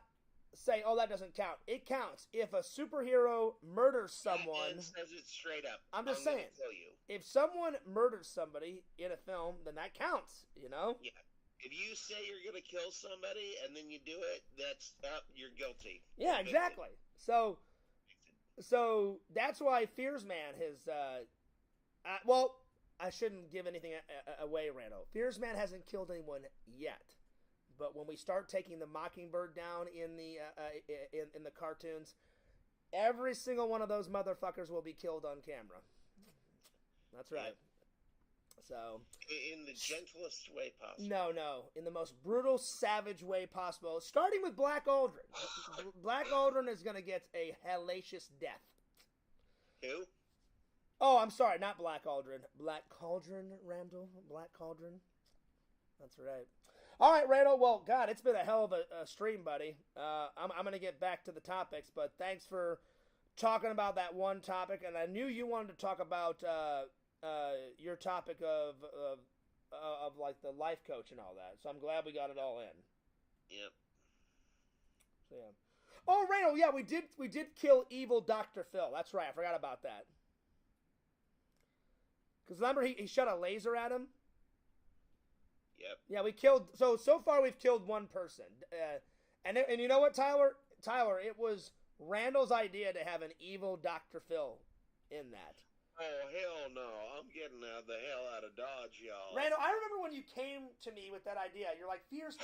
say, "Oh, that doesn't count." It counts. If a superhero murders someone, And says it straight up. I'm just gonna saying. kill you. If someone murders somebody in a film, then that counts. You know? Yeah. If you say you're gonna kill somebody and then you do it, that's you're guilty. Yeah, exactly. So that's why Fears Man has. Well, I shouldn't give anything away, Randall. Fears Man hasn't killed anyone yet, but when we start taking the Mockingbird down in the in the cartoons, every single one of those motherfuckers will be killed on camera. That's right. So in the gentlest way possible. No, in the most brutal, savage way possible. Starting with Black Aldrin. Black Aldrin is going to get a hellacious death. Who? Oh, I'm sorry, not Black Aldrin. Black Cauldron, Randall. Black Cauldron. That's right. All right, Randall. Well, God, it's been a hell of a stream, buddy. I'm going to get back to the topics, but thanks for talking about that one topic. And I knew you wanted to talk about your topic of like the life coach and all that. So I'm glad we got it all in. Yep. So, yeah. Oh, Randall, yeah, we did kill evil Dr. Phil. That's right. I forgot about that. Because remember, he shot a laser at him? Yep. Yeah, we killed... So far, we've killed one person. And you know what, Tyler? Tyler, it was Randall's idea to have an evil Dr. Phil in that. Oh, hell no. I'm getting the hell out of Dodge, y'all. Randall, I remember when you came to me with that idea. You're like, Fierce,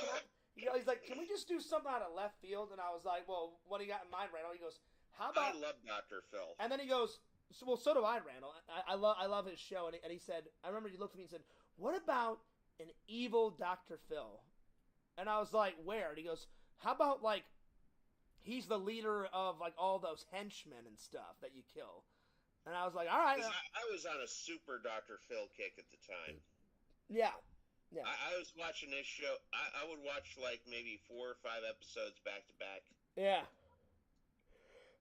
he's like, can we just do something out of left field? And I was like, well, what do you got in mind, Randall? He goes, how about... I love Dr. Phil. And then he goes... So do I, Randall. I love his show, and he said, I remember you looked at me and said, what about an evil Dr. Phil? And I was like, where? And he goes, how about, like, he's the leader of, like, all those henchmen and stuff that you kill. And I was like, all right. I was on a super Dr. Phil kick at the time. Yeah. I was watching this show. I would watch, like, maybe 4 or 5 episodes back to back. Yeah.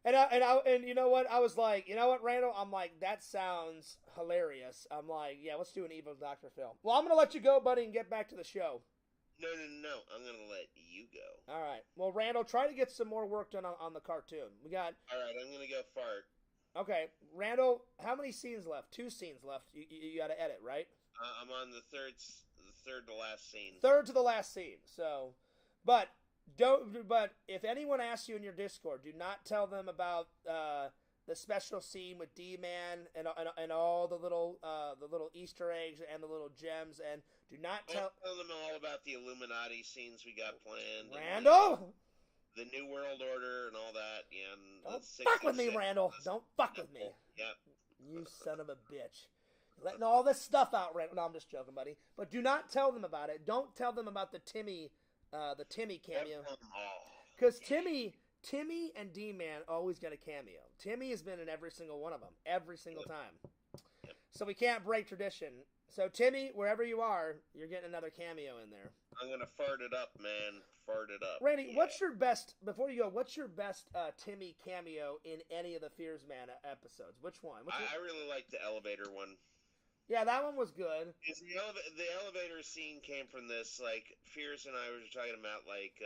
And you know what? I was like, you know what, Randall? I'm like, that sounds hilarious. I'm like, yeah, let's do an evil Dr. Phil. Well, I'm going to let you go, buddy, and get back to the show. No. I'm going to let you go. All right. Well, Randall, try to get some more work done on the cartoon. We got... All right, I'm going to go fart. Okay. Randall, how many scenes left? 2 scenes left. You got to edit, right? I'm on the third to last scene. Third to the last scene. So, But if anyone asks you in your Discord, do not tell them about the special scene with D-Man and all the little Easter eggs and the little gems, and do not tell them all about the Illuminati scenes we got planned. Randall, the New World Order and all that. Yeah, and don't fuck with me, Randall. Don't fuck with me. Yep. You son of a bitch. Letting all this stuff out, Randall. No, I'm just joking, buddy. But do not tell them about it. Don't tell them about the Timmy cameo. Because Timmy and D-Man always get a cameo. Timmy has been in every single one of them. Every single time. So we can't break tradition. So Timmy, wherever you are, you're getting another cameo in there. I'm going to fart it up, man. Fart it up. Randy, what's your best, before you go, what's your best Timmy cameo in any of the Fears Man episodes? Which one? I really like the elevator one. Yeah, that one was good. The elevator scene came from this, like, Fierce and I were talking about, like,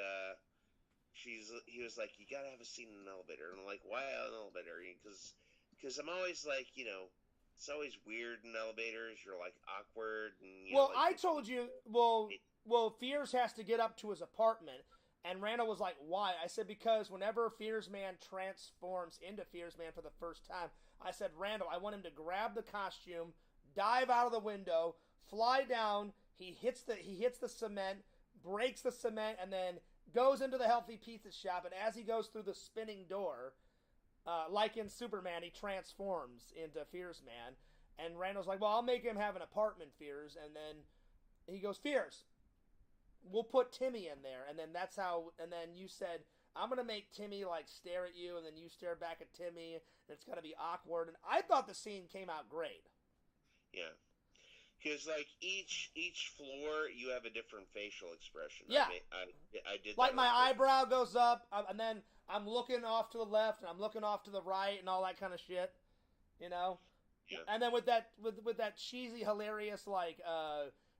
he was like, you gotta have a scene in an elevator. And I'm like, why an elevator? Because I'm always like, you know, it's always weird in elevators. You're, like, awkward. And, you know, like, I told you, Fierce has to get up to his apartment. And Randall was like, why? I said, because whenever Fears Man transforms into Fears Man for the first time, I said, Randall, I want him to grab the costume, dive out of the window, fly down, he hits the cement, breaks the cement, and then goes into the healthy pizza shop, and as he goes through the spinning door, like in Superman, he transforms into Fears Man. And Randall's like, well, I'll make him have an apartment, Fears. And then he goes, Fears, we'll put Timmy in there. And then that's how, and then you said, I'm going to make Timmy, like, stare at you, and then you stare back at Timmy, and it's going to be awkward. And I thought the scene came out great. Yeah. Because, like, each floor, you have a different facial expression. Yeah. I did like, that my eyebrow goes up, and then I'm looking off to the left, and I'm looking off to the right, and all that kind of shit. You know? Yeah. And then with that cheesy, hilarious, like,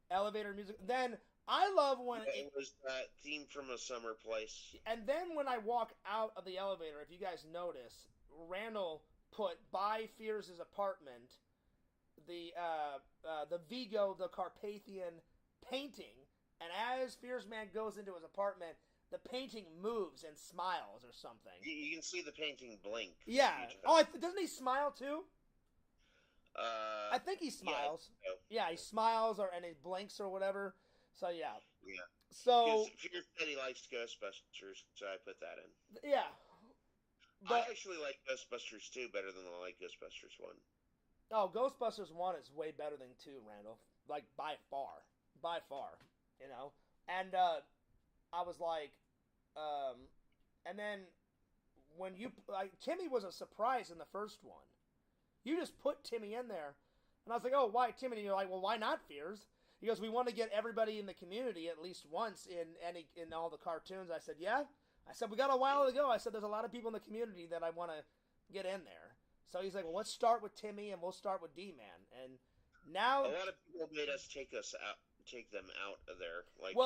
elevator music. Then I love when it was that theme from a summer place. And then when I walk out of the elevator, if you guys notice, Randall put by Fears' apartment the Vigo the Carpathian painting, and as Fears Man goes into his apartment, the painting moves and smiles or something. You can see the painting blink. Yeah. Oh, doesn't he smile too? I think he smiles. Yeah, so. Yeah, he smiles and he blinks or whatever. So yeah. Yeah. So Fears said he likes Ghostbusters, so I put that in. Yeah. But I actually like Ghostbusters 2 better than I like Ghostbusters 1. Oh, Ghostbusters 1 is way better than 2, Randall. Like, by far. By far. You know? And, I was like, and then when Timmy was a surprise in the first one. You just put Timmy in there. And I was like, oh, why Timmy? And you're like, well, why not Fears? He goes, we want to get everybody in the community at least once in all the cartoons. I said, yeah. I said, we got a while to go. I said, there's a lot of people in the community that I want to get in there. So he's like, well, let's start with Timmy and we'll start with D-Man. And now... A lot of people made us take them out of there. Like,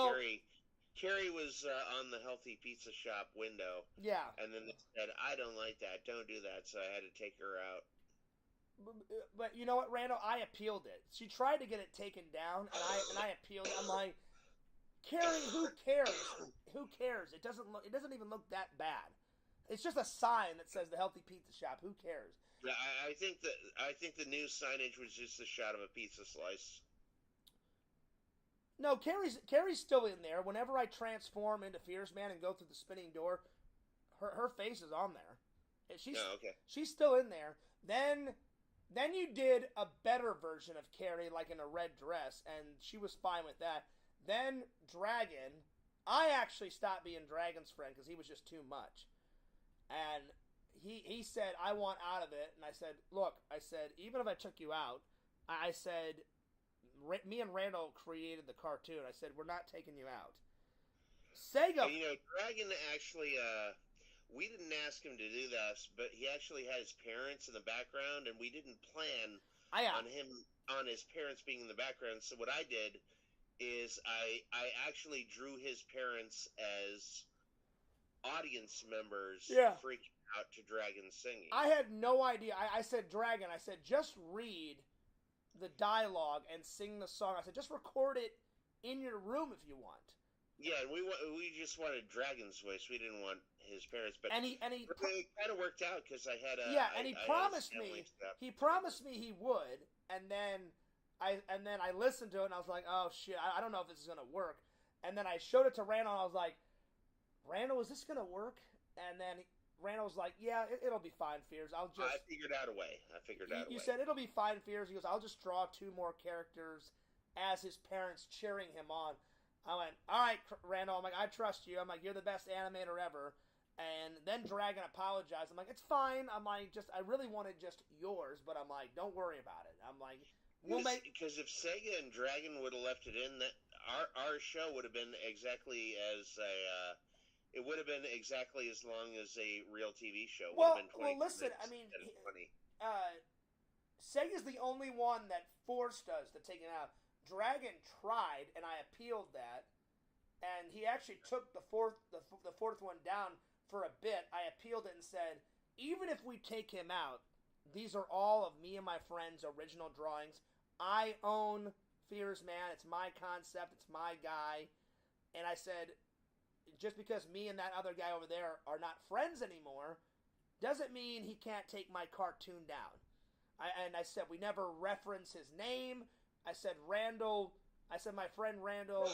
Carrie was on the Healthy Pizza Shop window. Yeah. And then they said, I don't like that. Don't do that. So I had to take her out. But you know what, Randall? I appealed it. She tried to get it taken down, and I appealed it. I'm like, Carrie, who cares? Who cares? It doesn't even look that bad. It's just a sign that says the Healthy Pizza Shop. Who cares? Yeah, I think the new signage was just a shot of a pizza slice. No, Carrie's still in there. Whenever I transform into Fierce Man and go through the spinning door, her face is on there. She's still in there. Then you did a better version of Carrie, like in a red dress, and she was fine with that. Then Dragon, I actually stopped being Dragon's friend because he was just too much. And he said, I want out of it. And I said, look, even if I took you out, I said, me and Randall created the cartoon. I said, we're not taking you out. Sega... And, Dragon actually... we didn't ask him to do this, but he actually had his parents in the background, and we didn't plan on his parents being in the background. So what I did is I actually drew his parents as audience members freaking out to Dragon singing. I had no idea. I said, Dragon, I said, just read the dialogue and sing the song. I said, just record it in your room if you want. Yeah, and we just wanted Dragon's voice. We didn't want his parents, but it kind of worked out because I had he promised me. He promised me he would, and then I listened to it and I was like, oh shit, I don't know if this is gonna work. And then I showed it to Randall and I was like, Randall, is this gonna work? And then Randall was like, yeah, it'll be fine, Fears. I figured out a way. You said it'll be fine, Fears. He goes, I'll just draw 2 more characters as his parents cheering him on. I went, all right, Randall. I'm like, I trust you. I'm like, you're the best animator ever. And then Dragon apologized. I'm like, it's fine. I'm like, I really wanted just yours, but I'm like, don't worry about it. I'm like, because if Sega and Dragon would have left it in, that our show would have been exactly as it would have been exactly as long as a real TV show. Well, listen, I mean, Sega's the only one that forced us to take it out. Dragon tried, and I appealed that, and he actually took the fourth one down for a bit. I appealed it and said, even if we take him out, these are all of me and my friends' original drawings. I own Fears Man. It's my concept. It's my guy. And I said, just because me and that other guy over there are not friends anymore, doesn't mean he can't take my cartoon down. I said, we never reference his name. I said, my friend Randall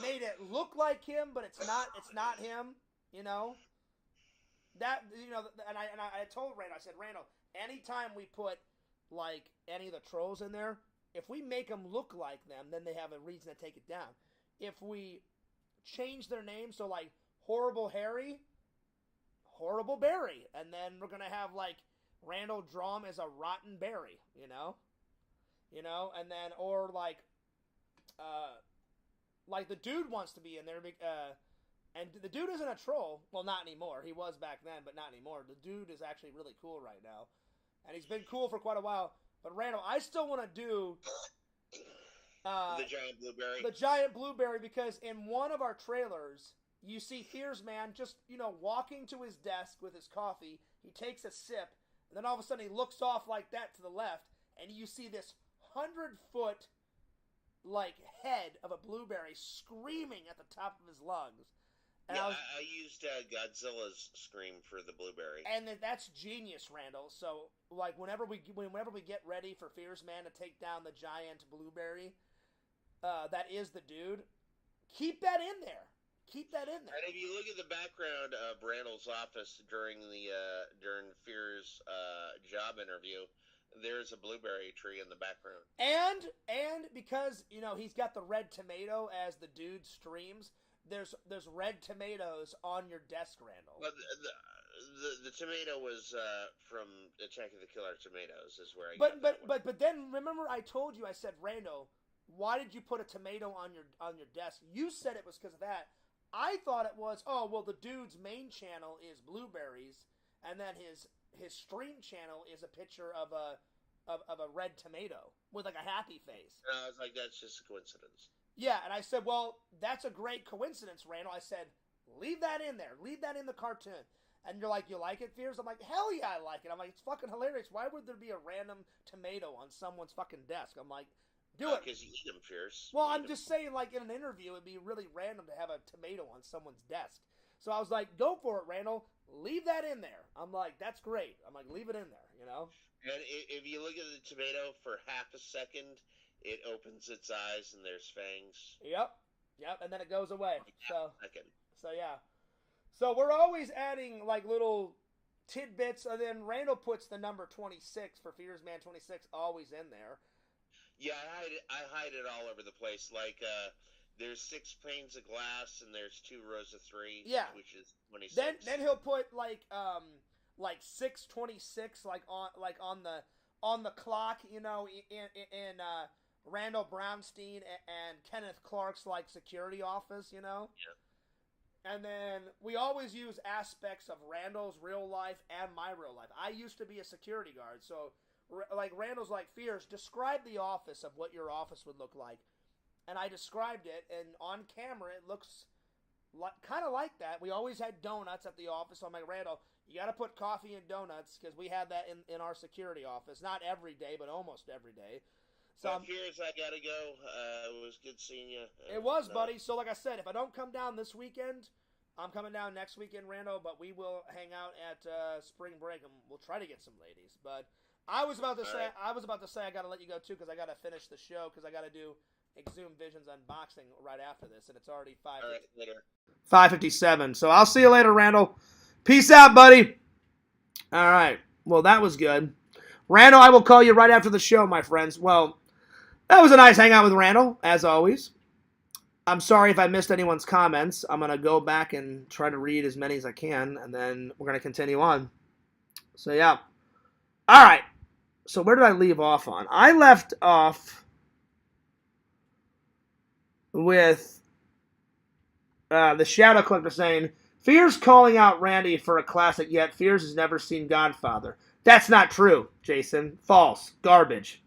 made it look like him, but it's not him, you know? And I told Randall, I said, Randall, anytime we put, like, any of the trolls in there, if we make them look like them, then they have a reason to take it down. If we change their name, so, like, Horrible Harry, Horrible Barry, and then we're going to have, like, Randall draw him as a rotten berry, you know, and then, or like the dude wants to be in there, and the dude isn't a troll. Well, not anymore. He was back then, but not anymore. The dude is actually really cool right now, and he's been cool for quite a while. But Randall, I still want to do The giant blueberry. The giant blueberry, because in one of our trailers, you see Fears Man just, walking to his desk with his coffee. He takes a sip, and then all of a sudden he looks off like that to the left, and you see this 100-foot, head of a blueberry screaming at the top of his lungs. And yeah, I used Godzilla's scream for the blueberry. And that's genius, Randall. So, whenever we get ready for Fears Man to take down the giant blueberry, that is the dude, keep that in there. Keep that in there. And if you look at the background of Randall's office during Fear's job interview, there's a blueberry tree in the background. And because he's got the red tomato as the dude streams, there's red tomatoes on your desk, Randall. Well, the tomato was from Attack of the Killer Tomatoes, is where I got that one. But then remember I told you, I said, Randall, why did you put a tomato on your desk? You said it was because of that. I thought it was, the dude's main channel is blueberries, and then his stream channel is a picture of a red tomato with a happy face. And I was like, that's just a coincidence. Yeah, and I said, well, that's a great coincidence, Randall. I said, leave that in there. Leave that in the cartoon. And you're like, you like it, Fears? I'm like, hell yeah, I like it. I'm like, it's fucking hilarious. Why would there be a random tomato on someone's fucking desk? I'm like, do it. Because you eat them, Fierce. Well, I'm just saying, in an interview, it'd be really random to have a tomato on someone's desk. So I was like, go for it, Randall. Leave that in there. I'm like, that's great. I'm like, leave it in there, And if you look at the tomato for half a second, it opens its eyes and there's fangs. Yep, and then it goes away. So yeah. So we're always adding, little tidbits, and then Randall puts the number 26 for Fears Man 26 always in there. Yeah, I hide it all over the place. There's 6 panes of glass and there's 2 rows of 3. Yeah, which is 26. Then he'll put 626 on the clock, in Randall Brownstein and Kenneth Clark's security office, Yeah. And then we always use aspects of Randall's real life and my real life. I used to be a security guard, so Randall's Fears, describe the office of what your office would look like. And I described it, and on camera it looks kind of like that. We always had donuts at the office, so I'm like, Randall, you got to put coffee and donuts, because we had that in our security office. Not every day, but almost every day. So Fears, I got to go. It was good seeing you. It was, buddy. So like I said, if I don't come down this weekend, I'm coming down next weekend, Randall, but we will hang out at spring break, and we'll try to get some ladies. But I was about to say I got to let you go too, because I got to finish the show, because I got to do Exhumed Visions unboxing right after this, and it's already 5:57. So I'll see you later, Randall. Peace out, buddy. All right. Well, that was good. Randall, I will call you right after the show, my friends. Well, that was a nice hangout with Randall, as always. I'm sorry if I missed anyone's comments. I'm going to go back and try to read as many as I can, and then we're going to continue on. So, yeah. All right. So, where did I leave off on? I left off with the Shadow Collector saying, Fears calling out Randy for a classic, yet Fears has never seen Godfather. That's not true, Jason. False. Garbage.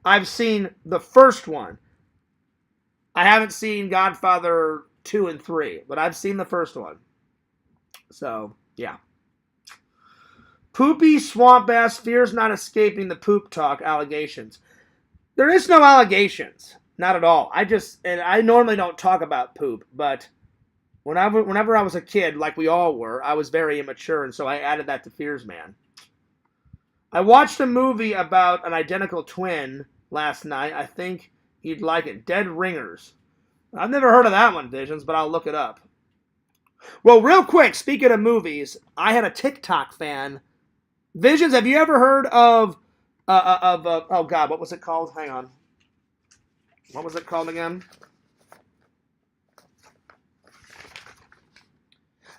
I've seen the first one. I haven't seen Godfather 2 and 3, but I've seen the first one. So, yeah. Poopy Swamp Ass Fears not escaping the poop talk allegations. There is no allegations. Not at all. I normally don't talk about poop, but whenever I was a kid, like we all were, I was very immature, and so I added that to Fears Man. I watched a movie about an identical twin last night. I think you'd like it. Dead Ringers. I've never heard of that one, Visions, but I'll look it up. Well, real quick, speaking of movies, I had a TikTok fan. Visions, have you ever heard of oh God, what was it called? Hang on. What was it called again?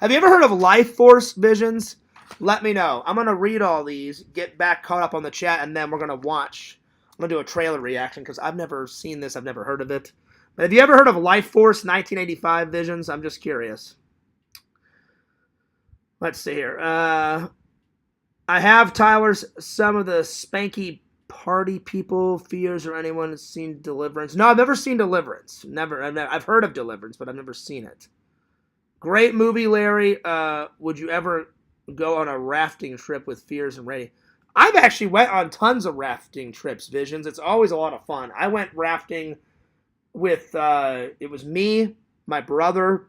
Have you ever heard of Life Force, Visions? Let me know. I'm going to read all these, get back caught up on the chat, and then we're going to watch. I'm going to do a trailer reaction because I've never seen this. I've never heard of it. But have you ever heard of Life Force 1985, Visions? I'm just curious. Let's see here. I have Tyler's some of the spanky party people, fears, or anyone has seen Deliverance. No, I've never seen Deliverance. Never. I've heard of Deliverance, but I've never seen it. Great movie, Larry. Would you ever go on a rafting trip with Fears and Ready? I've actually went on tons of rafting trips, Visions. It's always a lot of fun. I went rafting with, it was me, my brother,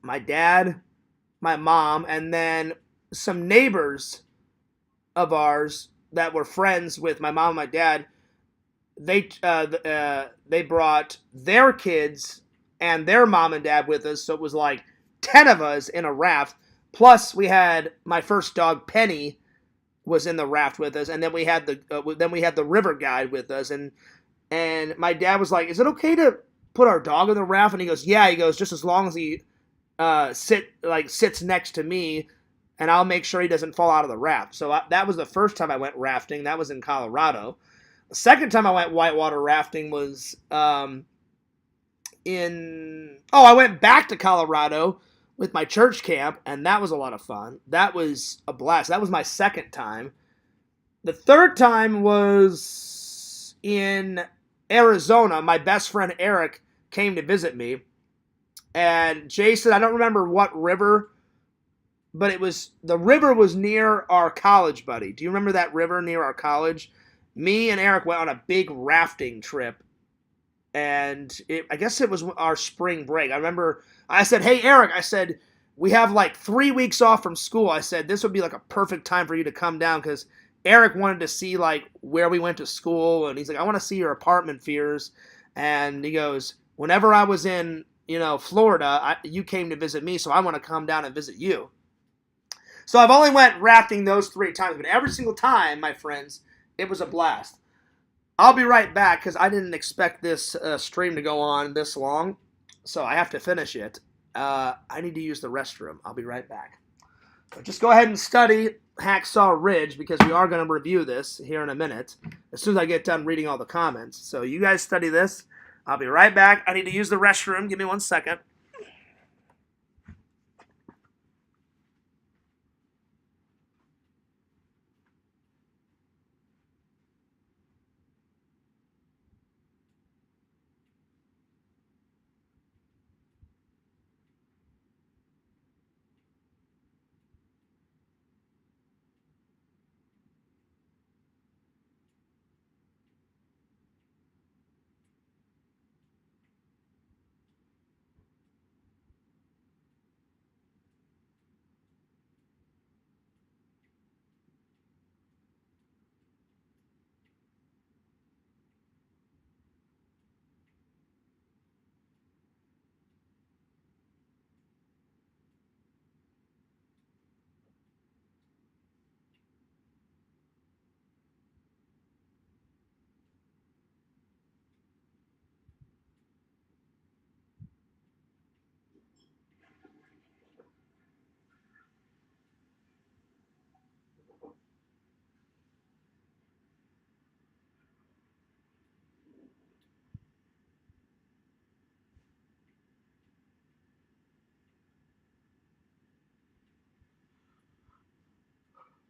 my dad, my mom, and then some neighbors of ours that were friends with my mom and my dad. They brought their kids and their mom and dad with us, so it was like 10 of us in a raft. Plus, we had my first dog, Penny, was in the raft with us, and then we had the river guide with us, and my dad was like, "Is it okay to put our dog in the raft?" And he goes, "Yeah." He goes, "Just as long as he sits next to me, and I'll make sure he doesn't fall out of the raft." So that was the first time I went rafting. That was in Colorado. The second time I went whitewater rafting was I went back to Colorado with my church camp, and that was a lot of fun. That was a blast. That was my second time. The third time was in Arizona. My best friend Eric came to visit me, and Jason, I don't remember what river, but the river was near our college, buddy. Do you remember that river near our college? Me and Eric went on a big rafting trip, and I guess it was our spring break. I remember I said, "Hey, Eric," I said, "we have like 3 weeks off from school." I said, "This would be like a perfect time for you to come down," because Eric wanted to see like where we went to school, and he's like, "I want to see your apartment, Fears." And he goes, "Whenever I was in, Florida, you came to visit me, so I want to come down and visit you." So I've only went rafting those 3 times, but every single time, my friends, it was a blast. I'll be right back because I didn't expect this stream to go on this long, so I have to finish it. I need to use the restroom. I'll be right back. So just go ahead and study Haacksaw Ridge because we are going to review this here in a minute as soon as I get done reading all the comments. So you guys study this. I'll be right back. I need to use the restroom. Give me 1 second.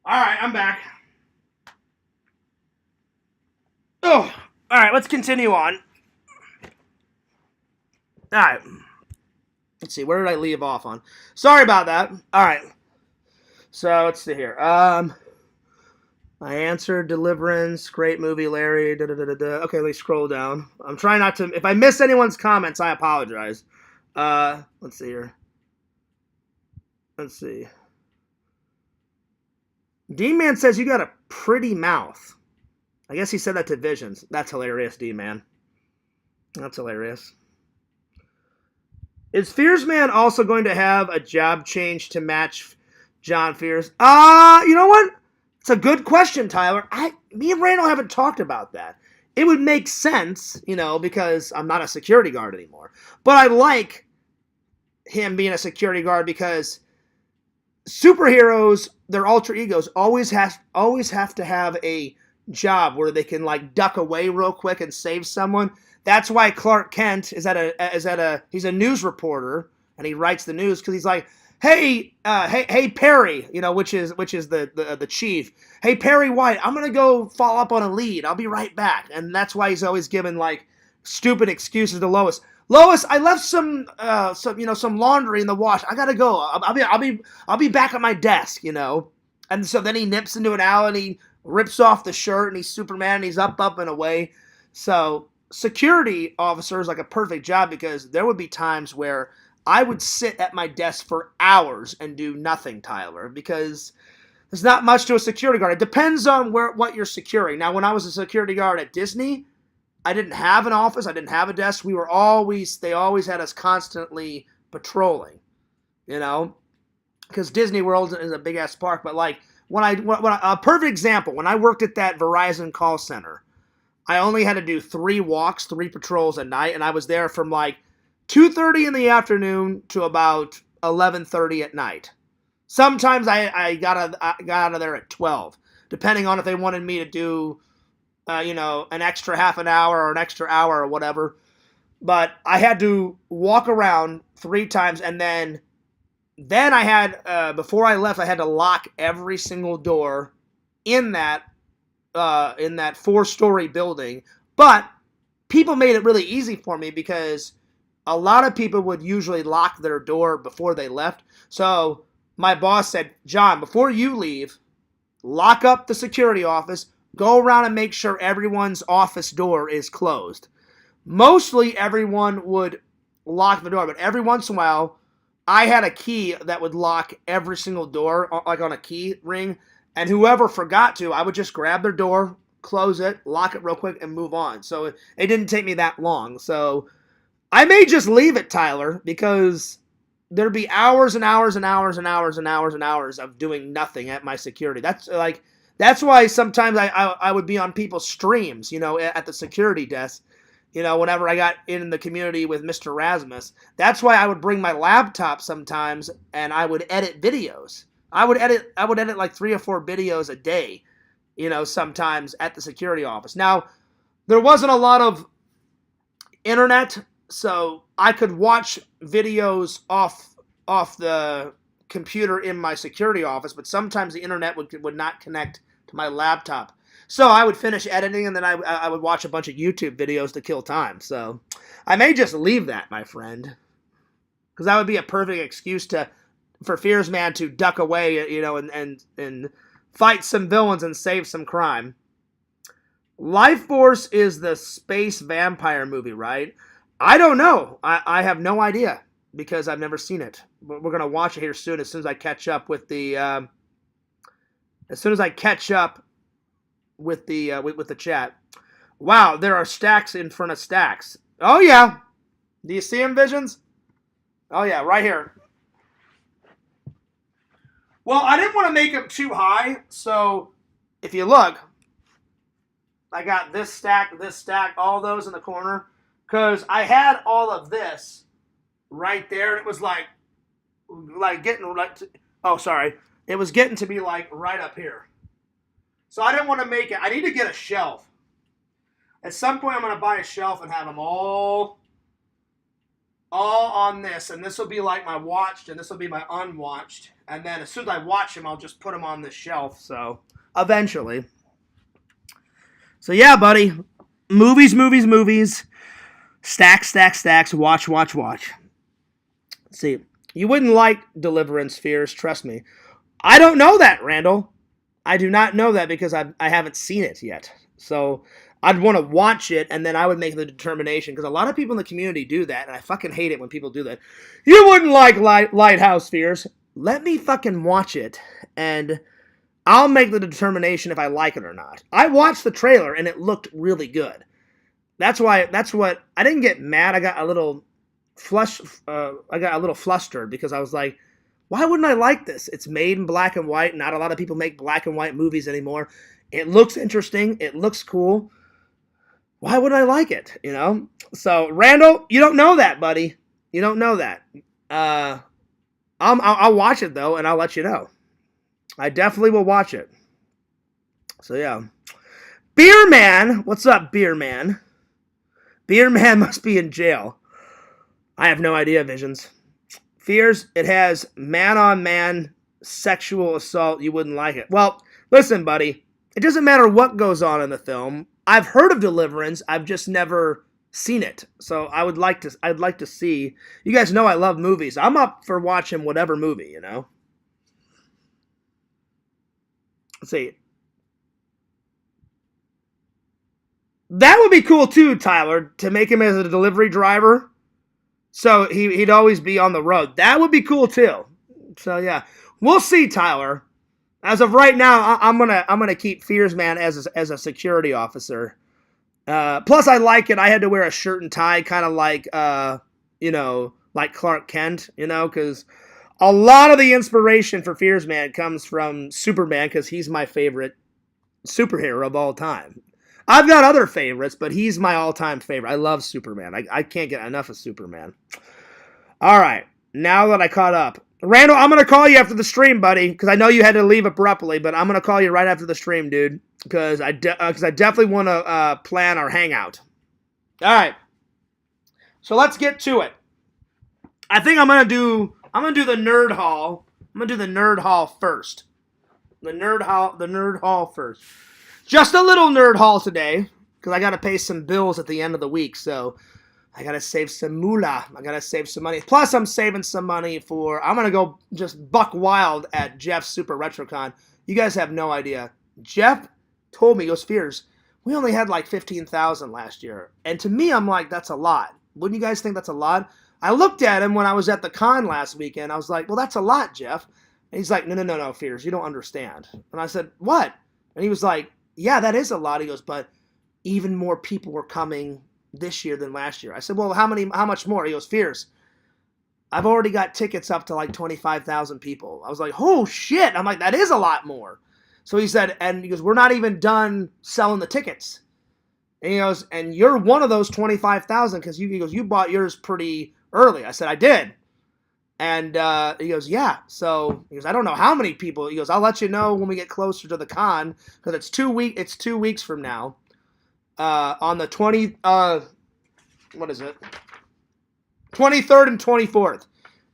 All right, I'm back. Oh, all right, let's continue on. All right. Let's see, where did I leave off on? Sorry about that. All right. So, let's see here. I answered Deliverance, great movie, Larry. Okay, let me scroll down. I'm trying not to. If I miss anyone's comments, I apologize. Let's see here. Let's see. D-Man says you got a pretty mouth. I guess he said that to Visions. That's hilarious, D-Man. That's hilarious. Is Fears Man also going to have a job change to match John Fears? You know what? It's a good question, Tyler. Me and Randall haven't talked about that. It would make sense, because I'm not a security guard anymore. But I like him being a security guard because superheroes, their alter egos, always have to have a job where they can duck away real quick and save someone. That's why Clark Kent he's a news reporter and he writes the news because he's like, hey Perry, you know, which is the chief. Hey Perry White, I'm gonna go follow up on a lead. I'll be right back. And that's why he's always giving like stupid excuses to Lois. Lois, I left some laundry in the wash. I gotta go. I'll be back at my desk, you know. And so then he nips into an alley and he rips off the shirt and he's Superman and he's up and away. So security officer is like a perfect job because there would be times where I would sit at my desk for hours and do nothing, Tyler, because there's not much to a security guard. It depends on what you're securing. Now, when I was a security guard at Disney, I didn't have an office. I didn't have a desk. They always had us constantly patrolling, you know, because Disney World is a big ass park. But like a perfect example, when I worked at that Verizon call center, I only had to do 3 patrols a night, and I was there from like 2:30 in the afternoon to about 11:30 at night. Sometimes I got out of there at 12, depending on if they wanted me to do, an extra half an hour or an extra hour or whatever. But I had to walk around 3 times, and then I had before I left, I had to lock every single door in that 4-story building. But people made it really easy for me because a lot of people would usually lock their door before they left. So my boss said, John, before you leave, lock up the security office, go around and make sure everyone's office door is closed. Mostly everyone would lock the door, but every once in a while, I had a key that would lock every single door, like on a key ring, and whoever forgot to, I would just grab their door, close it, lock it real quick, and move on. So it didn't take me that long. So I may just leave it, Tyler, because there'd be hours and hours and hours and hours and hours and hours of doing nothing at my security. That's why sometimes I would be on people's streams, you know, at the security desk, you know, whenever I got in the community with Mr. Rasmus. That's why I would bring my laptop sometimes and I would edit videos. I would edit like 3 or 4 videos a day, you know, sometimes at the security office. Now, there wasn't a lot of internet, so I could watch videos off the computer in my security office, but sometimes the internet would not connect to my laptop. So I would finish editing, and then I would watch a bunch of YouTube videos to kill time. So I may just leave that, my friend, because that would be a perfect excuse for Fears Man to duck away, you know, and fight some villains and save some crime. Life Force is the space vampire movie, right? I don't know. I have no idea because I've never seen it. But we're gonna watch it here soon. As soon as I catch up with the with the chat. Wow, there are stacks in front of stacks. Oh yeah, do you see them, Visions? Oh yeah, right here. Well, I didn't want to make them too high, so if you look, I got this stack, all those in the corner. Because I had all of this right there, and it was like getting it was getting to be like right up here. So I didn't want to make it. I need to get a shelf. At some point, I'm going to buy a shelf and have them all on this, and this will be like my watched, and this will be my unwatched. And then as soon as I watch them, I'll just put them on this shelf. So eventually. So yeah, buddy, movies. Stacks, watch. See, you wouldn't like Deliverance, Fears, trust me. I don't know that, Randall. I do not know that because I haven't seen it yet. So I'd want to watch it, and then I would make the determination, because a lot of people in the community do that, and I fucking hate it when people do that. You wouldn't like Lighthouse, Fears. Let me fucking watch it, and I'll make the determination if I like it or not. I watched the trailer, and it looked really good. That's what I didn't get mad. I got a little flustered because I was like, why wouldn't I like this? It's made in black and white. Not a lot of people make black and white movies anymore. It looks interesting. It looks cool. Why would I like it? You know? So, Randall, you don't know that, buddy. You don't know that. I'll watch it, though, and I'll let you know. I definitely will watch it. So, yeah. Beer Man. What's up, Beer Man? Beer Man must be in jail. I have no idea, Visions. Fears, it has man-on-man sexual assault. You wouldn't like it. Well, listen, buddy. It doesn't matter what goes on in the film. I've heard of Deliverance. I've just never seen it. So I'd like to see. You guys know I love movies. I'm up for watching whatever movie, you know. Let's see. That would be cool too, Tyler, to make him as a delivery driver. So he'd always be on the road. That would be cool too. So yeah, we'll see, Tyler. As of right now, I'm gonna keep Fears Man as a security officer. Plus, I like it. I had to wear a shirt and tie, kind of like like Clark Kent, because a lot of the inspiration for Fears Man comes from Superman, because he's my favorite superhero of all time. I've got other favorites, but he's my all-time favorite. I love Superman. I can't get enough of Superman. All right, now that I caught up. Randall, I'm going to call you after the stream, buddy, because I know you had to leave abruptly, but I'm going to call you right after the stream, dude, because I definitely want to plan our hangout. All right, so let's get to it. I think I'm going to do the Nerd Hall. I'm going to do the Nerd Hall first. The Nerd Hall first. Just a little nerd haul today, because I got to pay some bills at the end of the week, so I got to save some moolah. I got to save some money. Plus, I'm saving some money I'm going to go just buck wild at Jeff's Super RetroCon. You guys have no idea. Jeff told me, he goes, Fears, we only had like 15,000 last year. And to me, I'm like, that's a lot. Wouldn't you guys think that's a lot? I looked at him when I was at the con last weekend. I was like, well, that's a lot, Jeff. And he's like, no, Fears, you don't understand. And I said, what? And he was like, yeah, that is a lot. He goes, but even more people were coming this year than last year. I said, well, how much more? He goes, Fears, I've already got tickets up to like 25,000 people. I was like, oh shit. I'm like, that is a lot more. So he said, and he goes, we're not even done selling the tickets. And he goes, and you're one of those 25,000 because he goes, you bought yours pretty early. I said, I did. And he goes, yeah. So he goes, I don't know how many people. He goes, I'll let you know when we get closer to the con, because it's 2 weeks from now. On the 23rd and 24th,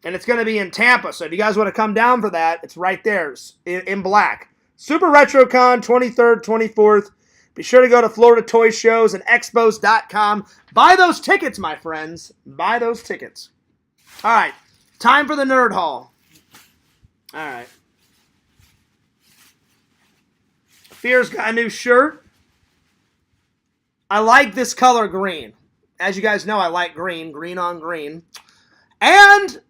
and it's going to be in Tampa. So if you guys want to come down for that, it's right there in black. Super RetroCon 23rd, 24th. Be sure to go to Florida Toy Shows and Expos.com. Buy those tickets, my friends. Buy those tickets. All right. Time for the Nerd Hall. All right. Fear's got a new shirt. I like this color green. As you guys know, I like green on green. And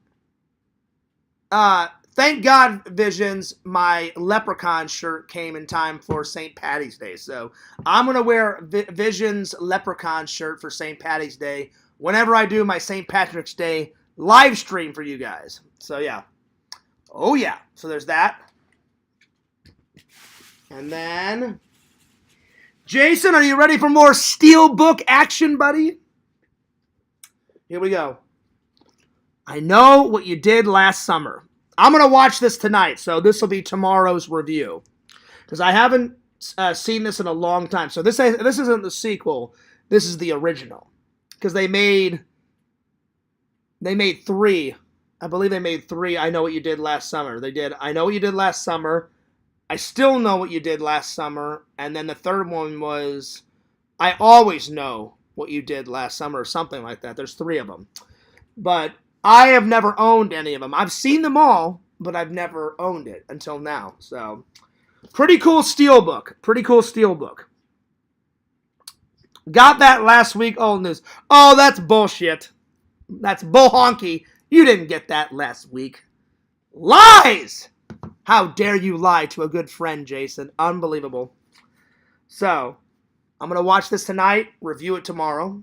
thank God, Visions, my Leprechaun shirt came in time for St. Patty's Day. So I'm going to wear Visions Leprechaun shirt for St. Patty's Day whenever I do my St. Patrick's Day live stream for you guys. So yeah. Oh yeah. So there's that. And then Jason, are you ready for more Steelbook action, buddy? Here we go. I know what you did last summer. I'm going to watch this tonight, so this will be tomorrow's review. Because I haven't seen this in a long time. So this isn't the sequel. This is the original. Because they made 3. I believe they made 3 I Know What You Did Last Summer. They did I Know What You Did Last Summer, I Still Know What You Did Last Summer, and then the third one was I Always Know What You Did Last Summer, or something like that. There's 3 of them. But I have never owned any of them. I've seen them all, but I've never owned it until now. So, pretty cool Steelbook. Pretty cool Steelbook. Got that last week, old news. Oh, that's bullshit. That's bull honky. You didn't get that last week. Lies! How dare you lie to a good friend, Jason. Unbelievable. So, I'm going to watch this tonight, review it tomorrow.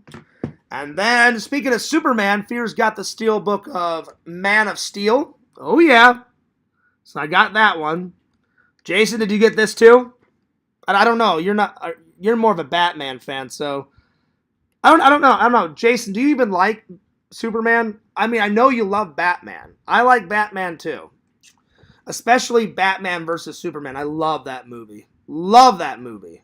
And then, speaking of Superman, Fear's got the Steelbook of Man of Steel. Oh, yeah. So I got that one. Jason, did you get this too? I don't know. You're more of a Batman fan, so I don't know. Jason, do you even like Superman? I mean, I know you love Batman. I like Batman too. Especially Batman versus Superman. I love that movie. Love that movie.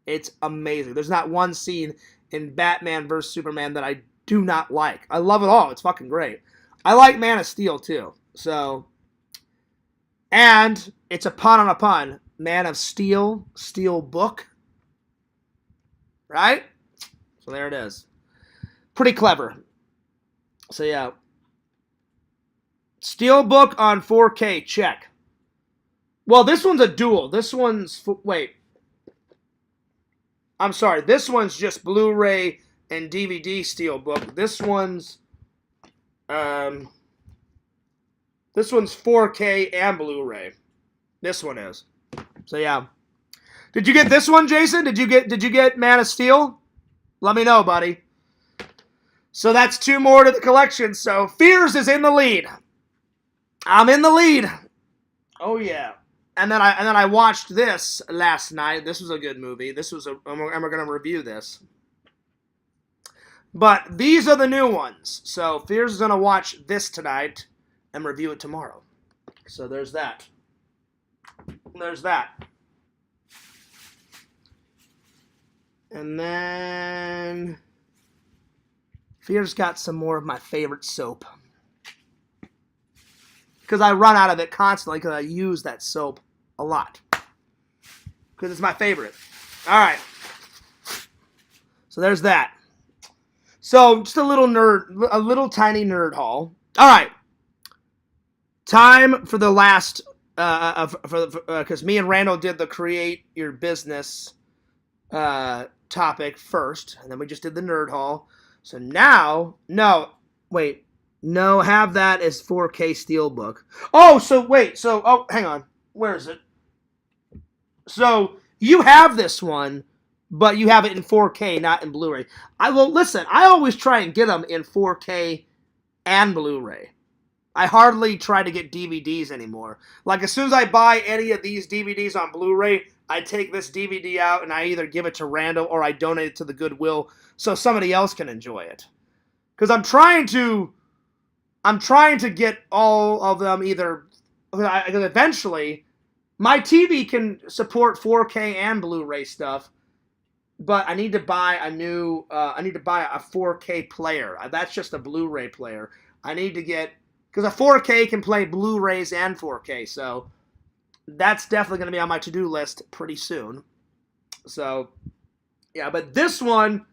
It's amazing. There's not one scene in Batman vs. Superman that I do not like. I love it all. It's fucking great. I like Man of Steel too. So, and it's a pun on a pun. Man of Steel, Steel book. Right? So there it is. Pretty clever. So yeah. Steelbook on 4K, check. Well, this one's a dual. This one's, wait. I'm sorry. This one's just Blu-ray and DVD Steelbook. This one's 4K and Blu-ray. This one is. So yeah. Did you get this one, Jason? Did you get Man of Steel? Let me know, buddy. So that's 2 more to the collection. So Fears is in the lead. I'm in the lead. Oh yeah. And then I watched this last night. This was a good movie. And we're gonna review this. But these are the new ones. So Fears is gonna watch this tonight and review it tomorrow. So there's that. There's that. And then Fears got some more of my favorite soap. Because I run out of it constantly because I use that soap a lot. Because it's my favorite. Alright. So there's that. So just a little tiny nerd haul. Alright. Time for the last, because me and Randall did the create your business topic first. And then we just did the nerd haul. So now, have that as 4K Steelbook. Oh, hang on. Where is it? So, you have this one, but you have it in 4K, not in Blu-ray. I always try and get them in 4K and Blu-ray. I hardly try to get DVDs anymore. Like, as soon as I buy any of these DVDs on Blu-ray, I take this DVD out and I either give it to Randall or I donate it to the Goodwill so somebody else can enjoy it. Because I'm trying to get all of them either, because eventually my TV can support 4K and Blu-ray stuff, but I need to buy a 4K player. That's just a Blu-ray player. I need to get, because a 4K can play Blu-rays and 4K, so that's definitely going to be on my to-do list pretty soon. So, yeah, but this one,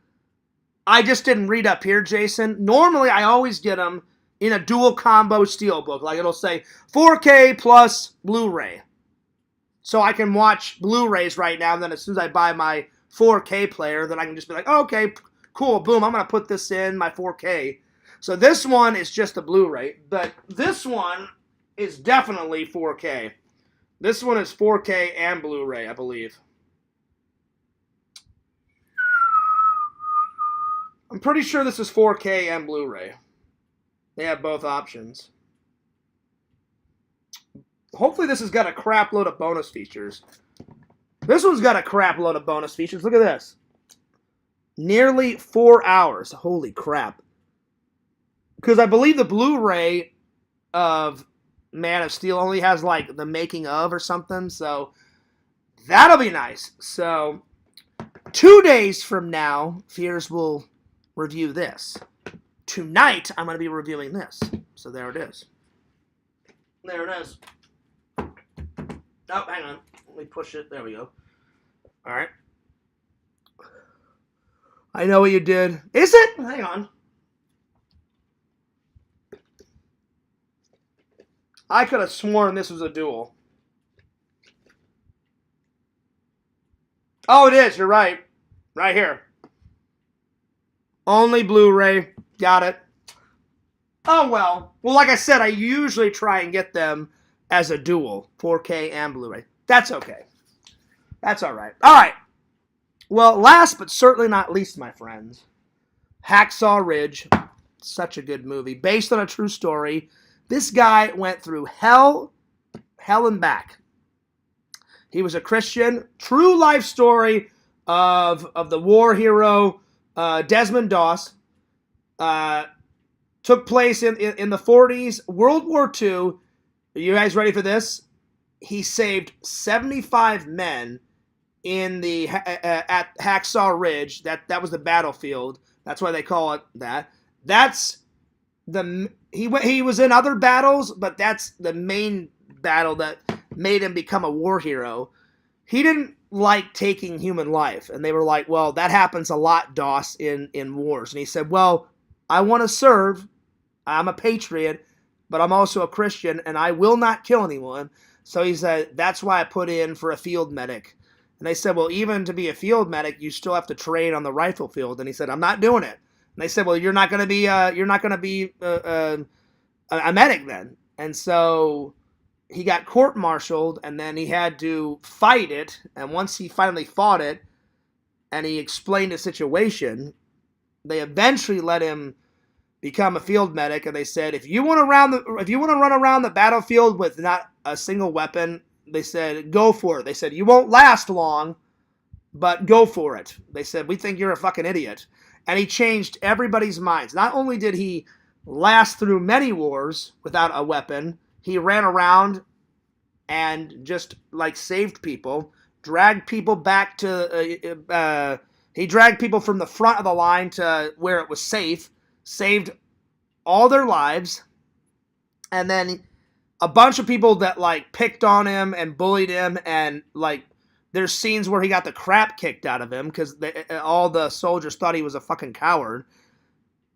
I just didn't read up here, Jason. Normally, I always get them in a dual combo Steelbook. Like, it'll say 4K plus Blu-ray. So I can watch Blu-rays right now, and then as soon as I buy my 4K player, then I can just be like, oh, okay, cool, boom, I'm going to put this in my 4K. So this one is just a Blu-ray, but this one is definitely 4K. This one is 4K and Blu-ray, I believe. I'm pretty sure this is 4K and Blu-ray. They have both options. Hopefully this has got a crap load of bonus features. This one's got a crap load of bonus features. Look at this. Nearly 4 hours. Holy crap. Because I believe the Blu-ray of Man of Steel only has like the making of or something. So that'll be nice. So 2 days from now, Fears will review this. Tonight, I'm going to be reviewing this. So there it is. There it is. Oh, hang on. Let me push it. There we go. All right. I know what you did. Is it? Hang on. I could have sworn this was a duel. Oh, it is. You're right. Right here. Only Blu-ray. Got it. Oh, well. Well, like I said, I usually try and get them as a dual. 4K and Blu-ray. That's okay. That's all right. All right. Well, last but certainly not least, my friends. Haacksaw Ridge. Such a good movie. Based on a true story. This guy went through hell and back. He was a Christian. True life story of the war hero Desmond Doss. Took place in the 40s. World War II. Are you guys ready for this? He saved 75 men at Haacksaw Ridge. That was the battlefield. That's why they call it that. That's the he was in other battles, but that's the main battle that made him become a war hero. He didn't like taking human life, and they were like, well, that happens a lot, Doss, in wars. And he said, well, I want to serve. I'm a patriot, but I'm also a Christian, and I will not kill anyone. So he said, that's why I put in for a field medic. And they said, well, even to be a field medic, you still have to train on the rifle field. And he said, I'm not doing it. And they said, well, you're not going to be a medic then. And so he got court-martialed, and then he had to fight it. And once he finally fought it, and he explained the situation, they eventually let him become a field medic. And they said, if you want to run around the battlefield with not a single weapon, they said, go for it. They said, you won't last long, but go for it. They said, we think you're a fucking idiot. And he changed everybody's minds. Not only did he last through many wars without a weapon, he ran around and just like saved people, dragged people back to, he dragged people from the front of the line to where it was safe, saved all their lives, and then a bunch of people that like picked on him and bullied him, and like there's scenes where he got the crap kicked out of him because all the soldiers thought he was a fucking coward.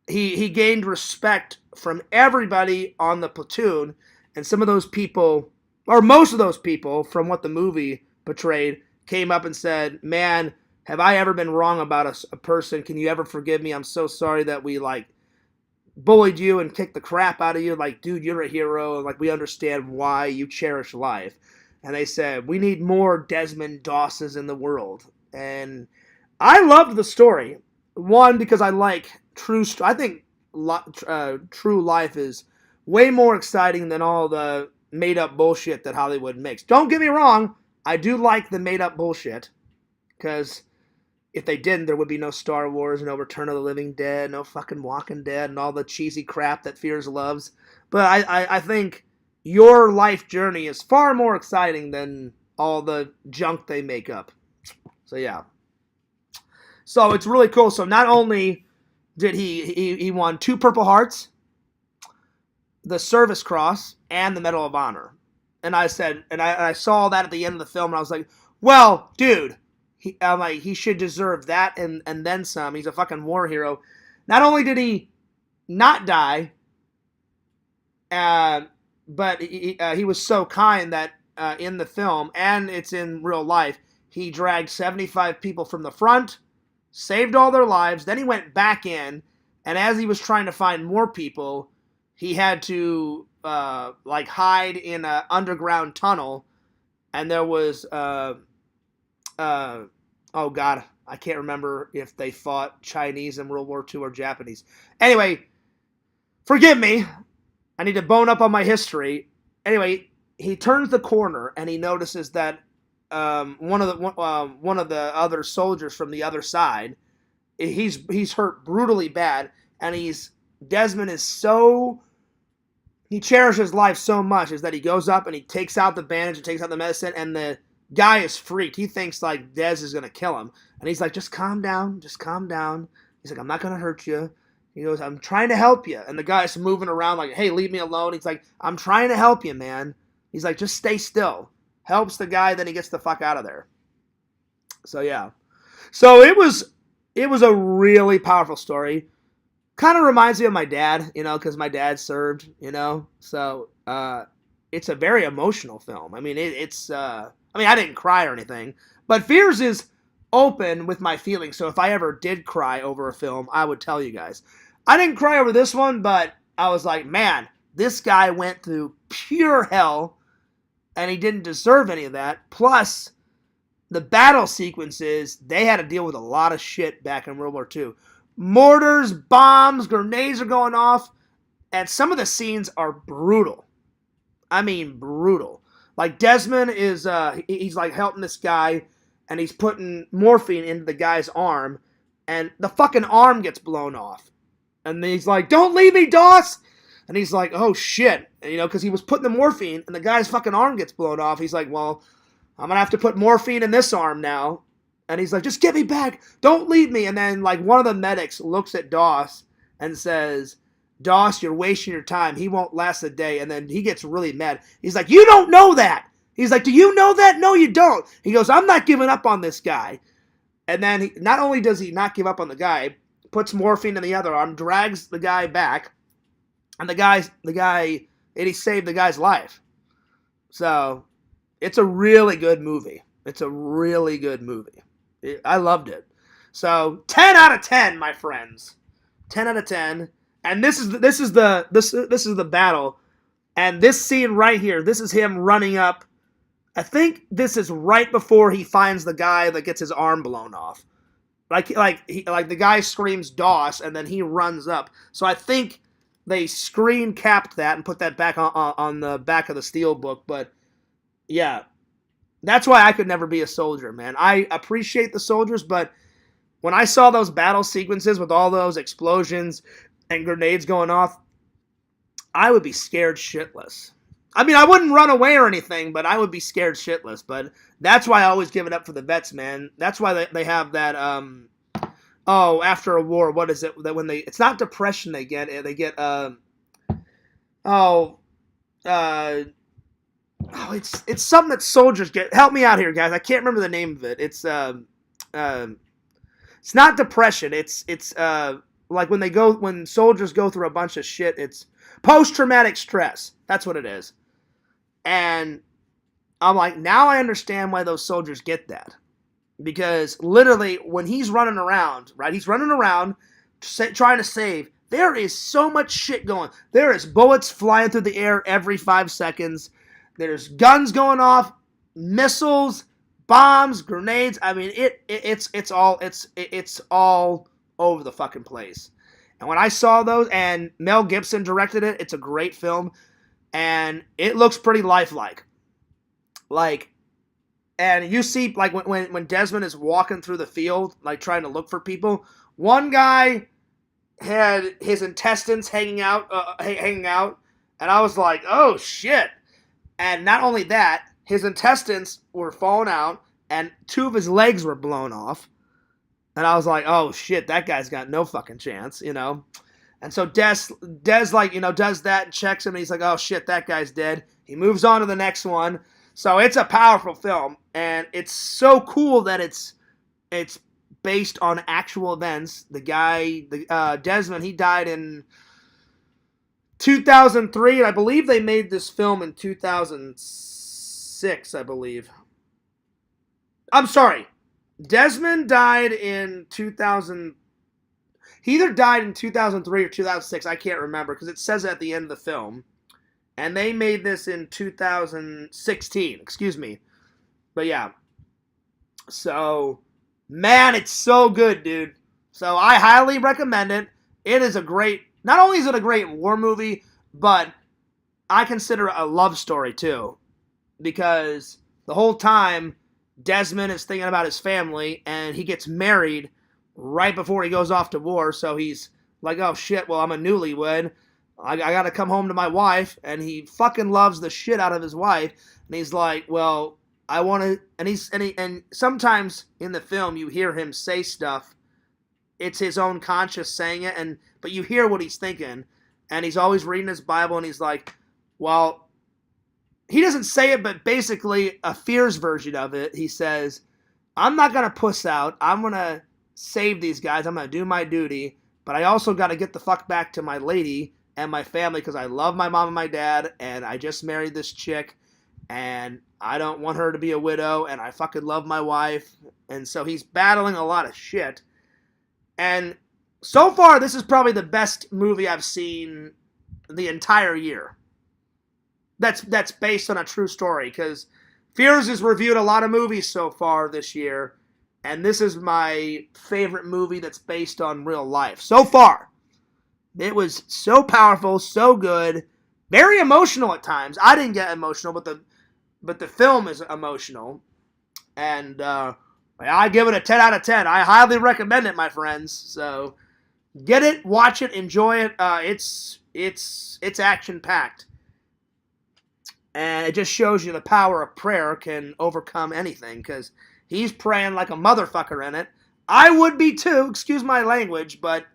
He gained respect from everybody on the platoon, and some of those people, or most of those people, from what the movie portrayed, came up and said, man, have I ever been wrong about a person? Can you ever forgive me? I'm so sorry that we like bullied you and kicked the crap out of you. Like, dude, you're a hero. Like, we understand why you cherish life. And they said, we need more Desmond Dosses in the world. And I loved the story. One, because I like I think true life is way more exciting than all the made-up bullshit that Hollywood makes. Don't get me wrong, I do like the made-up bullshit, because if they didn't, there would be no Star Wars, no Return of the Living Dead, no fucking Walking Dead, and all the cheesy crap that Fears loves. But I think your life journey is far more exciting than all the junk they make up. So yeah. So it's really cool. So not only did he won 2 Purple Hearts, the Service Cross, and the Medal of Honor. And I said, and I saw that at the end of the film, and I was like, well, dude, he should deserve that and then some. He's a fucking war hero. Not only did he not die, but he was so kind that in the film, and it's in real life, he dragged 75 people from the front, saved all their lives, then he went back in, and as he was trying to find more people, he had to like hide in an underground tunnel, and there was oh god, I can't remember if they fought Chinese in World War II or Japanese. Anyway, forgive me, I need to bone up on my history. Anyway, he turns the corner and he notices that one of the other soldiers from the other side, he's hurt brutally bad, and Desmond is so, he cherishes life so much, is that he goes up and he takes out the bandage and takes out the medicine, and the guy is freaked. He thinks like Dez is gonna kill him, and he's like, just calm down. He's like, I'm not gonna hurt you. He goes, I'm trying to help you. And the guy's moving around like, hey, leave me alone. He's like, I'm trying to help you, man. He's like, just stay still. Helps the guy, then he gets the fuck out of there. So yeah. So it was a really powerful story. Kind of reminds me of my dad, because my dad served, So it's a very emotional film. I mean, I didn't cry or anything, but Fears is open with my feelings. So if I ever did cry over a film, I would tell you guys. I didn't cry over this one, but I was like, man, this guy went through pure hell, and he didn't deserve any of that. Plus, the battle sequences, they had to deal with a lot of shit back in World War II. Mortars, bombs, grenades are going off, and some of the scenes are brutal. I mean, brutal. Like, Desmond is, he's like helping this guy, and he's putting morphine into the guy's arm, and the fucking arm gets blown off. And he's like, don't leave me, Doss! And he's like, oh shit. Because he was putting the morphine, and the guy's fucking arm gets blown off. He's like, well, I'm gonna have to put morphine in this arm now. And he's like, just get me back. Don't leave me. And then, like, one of the medics looks at Doss and says, Doss, you're wasting your time. He won't last a day. And then he gets really mad. He's like, you don't know that. He's like, do you know that? No, you don't. He goes, I'm not giving up on this guy. And then not only does he not give up on the guy, puts morphine in the other arm, drags the guy back, and and he saved the guy's life. So it's a really good movie. It's a really good movie. I loved it. So 10 out of 10, my friends. 10 out of 10. And this is the battle. And this scene right here, this is him running up. I think this is right before he finds the guy that gets his arm blown off. Like the guy screams Doss, and then he runs up. So I think they screen capped that and put that back on the back of the steel book. But yeah, that's why I could never be a soldier, man. I appreciate the soldiers, but when I saw those battle sequences with all those explosions and grenades going off, I would be scared shitless. I mean, I wouldn't run away or anything, but I would be scared shitless. But that's why I always give it up for the vets, man. That's why they have that, after a war, what is it? That when it's not depression they get it's something that soldiers get. Help me out here, guys. I can't remember the name of it. It's not depression. It's like when soldiers go through a bunch of shit, it's post-traumatic stress. That's what it is. And I'm like, now I understand why those soldiers get that. Because literally, when he's running around, right? He's running around trying to save. There is so much shit going. There is bullets flying through the air every 5 seconds. There's guns going off, missiles, bombs, grenades. I mean, it's all over the fucking place. And when I saw those, and Mel Gibson directed it, it's a great film. And it looks pretty lifelike. And you see, like, when Desmond is walking through the field, like, trying to look for people, one guy had his intestines hanging out, and I was like, oh, shit. And not only that, his intestines were falling out, and 2 of his legs were blown off. And I was like, oh, shit, that guy's got no fucking chance, you know? And so Des like, you know, does that and checks him, and he's like, oh, shit, that guy's dead. He moves on to the next one. So it's a powerful film, and it's so cool that it's based on actual events. The guy, Desmond, he died in 2003, and I believe they made this film in 2006, I believe. I'm sorry. Desmond died in 2000. He either died in 2003 or 2006. I can't remember because it says it at the end of the film. And they made this in 2016. Excuse me. But yeah. So, man, it's so good, dude. So I highly recommend it. It is a great, not only is it a great war movie, but I consider it a love story too. Because the whole time, Desmond is thinking about his family, and he gets married right before he goes off to war, so he's like, oh shit, well, I'm a newlywed. I gotta come home to my wife, and he fucking loves the shit out of his wife, and he's like, well, I want to, and sometimes in the film you hear him say stuff, it's his own conscience saying it, but you hear what he's thinking, and he's always reading his Bible, and he's like, well, he doesn't say it, but basically a Fears version of it, he says, I'm not gonna puss out, I'm gonna save these guys, I'm going to do my duty, but I also got to get the fuck back to my lady and my family because I love my mom and my dad, and I just married this chick, and I don't want her to be a widow, and I fucking love my wife, and so he's battling a lot of shit, and so far, this is probably the best movie I've seen the entire year. That's based on a true story, because Fears has reviewed a lot of movies so far this year, and this is my favorite movie that's based on real life. So far. It was so powerful, so good, very emotional at times. I didn't get emotional, but the film is emotional. And I give it a 10 out of 10. I highly recommend it, my friends. So get it, watch it, enjoy it. It's action-packed. And it just shows you the power of prayer can overcome anything, because he's praying like a motherfucker in it. I would be too, excuse my language, but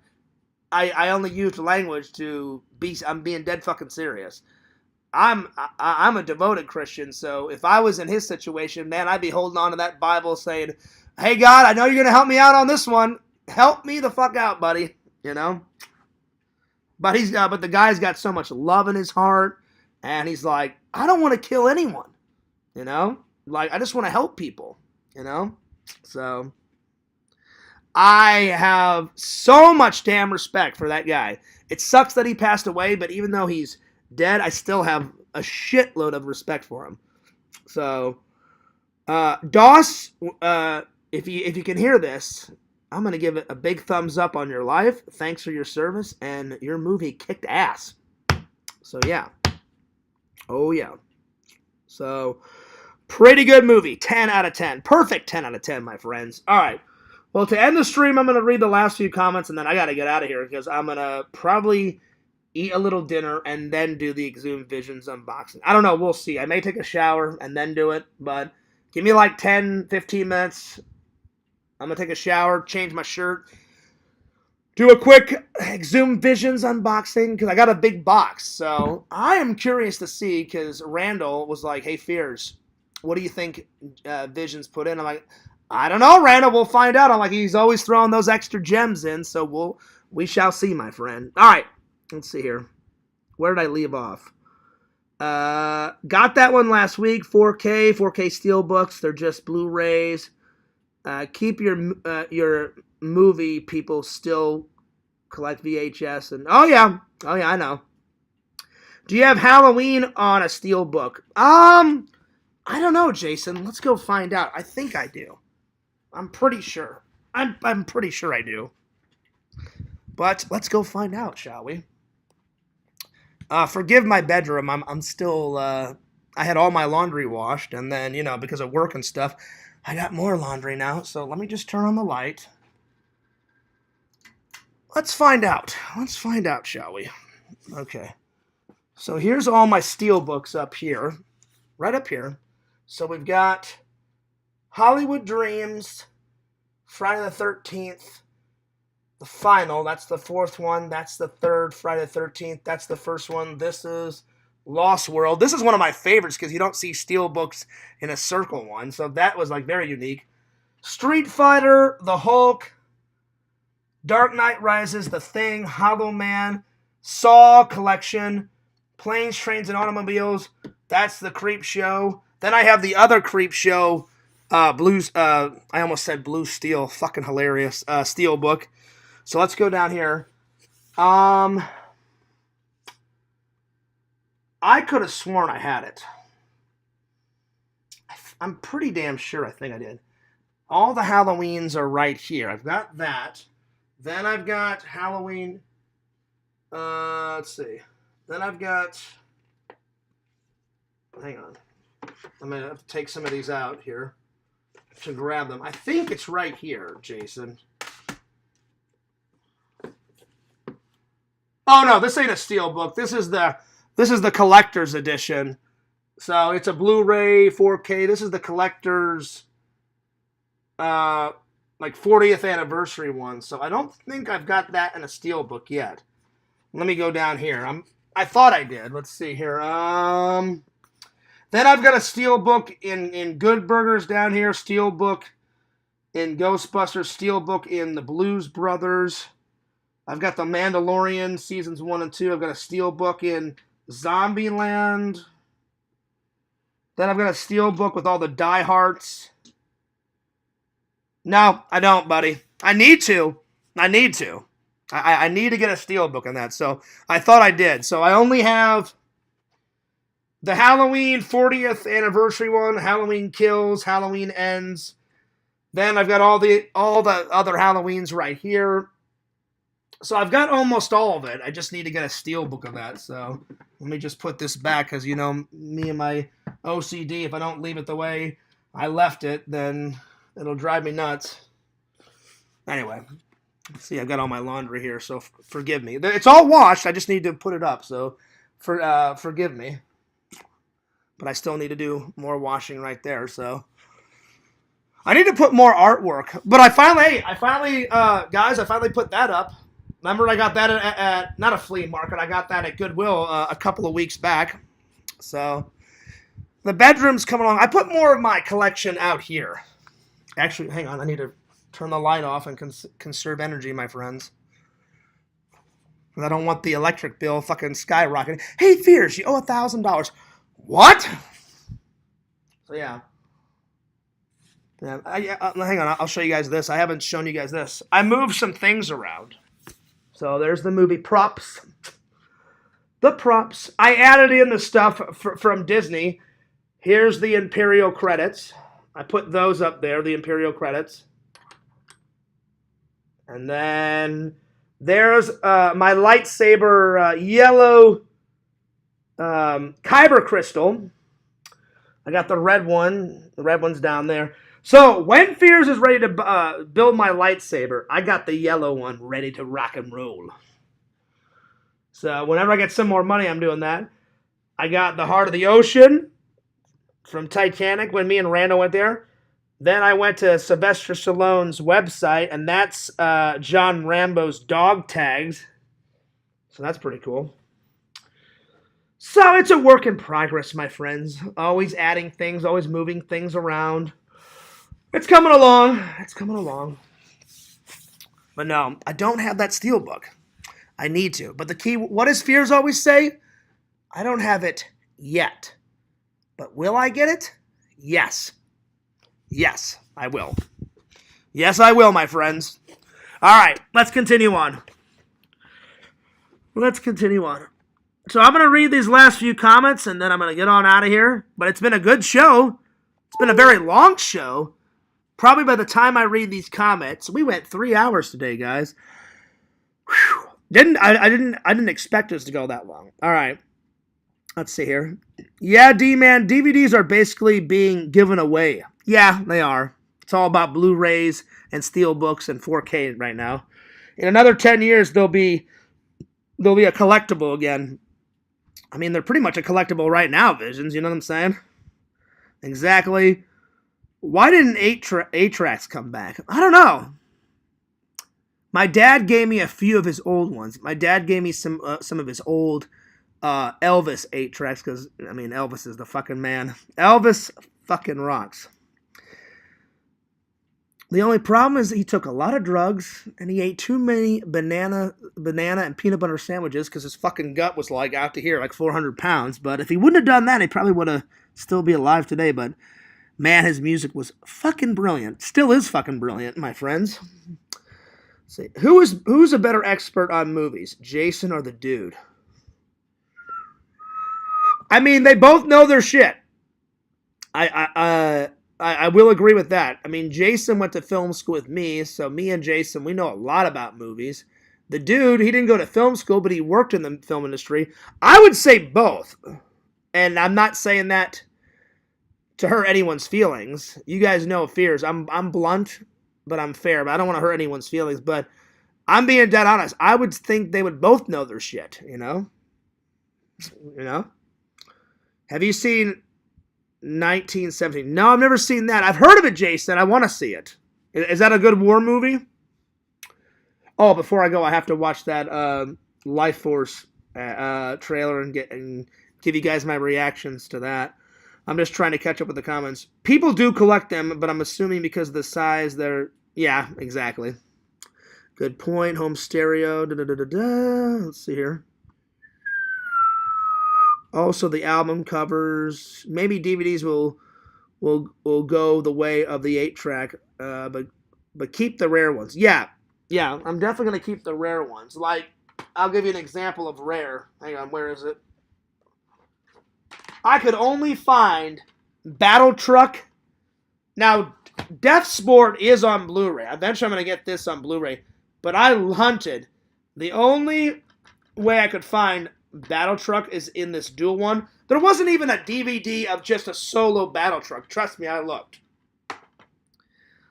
I only used language to be. I'm being dead fucking serious. I'm a devoted Christian, so if I was in his situation, man, I'd be holding on to that Bible saying, "Hey God, I know you're gonna help me out on this one. Help me the fuck out, buddy." You know. But but the guy's got so much love in his heart, and he's like, I don't want to kill anyone. You know, like I just want to help people. You know, so I have so much damn respect for that guy. It sucks that he passed away, but even though he's dead, I still have a shitload of respect for him. So, Doss, if you can hear this, I'm going to give it a big thumbs up on your life. Thanks for your service, and your movie kicked ass. So, yeah. Oh, yeah. So, pretty good movie. 10 out of 10. Perfect 10 out of 10, my friends. All right. Well, to end the stream, I'm going to read the last few comments, and then I got to get out of here because I'm going to probably eat a little dinner and then do the Exhumed Visions unboxing. I don't know. We'll see. I may take a shower and then do it, but give me like 10, 15 minutes. I'm going to take a shower, change my shirt, do a quick Exhumed Visions unboxing because I got a big box. So I am curious to see because Randall was like, hey, Fears, what do you think Visions put in? I'm like, I don't know, Randall. We'll find out. I'm like, he's always throwing those extra gems in, so we shall see, my friend. All right, let's see here. Where did I leave off? Got that one last week. 4K Steelbooks. They're just Blu-rays. Keep your movie people still collect VHS and oh yeah, I know. Do you have Halloween on a Steelbook? I don't know, Jason. Let's go find out. I think I do. I'm pretty sure. I'm pretty sure I do. But let's go find out, shall we? Forgive my bedroom. I'm still. I had all my laundry washed, and then because of work and stuff, I got more laundry now. So let me just turn on the light. Let's find out. Let's find out, shall we? Okay. So here's all my Steelbooks up here, right up here. So we've got Hollywood Dreams, Friday the 13th, the final. That's the fourth one. That's the third Friday the 13th. That's the first one. This is Lost World. This is one of my favorites because you don't see Steelbooks in a circle one. So that was like very unique. Street Fighter, The Hulk, Dark Knight Rises, The Thing, Hollow Man, Saw Collection, Planes, Trains, and Automobiles. That's the Creep Show. Then I have the other Creep Show, Blues. I almost said Blue Steel. Fucking hilarious. Steelbook. So let's go down here. I could have sworn I had it. I'm pretty damn sure I think I did. All the Halloweens are right here. I've got that. Then I've got Halloween. Let's see. Then I've got. Hang on. I'm going to have to take some of these out here to grab them. I think it's right here, Jason. Oh no, this ain't a Steelbook. This is the collector's edition. So it's a Blu-ray 4K. This is the collector's like 40th anniversary one. So I don't think I've got that in a Steelbook yet. Let me go down here. I thought I did. Let's see here. Then I've got a Steelbook in Good Burgers down here. Steelbook in Ghostbusters. Steelbook in the Blues Brothers. I've got the Mandalorian seasons 1 and 2. I've got a Steelbook in Zombieland. Then I've got a Steelbook with all the Die Hards. No, I don't, buddy. I need to. I need to get a Steelbook on that. So I thought I did. So I only have the Halloween 40th anniversary one, Halloween Kills, Halloween Ends. Then I've got all the other Halloweens right here. So I've got almost all of it. I just need to get a Steelbook of that. So let me just put this back because, me and my OCD, if I don't leave it the way I left it, then it'll drive me nuts. Anyway, see, I've got all my laundry here, so forgive me. It's all washed. I just need to put it up, so forgive me. But I still need to do more washing right there, so I need to put more artwork. But I finally, guys, put that up. Remember, I got that at not a flea market. I got that at Goodwill a couple of weeks back. So the bedroom's coming along. I put more of my collection out here. Actually, hang on. I need to turn the light off and conserve energy, my friends. I don't want the electric bill fucking skyrocketing. Hey, Fears, you owe $1,000. What? So, yeah. Hang on, I'll show you guys this. I haven't shown you guys this. I moved some things around. So, there's the movie props. The props. I added in the stuff from Disney. Here's the Imperial credits. I put those up there, the Imperial credits. And then there's my lightsaber yellow kyber crystal. I got the red one. The red one's down there. So when Fears is ready to build my lightsaber, I got the yellow one ready to rock and roll. So whenever I get some more money, I'm doing that. I got the Heart of the Ocean from Titanic when me and Rando went there. Then I went to Sylvester Stallone's website, and that's John Rambo's dog tags. So that's pretty cool. So it's a work in progress, my friends. Always adding things, always moving things around. It's coming along. It's coming along. But no, I don't have that steelbook. I need to. But the key, what does Fears always say? I don't have it yet. But will I get it? Yes. Yes, I will. Yes, I will, my friends. All right, let's continue on. Let's continue on. So I'm going to read these last few comments, and then I'm going to get on out of here. But it's been a good show. It's been a very long show. Probably by the time I read these comments, we went 3 hours today, guys. Whew. I didn't expect us to go that long. All right. Let's see here. Yeah, D-Man, DVDs are basically being given away. Yeah, they are. It's all about Blu-rays and Steelbooks and 4K right now. In another 10 years, they'll be a collectible again. I mean, they're pretty much a collectible right now, Visions. You know what I'm saying? Exactly. Why didn't 8-tracks come back? I don't know. My dad gave me a few of his old ones. My dad gave me some of his old Elvis 8-tracks because, I mean, Elvis is the fucking man. Elvis fucking rocks. The only problem is he took a lot of drugs and he ate too many banana and peanut butter sandwiches because his fucking gut was like out to here, like 400 pounds. But if he wouldn't have done that, he probably would have still be alive today. But man, his music was fucking brilliant. Still is fucking brilliant, my friends. Let's see, who's a better expert on movies, Jason or the dude? I mean, they both know their shit. I will agree with that. I mean, Jason went to film school with me, so me and Jason, we know a lot about movies. The dude, he didn't go to film school, but he worked in the film industry. I would say both. And I'm not saying that to hurt anyone's feelings. You guys know Fears. I'm blunt, but I'm fair. But I don't want to hurt anyone's feelings. But I'm being dead honest. I would think they would both know their shit, you know? You know? Have you seen 1917? No, I've never seen that. I've heard of it, Jason. I want to see it. Is that a good war movie? Oh, before I go, I have to watch that Life Force trailer and give you guys my reactions to that. I'm just trying to catch up with the comments. People do collect them, but I'm assuming because of the size, they're... Yeah, exactly. Good point. Home stereo. Let's see here. Also, the album covers. Maybe DVDs will go the way of the 8-track, but keep the rare ones. Yeah, I'm definitely going to keep the rare ones. Like, I'll give you an example of rare. Hang on, where is it? I could only find Battle Truck. Now, Death Sport is on Blu-ray. Eventually, I'm going to get this on Blu-ray. But I hunted. The only way I could find Battle Truck is in this dual one. There wasn't even a DVD of just a solo Battle Truck. Trust me, I looked.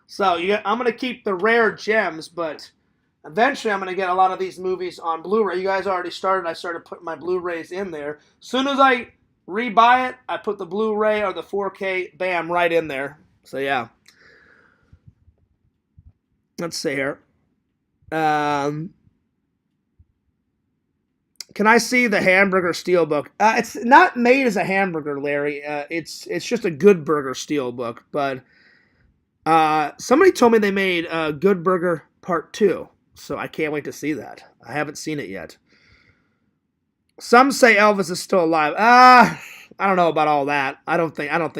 So I'm going to keep the rare gems, but eventually I'm going to get a lot of these movies on Blu-ray. You guys already started. I started putting my Blu-rays in there. As soon as I rebuy it, I put the Blu-ray or the 4K, bam, right in there. So yeah. Let's see here. Can I see the hamburger steelbook? It's not made as a hamburger, Larry. It's just a Good Burger steelbook. But somebody told me they made Good Burger Part 2. So I can't wait to see that. I haven't seen it yet. Some say Elvis is still alive. I don't know about all that. I don't think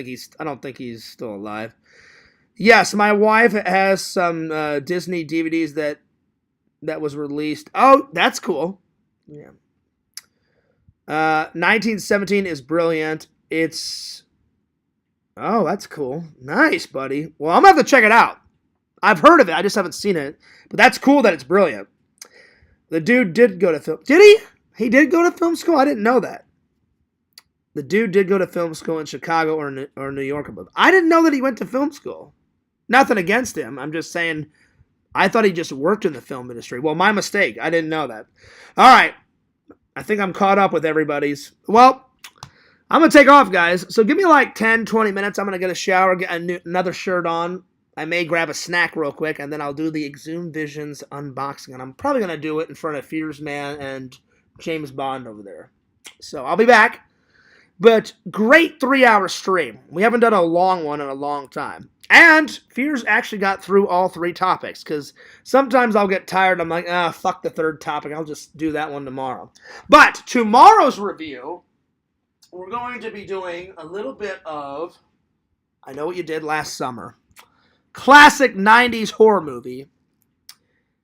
he's still alive. Yes, my wife has some Disney DVDs that was released. Oh, that's cool. Yeah. 1917 is brilliant. Oh, that's cool. Nice, buddy. Well, I'm going to have to check it out. I've heard of it. I just haven't seen it. But that's cool that it's brilliant. The dude did go to film. Did he? He did go to film school? I didn't know that. The dude did go to film school in Chicago or New York. I didn't know that he went to film school. Nothing against him. I'm just saying, I thought he just worked in the film industry. Well, my mistake. I didn't know that. All right. I think I'm caught up with everybody's. Well, I'm going to take off, guys. So give me like 10, 20 minutes. I'm going to get a shower, get another shirt on. I may grab a snack real quick, and then I'll do the Exhumed Visions unboxing. And I'm probably going to do it in front of Fears Man and James Bond over there. So I'll be back. But great 3-hour stream. We haven't done a long one in a long time. And Fears actually got through all 3 topics, because sometimes I'll get tired. I'm like, fuck the 3rd topic. I'll just do that one tomorrow. But tomorrow's review, we're going to be doing a little bit of I Know What You Did Last Summer. Classic 90s horror movie.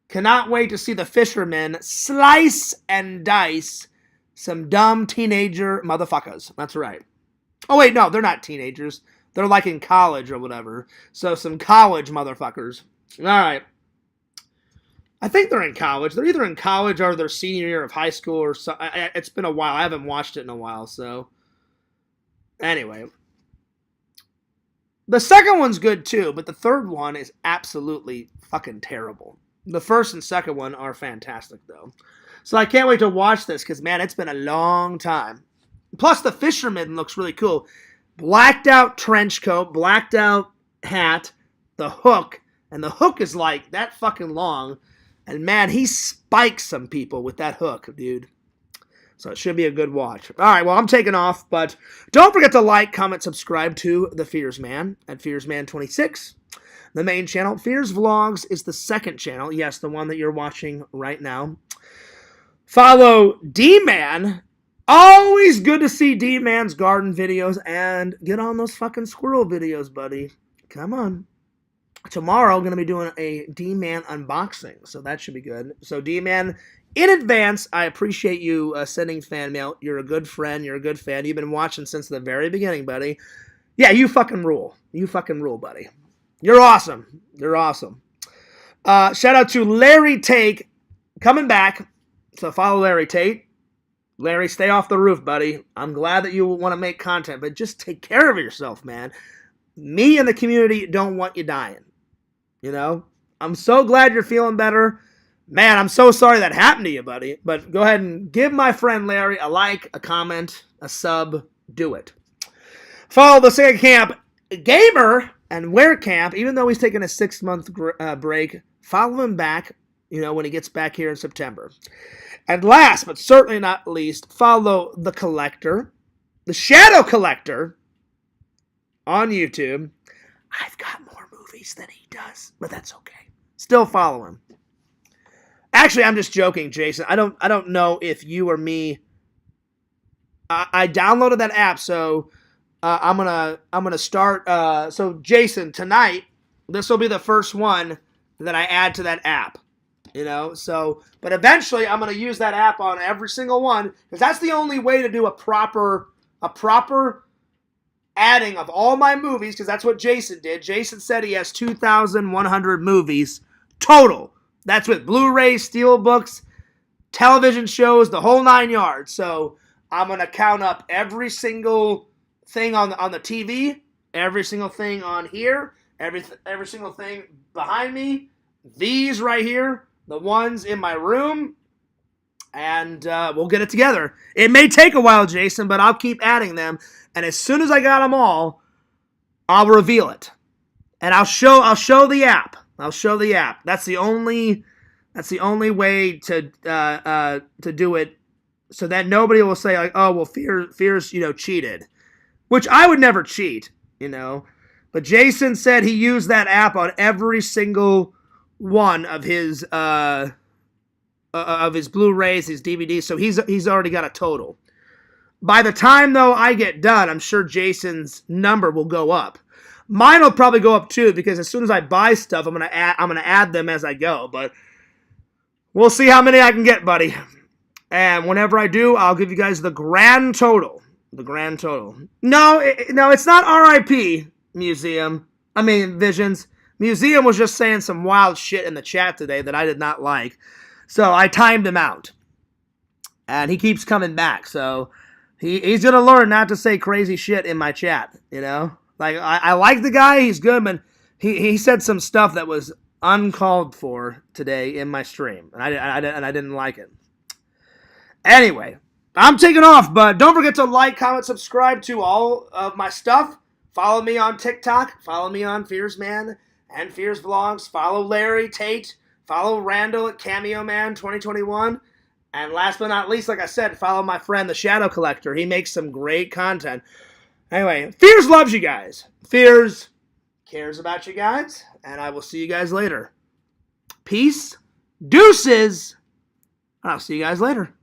Cannot wait to see the fishermen slice and dice some dumb teenager motherfuckers. That's right. Oh, wait, no, they're not teenagers. They're like in college or whatever. So some college motherfuckers. All right. I think they're in college. They're either in college or their senior year of high school or so. It's been a while. I haven't watched it in a while, so. Anyway. The second one's good too, but the third one is absolutely fucking terrible. The first and second one are fantastic, though. So I can't wait to watch this because, man, it's been a long time. Plus, the fisherman looks really cool. Blacked out trench coat, blacked out hat, the hook, and the hook is like that fucking long. And, man, he spikes some people with that hook, dude. So it should be a good watch. All right, well, I'm taking off, but don't forget to like, comment, subscribe to The Fears Man at FearsMan26. The main channel. Fears Vlogs is the second channel. Yes, the one that you're watching right now. Follow D-Man. Always good to see D-Man's garden videos, and get on those fucking squirrel videos, buddy. Come on. Tomorrow, I'm going to be doing a D-Man unboxing, so that should be good. So, D-Man, in advance, I appreciate you sending fan mail. You're a good friend. You're a good fan. You've been watching since the very beginning, buddy. Yeah, you fucking rule. You fucking rule, buddy. You're awesome. You're awesome. Shout out to Larry Tate coming back. So follow Larry Tate. Larry, stay off the roof, buddy. I'm glad that you want to make content, but just take care of yourself, man. Me and the community don't want you dying. You know? I'm so glad you're feeling better. Man, I'm so sorry that happened to you, buddy. But go ahead and give my friend Larry a like, a comment, a sub. Do it. Follow the Sega Camp Gamer and Wear Camp, even though he's taking a 6-month break. Follow him back, when he gets back here in September. And last, but certainly not least, follow The Collector, The Shadow Collector, on YouTube. I've got more movies than he does, but that's okay. Still follow him. Actually, I'm just joking, Jason. I don't know if you or me. I downloaded that app, so I'm gonna start. So Jason, tonight, this will be the first one that I add to that app. So, but eventually I'm going to use that app on every single one, because that's the only way to do a proper adding of all my movies, because that's what Jason did. Jason said he has 2,100 movies total. That's with Blu-rays, Steelbooks, television shows, the whole 9 yards. So I'm going to count up every single thing on the TV, every single thing on here, every single thing behind me, these right here, the ones in my room, and we'll get it together. It may take a while, Jason, but I'll keep adding them, and as soon as I got them all, I'll reveal it, and I'll show the app. I'll show the app. That's the only way to do it So that nobody will say, like, oh, well, Fears, cheated. Which I would never cheat, But Jason said he used that app on every single one of his Blu-rays, his DVDs, so he's already got a total. By the time, though, I get done, I'm sure Jason's number will go up. Mine will probably go up too, because as soon as I buy stuff, I'm gonna add them as I go. But we'll see how many I can get, buddy. And whenever I do, I'll give you guys the grand total. The grand total. No, it's not RIP Visions. Museum was just saying some wild shit in the chat today that I did not like. So I timed him out. And he keeps coming back. So he's going to learn not to say crazy shit in my chat, Like, I like the guy. He's good, but he said some stuff that was uncalled for today in my stream. And I didn't like it. Anyway, I'm taking off, but don't forget to like, comment, subscribe to all of my stuff. Follow me on TikTok. Follow me on Fearsman and Fears Vlogs. Follow Larry Tate. Follow Randall at Cameo Man 2021. And last but not least, like I said, follow my friend, the Shadow Collector. He makes some great content. Anyway, Fears loves you guys. Fears cares about you guys. And I will see you guys later. Peace. Deuces. I'll see you guys later.